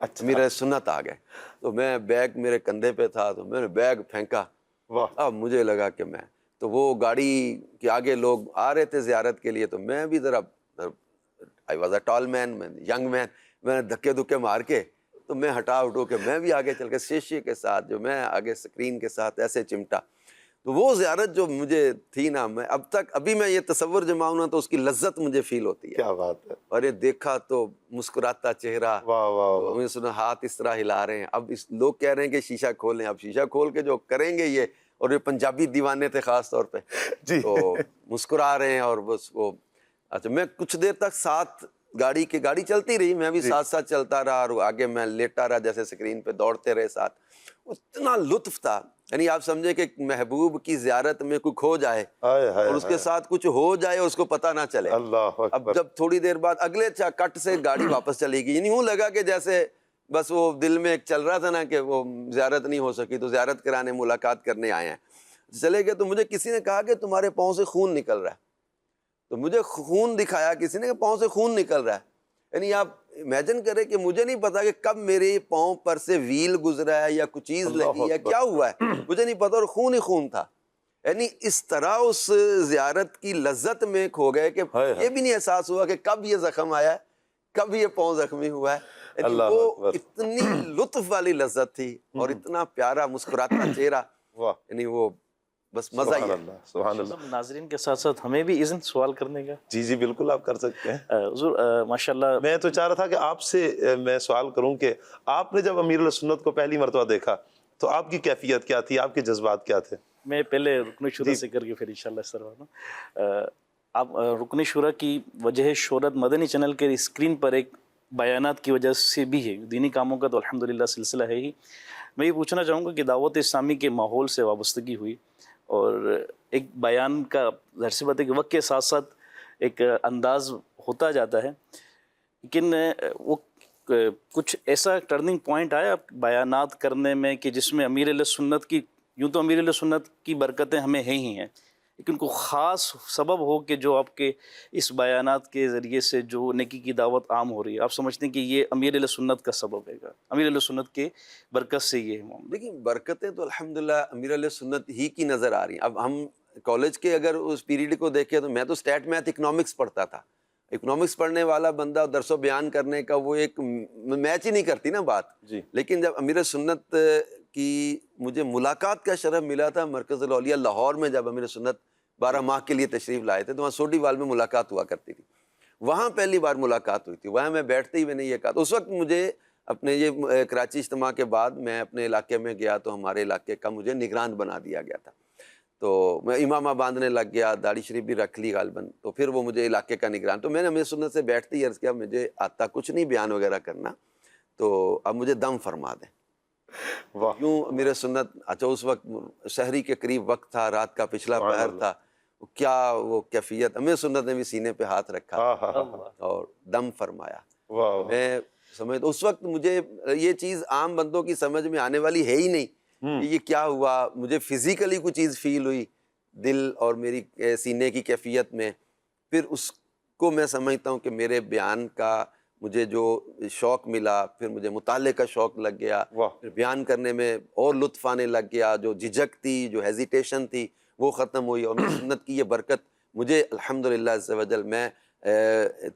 امیر سنت آ گئے. تو میں بیگ میرے کندھے پہ تھا تو میں نے بیگ پھینکا. اب مجھے لگا کہ میں تو وہ گاڑی کے آگے لوگ آ رہے تھے زیارت کے لیے, تو میں بھی ذرا I was a talc main, young man, میں نے دھکے دھکے مار کے تو میں ہٹا اٹھو کے میں بھی آگے چل کے شیشے کے ساتھ جو میں آگے اسکرین کے ساتھ ایسے چمٹا. تو وہ زیارت جو مجھے تھی نا, میں اب تک ابھی میں یہ تصور جماؤں نا تو اس کی لذت مجھے فیل ہوتی ہے. کیا بات ہے. اور یہ دیکھا تو مسکراتا چہرہ, میں سنا ہاتھ اس طرح ہلا رہے ہیں. اب لوگ کہہ رہے ہیں کہ شیشہ کھولیں, اب شیشہ کھول کے جو کریں گے یہ, اور یہ پنجابی دیوانے تھے خاص طور پہ, تو مسکرا رہے ہیں. اور بس وہ اچھا میں کچھ دیر تک ساتھ گاڑی چلتی رہی, میں بھی ساتھ ساتھ چلتا رہا اور آگے میں لیٹا رہا جیسے اسکرین پہ دوڑتے رہے ساتھ. اتنا لطف تھا, یعنی آپ سمجھے کہ محبوب کی زیارت میں کوئی کھو جائے اور اس کے ساتھ کچھ ہو جائے اس کو پتہ نہ چلے. اب جب تھوڑی دیر بعد اگلے کٹ سے گاڑی واپس چلے گی, یعنی یوں لگا کہ جیسے بس وہ دل میں ایک چل رہا تھا نا کہ وہ زیارت نہیں ہو سکی تو زیارت کرانے ملاقات کرنے آئے ہیں. چلے گئے تو مجھے کسی نے کہا کہ تمہارے پاؤں سے خون نکل رہا ہے. تو مجھے خون دکھایا کسی نے کہ پاؤں سے خون نکل رہا ہے. یعنی آپ امیجن کریں کہ مجھے نہیں پتا کہ کب میرے پاؤں پر سے ویل گزرا ہے یا کچھ چیز لگی یا کیا ہوا ہے, مجھے نہیں پتا, اور خون ہی خون تھا. یعنی اس طرح اس زیارت کی لذت میں کھو گئے کہ یہ بھی نہیں احساس ہوا کہ کب یہ زخم آیا ہے, کب یہ پاؤں زخمی ہوا ہے. یعنی وہ اتنی لطف والی لذت تھی اور اتنا پیارا مسکراتا چہرہ, یعنی وہ بس مزہ ہی ہے. سبحان اللہ. ناظرین کے ساتھ ساتھ ہمیں بھی اذن سوال کرنے کا. جی بالکل آپ کر سکتے ہیں. حضور ماشاءاللہ میں تو چاہ رہا تھا کہ آپ سے میں سوال کروں کہ آپ نے جب امیر علیہ سنت کو پہلی مرتبہ دیکھا تو آپ کی کیفیت کیا تھی, آپ کے جذبات کیا تھے؟ میں پہلے رکن شورا سے کر کے پھر انشاءاللہ اس طرح آپ رکن شورا کی وجہ شہرت مدنی چینل کے اسکرین پر ایک بیانات کی وجہ سے بھی ہے. دینی کاموں کا تو الحمدللہ سلسلہ ہے ہی. میں یہ پوچھنا چاہوں گا کہ دعوت اسلامی کے ماحول سے وابستگی ہوئی اور ایک بیان کا ظاہر سی بات ہے کہ وقت کے ساتھ ساتھ ایک انداز ہوتا جاتا ہے, لیکن وہ کچھ ایسا ٹرننگ پوائنٹ آیا بیانات کرنے میں کہ جس میں امیر علیہ سنت کی, یوں تو امیر علیہ سنت کی برکتیں ہمیں ہیں ہی ہیں, لیکن کوئی خاص سبب ہو کہ جو آپ کے اس بیانات کے ذریعے سے جو نیکی کی دعوت عام ہو رہی ہے, آپ سمجھتے ہیں کہ یہ امیر علیہ سنت کا سبب ہے گا, امیر علیہ سنت کے برکت سے یہ ہے؟ دیکھیں برکتیں تو الحمدللہ امیر علیہ سنت ہی کی نظر آ رہی ہیں. اب ہم کالج کے اگر اس پیریڈ کو دیکھیں تو میں تو اسٹیٹ میتھ اکنامکس پڑھتا تھا. اکنامکس پڑھنے والا بندہ درس و بیان کرنے کا وہ ایک میچ ہی نہیں کرتی نا بات. لیکن جب امیر سنت کی مجھے ملاقات کا شرف ملا تھا مرکز الاولیاء لاہور میں, جب امیر سنت 12 ماہ کے لیے تشریف لائے تھے تو وہاں سوڈی وال میں ملاقات ہوا کرتی تھی, وہاں پہلی بار ملاقات ہوئی تھی. وہاں میں بیٹھتے ہی میں نے یہ کہا, تو اس وقت مجھے اپنے یہ کراچی اجتماع کے بعد میں اپنے علاقے میں گیا تو ہمارے علاقے کا مجھے نگران بنا دیا گیا تھا، تو میں امامہ باندھنے لگ گیا، داڑھی شریف بھی رکھ لی غالباً، تو پھر وہ مجھے علاقے کا نگران، تو میں نے امیر سنت سے بیٹھتے ہی عرض کیا مجھے آتا کچھ نہیں بیان وغیرہ کرنا، تو اب مجھے دم فرما دیں۔ یوں امیر سنت، اچھا اس وقت شہری کے قریب وقت تھا، رات کا پچھلا پہر تھا، کیا وہ کیفیت، امیر سنت نے بھی سینے پہ ہاتھ رکھا اور دم فرمایا۔ میں سمجھ، اس وقت مجھے یہ چیز عام بندوں کی سمجھ میں آنے والی ہے ہی نہیں کہ یہ کیا ہوا، مجھے فزیکلی کوئی چیز فیل ہوئی دل اور میری سینے کی کیفیت میں، پھر اس کو میں سمجھتا ہوں کہ میرے بیان کا مجھے جو شوق ملا، پھر مجھے مطالعے کا شوق لگ گیا، پھر بیان کرنے میں اور لطف آنے لگ گیا، جو جھجک تھی، جو ہیزیٹیشن تھی وہ ختم ہوئی، اور سنت کی یہ برکت مجھے الحمدللہ عز و جل، میں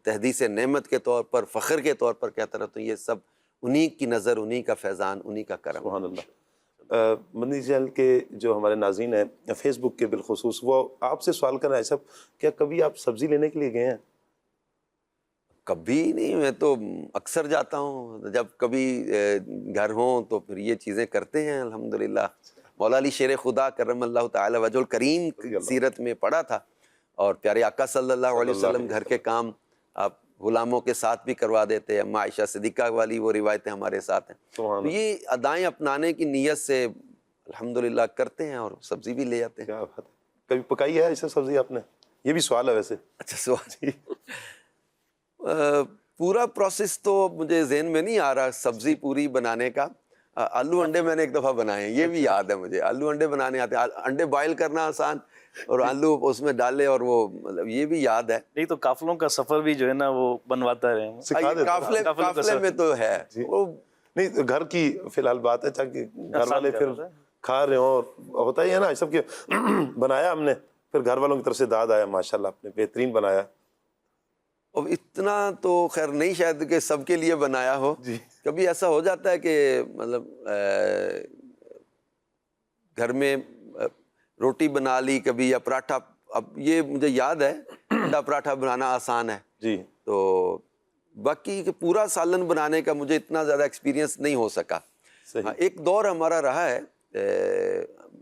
تحدیث نعمت کے طور پر، فخر کے طور پر کہتا رہتا ہوں، یہ سب انہی کی نظر، انہی کا فیضان، انہی کا کرم۔ سبحان اللہ۔ مدنی چینل کے جو ہمارے ناظرین ہیں فیس بک کے بالخصوص، وہ آپ سے سوال کر رہے ہیں صاحب، کیا کبھی آپ سبزی لینے کے لیے گئے ہیں؟ کبھی نہیں، میں تو اکثر جاتا ہوں، جب کبھی گھر ہوں تو پھر یہ چیزیں کرتے ہیں الحمدللہ۔ مولا علی شیر خدا کرم اللہ تعالی وجہ الکریم سیرت میں پڑھا تھا، اور پیارے آقا صلی اللہ علیہ وسلم گھر کے کام آپ غلاموں کے ساتھ بھی کروا دیتے ہیں، اما عائشہ صدیقہ والی وہ روایتیں ہمارے ساتھ ہیں، تو یہ ادائیں اپنانے کی نیت سے الحمدللہ کرتے ہیں، اور سبزی بھی لے آتے ہیں۔ کیا بات ہے، کبھی پکائی ہے ایسے سبزی آپ نے؟ یہ بھی سوال ہے ویسے۔ اچھا سوال، پورا پروسیس تو مجھے ذہن میں نہیں آ رہا سبزی پوری بنانے کا۔ آلو انڈے میں نے ایک دفعہ بنائے ہیں، یہ بھی یاد ہے مجھے، آلو انڈے بنانے آتے ہیں، انڈے بوائل کرنا آسان اور آلو اس میں ڈالے، اور وہ مطلب یہ بھی یاد ہے۔ نہیں تو قافلوں کا سفر بھی جو ہے نا وہ بنواتا رہے، قافلے میں تو ہے وہ نہیں، گھر کی فی الحال بات ہے، تاکہ گھر والے پھر کھا رہے ہوں، اور ہوتا ہی ہے نا سب کے، بنایا ہم نے، پھر گھر والوں کی طرف سے داد آیا ماشاءاللہ آپ نے بہترین بنایا۔ اب اتنا تو خیر نہیں شاید کہ سب کے لیے بنایا ہو، کبھی ایسا ہو جاتا ہے کہ مطلب گھر میں روٹی بنا لی کبھی، یا پراٹھا، اب یہ مجھے یاد ہے انڈا پراٹھا بنانا آسان ہے جی، تو باقی کہ پورا سالن بنانے کا مجھے اتنا زیادہ ایکسپیرینس نہیں ہو سکا۔ ایک دور ہمارا رہا ہے،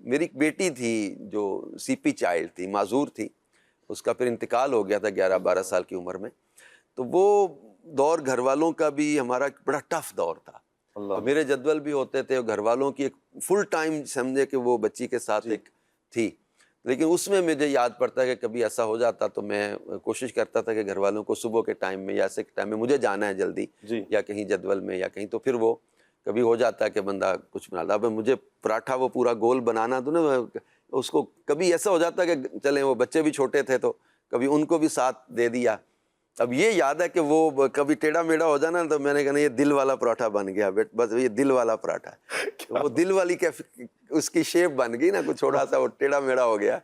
میری ایک بیٹی تھی جو سی پی چائلڈ تھی، معذور تھی، اس کا پھر انتقال ہو گیا تھا 11-12 سال کی عمر میں، تو وہ دور گھر والوں کا بھی ہمارا بڑا ٹف دور تھا، اور میرے جدول بھی ہوتے تھے، گھر والوں کی ایک فل ٹائم سمجھے کہ وہ بچی کے ساتھ ایک تھی، لیکن اس میں مجھے یاد پڑتا ہے کہ کبھی ایسا ہو جاتا تو میں کوشش کرتا تھا کہ گھر والوں کو صبح کے ٹائم میں یا ایسے ٹائم میں مجھے جانا ہے جلدی، یا کہیں جدول میں یا کہیں، تو پھر وہ کبھی ہو جاتا ہے کہ بندہ کچھ بنا لا، مجھے پراٹھا وہ پورا گول بنانا تو نا، اس کو کبھی ایسا ہو جاتا ہے کہ چلیں وہ بچے بھی چھوٹے تھے تو کبھی ان کو بھی ساتھ دے دیا۔ اب یہ یاد ہے کہ وہ کبھی ٹیڑھا میڑھا ہو جانا تو میں نے کہا یہ دل والا پراٹھا بن گیا، بس یہ دل والا پراٹھا ہے، تو وہ دل والی اس کی شیپ بن گئی نا، کچھ تھوڑا سا وہ ٹیڑھا میڑھا ہو گیا،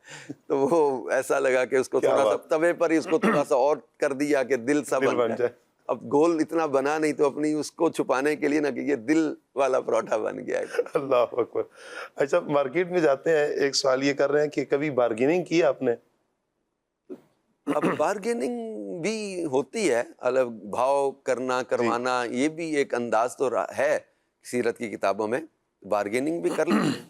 تو وہ ایسا لگا کہ اس کو تھوڑا سا توے پر ہی اس کو تھوڑا سا اور کر دیا کہ دل سا بن جائے۔ اب گول اتنا بنا نہیں تو اپنی اس کو چھپانے کے لیے نا کہ یہ دل والا پراٹھا بن گیا ہے۔ اللہ اکبر۔ اچھا مارکیٹ میں جاتے ہیں، ایک سوال یہ کر رہے ہیں کہ کبھی بارگیننگ کی آپ نے؟ اب بارگیننگ بھی ہوتی ہے، الگ بھاؤ کرنا کروانا، یہ بھی ایک انداز تو ہے سیرت کی کتابوں میں، بارگیننگ بھی کر لیتے ہیں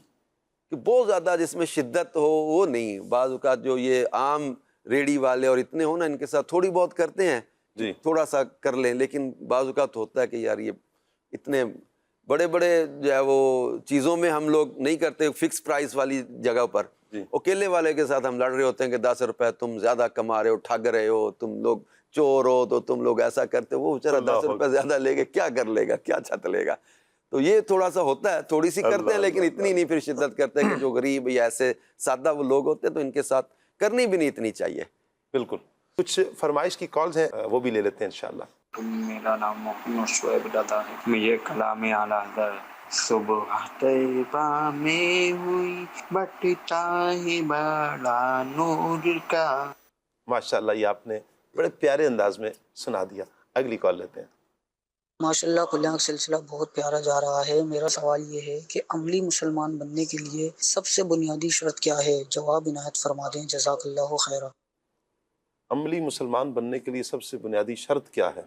کہ بہت زیادہ جس میں شدت ہو وہ نہیں، بعض اوقات جو یہ عام ریڑی والے اور اتنے ہو نا ان کے ساتھ تھوڑی بہت کرتے ہیں، تھوڑا سا کر لیں، لیکن بعض اوقات ہوتا ہے کہ یار یہ اتنے بڑے بڑے جو ہے وہ چیزوں میں ہم لوگ نہیں کرتے، فکس پرائز والی جگہ پر اکیلے والے کے ساتھ ہم لڑ رہے ہوتے ہیں کہ 10 روپے تم زیادہ کما رہے ہو، ٹھگ رہے ہو، تم لوگ چور ہو تو تم لوگ ایسا کرتے ہو، وہ بیچارہ 10 روپے زیادہ لے کے کیا کر لے گا، کیا چھت لے گا، تو یہ تھوڑا سا ہوتا ہے، تھوڑی سی کرتے ہیں لیکن اتنی نہیں پھر شدت کرتے کہ جو غریب یا ایسے سادہ وہ لوگ ہوتے ہیں تو ان کے ساتھ کرنی بھی نہیں اتنی چاہیے۔ بالکل۔ کچھ فرمائش کی کالز ہیں وہ بھی لے لیتے ہیں انشاءاللہ۔ میرا نام محمد شعیب رضا ہے، مجھے کلام اعلیٰ حضرت صبح طیبہ میں ہوئی بٹتا ہے بڑا نور کا۔ ماشاءاللہ یہ آپ نے بڑے پیارے انداز میں سنا دیا۔ اگلی کال لیتے ہیں۔ ماشاءاللہ کلیاں کا سلسلہ بہت پیارا جا رہا ہے۔ میرا سوال یہ ہے کہ عملی مسلمان بننے کے لیے سب سے بنیادی شرط کیا ہے؟ جواب عنایت فرما دیں، جزاک اللہ خیرہ۔ عملی مسلمان بننے کے لیے سب سے بنیادی شرط کیا ہے؟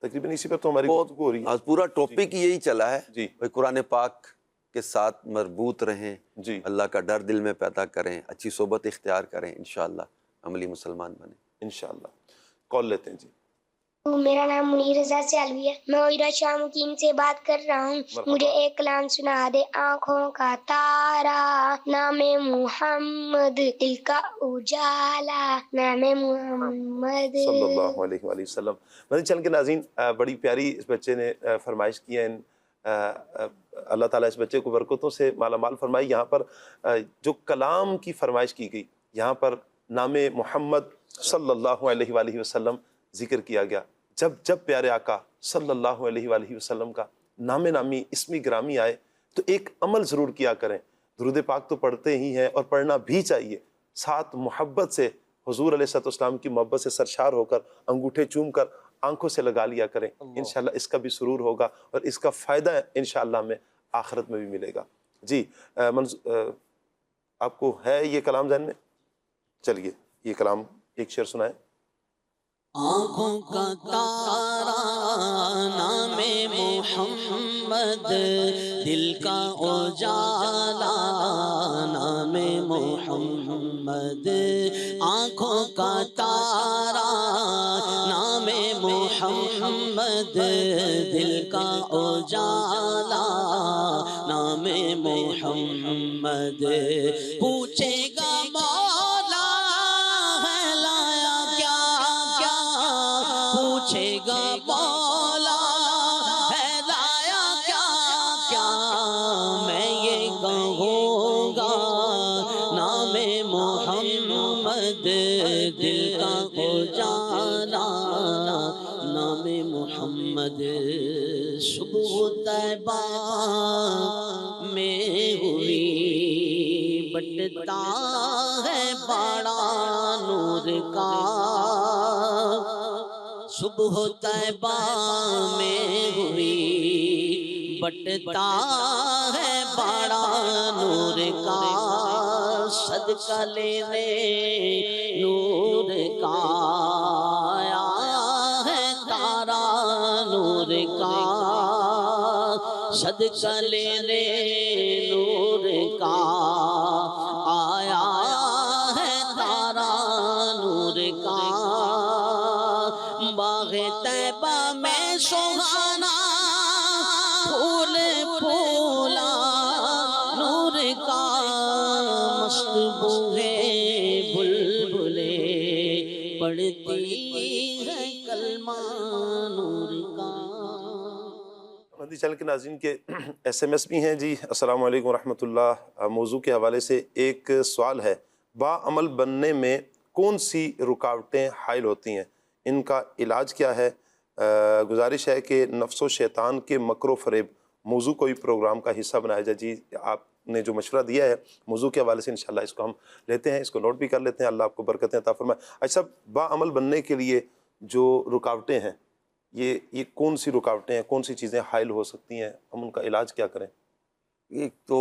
تقریباً اسی پر تو ہماری گفتگو ہو رہی ہے. آج پورا ٹاپک یہی چلا ہے جی بھائی قرآن پاک کے ساتھ مربوط رہیں، جی اللہ کا ڈر دل میں پیدا کریں، اچھی صحبت اختیار کریں، انشاءاللہ عملی مسلمان بنیں. انشاءاللہ. کال لیتے ہیں جی. میرا نام منیر رضا سیالوی ہے، میں عویرہ شاہ مقیم سے بات کر رہا ہوں. مجھے ایک کلام سنا دے. آنکھوں کا تارا نام محمد، دل کا اجالا نام محمد صلی اللہ علیہ وآلہ وسلم. مدنی چینل کے ناظرین، بڑی پیاری اس بچے نے فرمائش کی ہے. اللہ تعالیٰ اس بچے کو برکتوں سے مالا مال فرمائی. یہاں پر جو کلام کی فرمائش کی گئی، یہاں پر نام محمد صلی اللہ علیہ وآلہ وسلم ذکر کیا گیا. جب جب پیارے آقا صلی اللہ علیہ وآلہ وسلم کا نام نامی اسمی گرامی آئے تو ایک عمل ضرور کیا کریں. درود پاک تو پڑھتے ہی ہیں اور پڑھنا بھی چاہیے، ساتھ محبت سے حضور علیہ السلام کی محبت سے سرشار ہو کر انگوٹھے چوم کر آنکھوں سے لگا لیا کریں. انشاءاللہ اس کا بھی سرور ہوگا اور اس کا فائدہ انشاءاللہ ہمیں آخرت میں بھی ملے گا. جی آپ کو ہے یہ کلام ذہن میں؟ چلیے یہ کلام ایک شعر سنائیں. آنکھوں کا تارا نام محمد، دل کا اجالا نام محمد. آنکھوں کا تارا نام محمد، دل کا اجالا نام محمد. پوچھے گا مولا ہے لایا کیا، پوچھے گا مولا ہے لایا کیا، میں یہ کہوں گا نام محمد، دل کا اجالا نام محمد. صبح طیبہ میں ہوئی بٹتا ہے بڑا نور کا. صبح طیبہ میں ہوئی بٹتا ہے بڑا نور کا. صدقہ لینے نور کا آیا ہے تارا نور کا. صدقہ لینے نور کا آیا ہے تارا نور کا. باغ طیبہ میں سہانا پھول پھولا نور کا. مست بوئے بلبلے پڑھتی ہے کلمہ نور کا. مدنی چینل کے ناظرین کے ایس ایم ایس بھی ہیں جی. السلام علیکم ورحمۃ اللہ. موضوع کے حوالے سے ایک سوال ہے، باعمل بننے میں کون سی رکاوٹیں حائل ہوتی ہیں، ان کا علاج کیا ہے؟ گزارش ہے کہ نفس و شیطان کے مکر و فریب موضوع کوئی پروگرام کا حصہ بنایا جائے. جی آپ نے جو مشورہ دیا ہے موضوع کے حوالے سے انشاءاللہ اس کو ہم لیتے ہیں، اس کو نوٹ بھی کر لیتے ہیں. اللہ آپ کو برکتیں عطا فرمائے. اچھا، باعمل بننے کے لیے جو رکاوٹیں ہیں، یہ کون سی رکاوٹیں ہیں، کون سی چیزیں حائل ہو سکتی ہیں، ہم ان کا علاج کیا کریں؟ ایک تو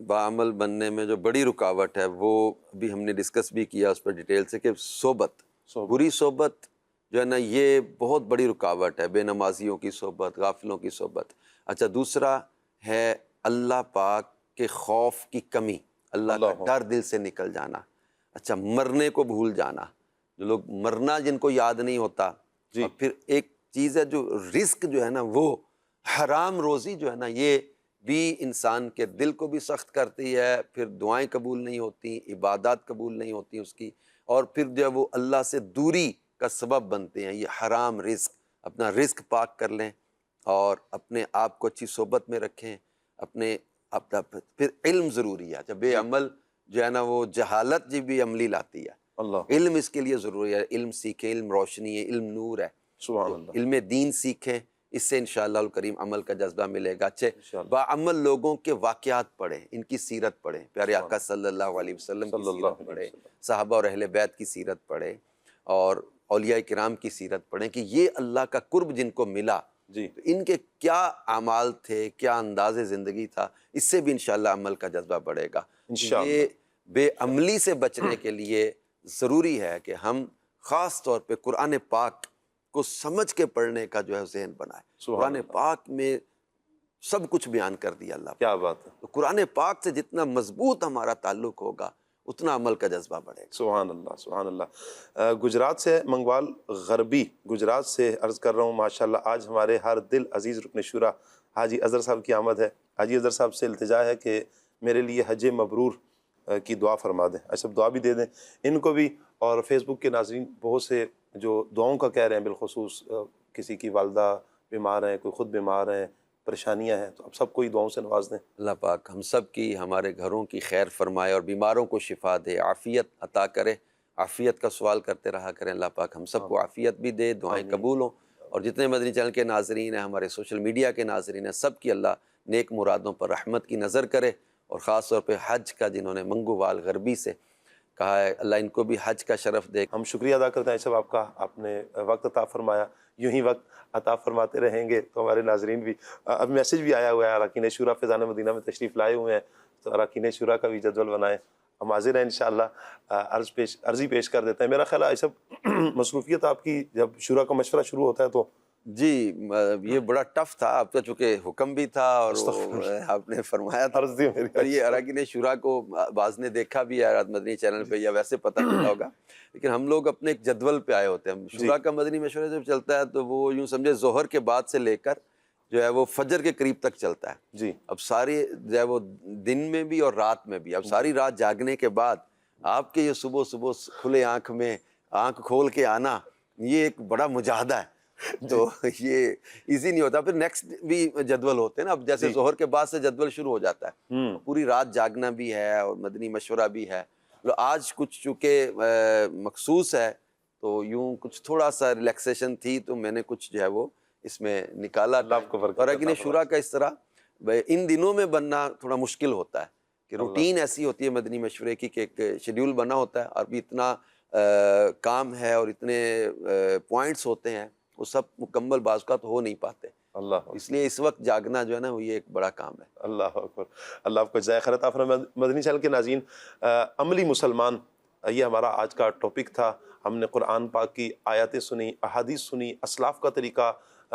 باعمل بننے میں جو بڑی رکاوٹ ہے وہ ابھی ہم نے ڈسکس بھی کیا اس پر ڈیٹیل سے کہ صحبت، بری صحبت جو ہے نا یہ بہت بڑی رکاوٹ ہے. بے نمازیوں کی صحبت، غافلوں کی صحبت. اچھا، دوسرا ہے اللہ پاک کے خوف کی کمی، اللہ کا ڈر دل سے نکل جانا. اچھا، مرنے کو بھول جانا، جو لوگ مرنا جن کو یاد نہیں ہوتا. اور پھر ایک چیز ہے جو رزق جو ہے نا وہ حرام روزی جو ہے نا یہ بھی انسان کے دل کو بھی سخت کرتی ہے. پھر دعائیں قبول نہیں ہوتی، عبادات قبول نہیں ہوتی اس کی، اور پھر جو وہ اللہ سے دوری کا سبب بنتے ہیں. یہ حرام رزق، اپنا رزق پاک کر لیں اور اپنے آپ کو اچھی صحبت میں رکھیں. پھر علم ضروری ہے. جب بے عمل جو ہے نا وہ جہالت جی بھی عملی لاتی ہے. علم اس کے لیے ضروری ہے. علم سیکھیں، علم روشنی ہے، علم نور ہے. سبحان اللہ. علم دین سیکھیں، اس سے انشاءاللہ الکریم عمل کا جذبہ ملے گا. اچھے باعمل لوگوں کے واقعات پڑھیں، ان کی سیرت پڑھیں، پیارے آقا صلی اللہ علیہ وسلم کی سیرت پڑھیں، صحابہ اور اہل بیت کی سیرت پڑھیں، اور اولیاء کرام کی سیرت پڑھیں کہ یہ اللہ کا قرب جن کو ملا جی ان کے کیا اعمال تھے، کیا انداز زندگی تھا. اس سے بھی انشاءاللہ عمل کا جذبہ بڑھے گا. یہ بے عملی سے بچنے کے لیے ضروری ہے کہ ہم خاص طور پہ قرآن پاک کو سمجھ کے پڑھنے کا جو ہے ذہن بنائے. قرآن پاک میں سب کچھ بیان کر دیا اللہ. کیا بات ہے. تو قرآن پاک سے جتنا مضبوط ہمارا تعلق ہوگا اتنا عمل کا جذبہ بڑھے گا. سبحان اللہ سبحان اللہ. گجرات سے منگوال غربی گجرات سے عرض کر رہا ہوں ماشاءاللہ آج ہمارے ہر دل عزیز رکن شورا حاجی اظہر صاحب کی آمد ہے. حاجی اظہر صاحب سے التجا ہے کہ میرے لیے حج مبرور کی دعا فرما دیں. اچھا دعا بھی دے دیں ان کو بھی. اور فیس بک کے ناظرین بہت سے جو دعاؤں کا کہہ رہے ہیں بالخصوص کسی کی والدہ بیمار ہیں, کوئی خود بیمار ہیں, پریشانیاں ہیں, تو اب سب کوئی دعاؤں سے نواز دیں. اللہ پاک ہم سب کی ہمارے گھروں کی خیر فرمائے اور بیماروں کو شفا دے, عافیت عطا کرے. عافیت کا سوال کرتے رہا کریں. اللہ پاک ہم سب کو عافیت بھی دے, دعائیں قبول ہوں. اور جتنے مدنی چینل کے ناظرین ہیں, ہمارے سوشل میڈیا کے ناظرین ہیں, سب کی اللہ نیک مرادوں پر رحمت کی نظر کرے. اور خاص طور پہ حج کا جنہوں نے منگوال غربی سے کہا ہے, اللہ ان کو بھی حج کا شرف دے. ہم شکریہ ادا کرتے ہیں صاحب آپ کا, آپ نے وقت عطا فرمایا. یوں ہی وقت عطا فرماتے رہیں گے تو ہمارے ناظرین بھی. اب میسیج بھی آیا ہوا ہے, اراکین شورا فیضان مدینہ میں تشریف لائے ہوئے ہیں, تو اراکین شورا کا بھی جدول بنائیں. ہم حاضر ہیں انشاءاللہ. عرضی پیش کر دیتے ہیں. میرا خیال ہے سب مصروفیت آپ کی جب شورا کا مشورہ شروع ہوتا ہے تو جی یہ بڑا ٹف تھا. آپ کا چونکہ حکم بھی تھا اور آپ نے فرمایا تھا, اور یہ اراکین شورا کو بعض نے دیکھا بھی ہے مدنی چینل پہ یا ویسے پتہ چلا ہوگا, لیکن ہم لوگ اپنے ایک جدول پہ آئے ہوتے ہیں. شورا کا مدنی مشورہ جب چلتا ہے تو وہ یوں سمجھے ظہر کے بعد سے لے کر جو ہے وہ فجر کے قریب تک چلتا ہے. جی اب ساری جو ہے وہ دن میں بھی اور رات میں بھی, اب ساری رات جاگنے کے بعد آپ کے یہ صبح صبح کھلے آنکھ میں آنکھ کھول کے آنا, یہ ایک بڑا مجاہدہ ہے. تو یہ ایزی نہیں ہوتا. پھر نیکسٹ بھی جدول ہوتے ہیں نا, اب جیسے ظہر کے بعد سے جدول شروع ہو جاتا ہے, پوری رات جاگنا بھی ہے اور مدنی مشورہ بھی ہے. آج کچھ چونکہ مخصوص ہے تو یوں کچھ تھوڑا سا ریلیکسیشن تھی, تو میں نے کچھ جو ہے وہ اس میں نکالا. اور اراکین شورا کا اس طرح ان دنوں میں بننا تھوڑا مشکل ہوتا ہے کہ روٹین ایسی ہوتی ہے مدنی مشورے کی کہ ایک شیڈیول بنا ہوتا ہے, اور بھی اتنا کام ہے اور اتنے پوائنٹس ہوتے ہیں, وہ سب مکمل بعض اوقات ہو نہیں پاتے. اللہ اس لیے اس وقت جاگنا جو ہے نا وہ یہ ایک بڑا کام ہے. اللہ اکبر. اللہ آپ کو جزائے خیر عطا فرمائے. مدنی چینل کے ناظرین, عملی مسلمان یہ ہمارا آج کا ٹاپک تھا. ہم نے قرآن پاک کی آیاتیں سنی, احادیث سنی, اسلاف کا طریقہ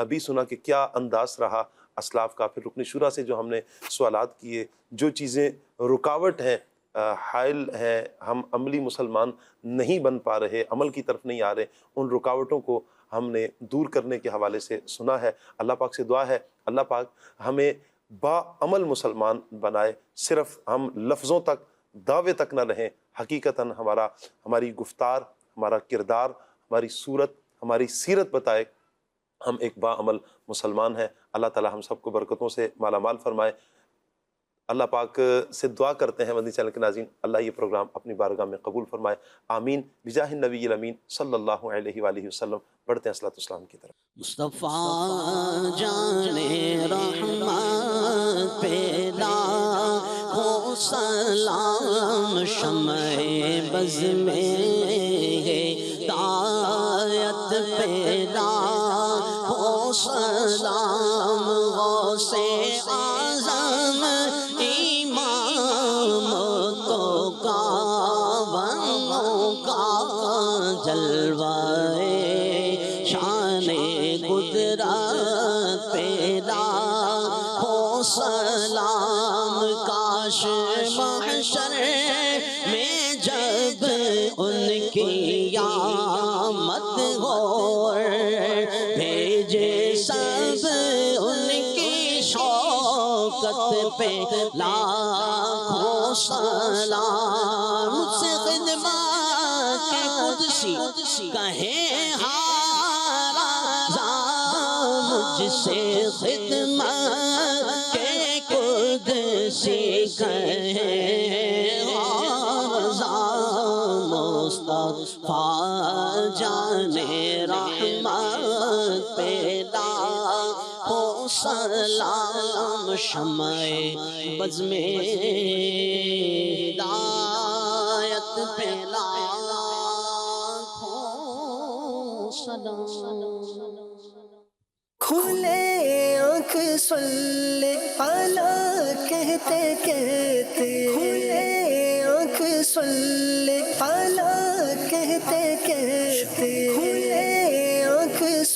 بھی سنا کہ کیا انداز رہا اسلاف کا. پھر رکن شورا سے جو ہم نے سوالات کیے, جو چیزیں رکاوٹ ہیں, حائل ہیں, ہم عملی مسلمان نہیں بن پا رہے, عمل کی طرف نہیں آ رہے, ان رکاوٹوں کو ہم نے دور کرنے کے حوالے سے سنا ہے. اللہ پاک سے دعا ہے اللہ پاک ہمیں با عمل مسلمان بنائے. صرف ہم لفظوں تک دعوے تک نہ رہیں, حقیقتاً ہماری گفتار, ہمارا کردار, ہماری صورت, ہماری سیرت بتائے ہم ایک با عمل مسلمان ہیں. اللہ تعالی ہم سب کو برکتوں سے مالا مال فرمائے. اللہ پاک سے دعا کرتے ہیں مدنی چینل کے ناظرین, اللہ یہ پروگرام اپنی بارگاہ میں قبول فرمائے. آمین بجاہ النبی الامین صلی اللہ علیہ وآلہ وسلم. بڑھتے ہیں صلاۃ والسلام کی طرف. مصطفیٰ جان رحمت پہ لاکھوں سلام, شمع بز میں ہدایت پہ لاکھوں سلام, غوث اعظم امام تو کعبوں کا جلوہ شان قدرت پہ لاکھوں سلام. کاش محشر میں جب ان کی آمد ہو, بھیجے سب ان کی شوکت پہ لاکھوں سلام. مجھ سے خدمت کے قدسی کہیں مجھ سے خدمت کے قدسی کہیں مصطفیٰ جان رحمت پہ لاکھوں سلام, شمع بز میں ہدایت پہ لاکھوں سلام. کھلے آنکھ سلے اعلیٰ کہتے کہتے, کھلے آنکھ سلے اعلیٰ کہتے کہتے, کھلے آنکھ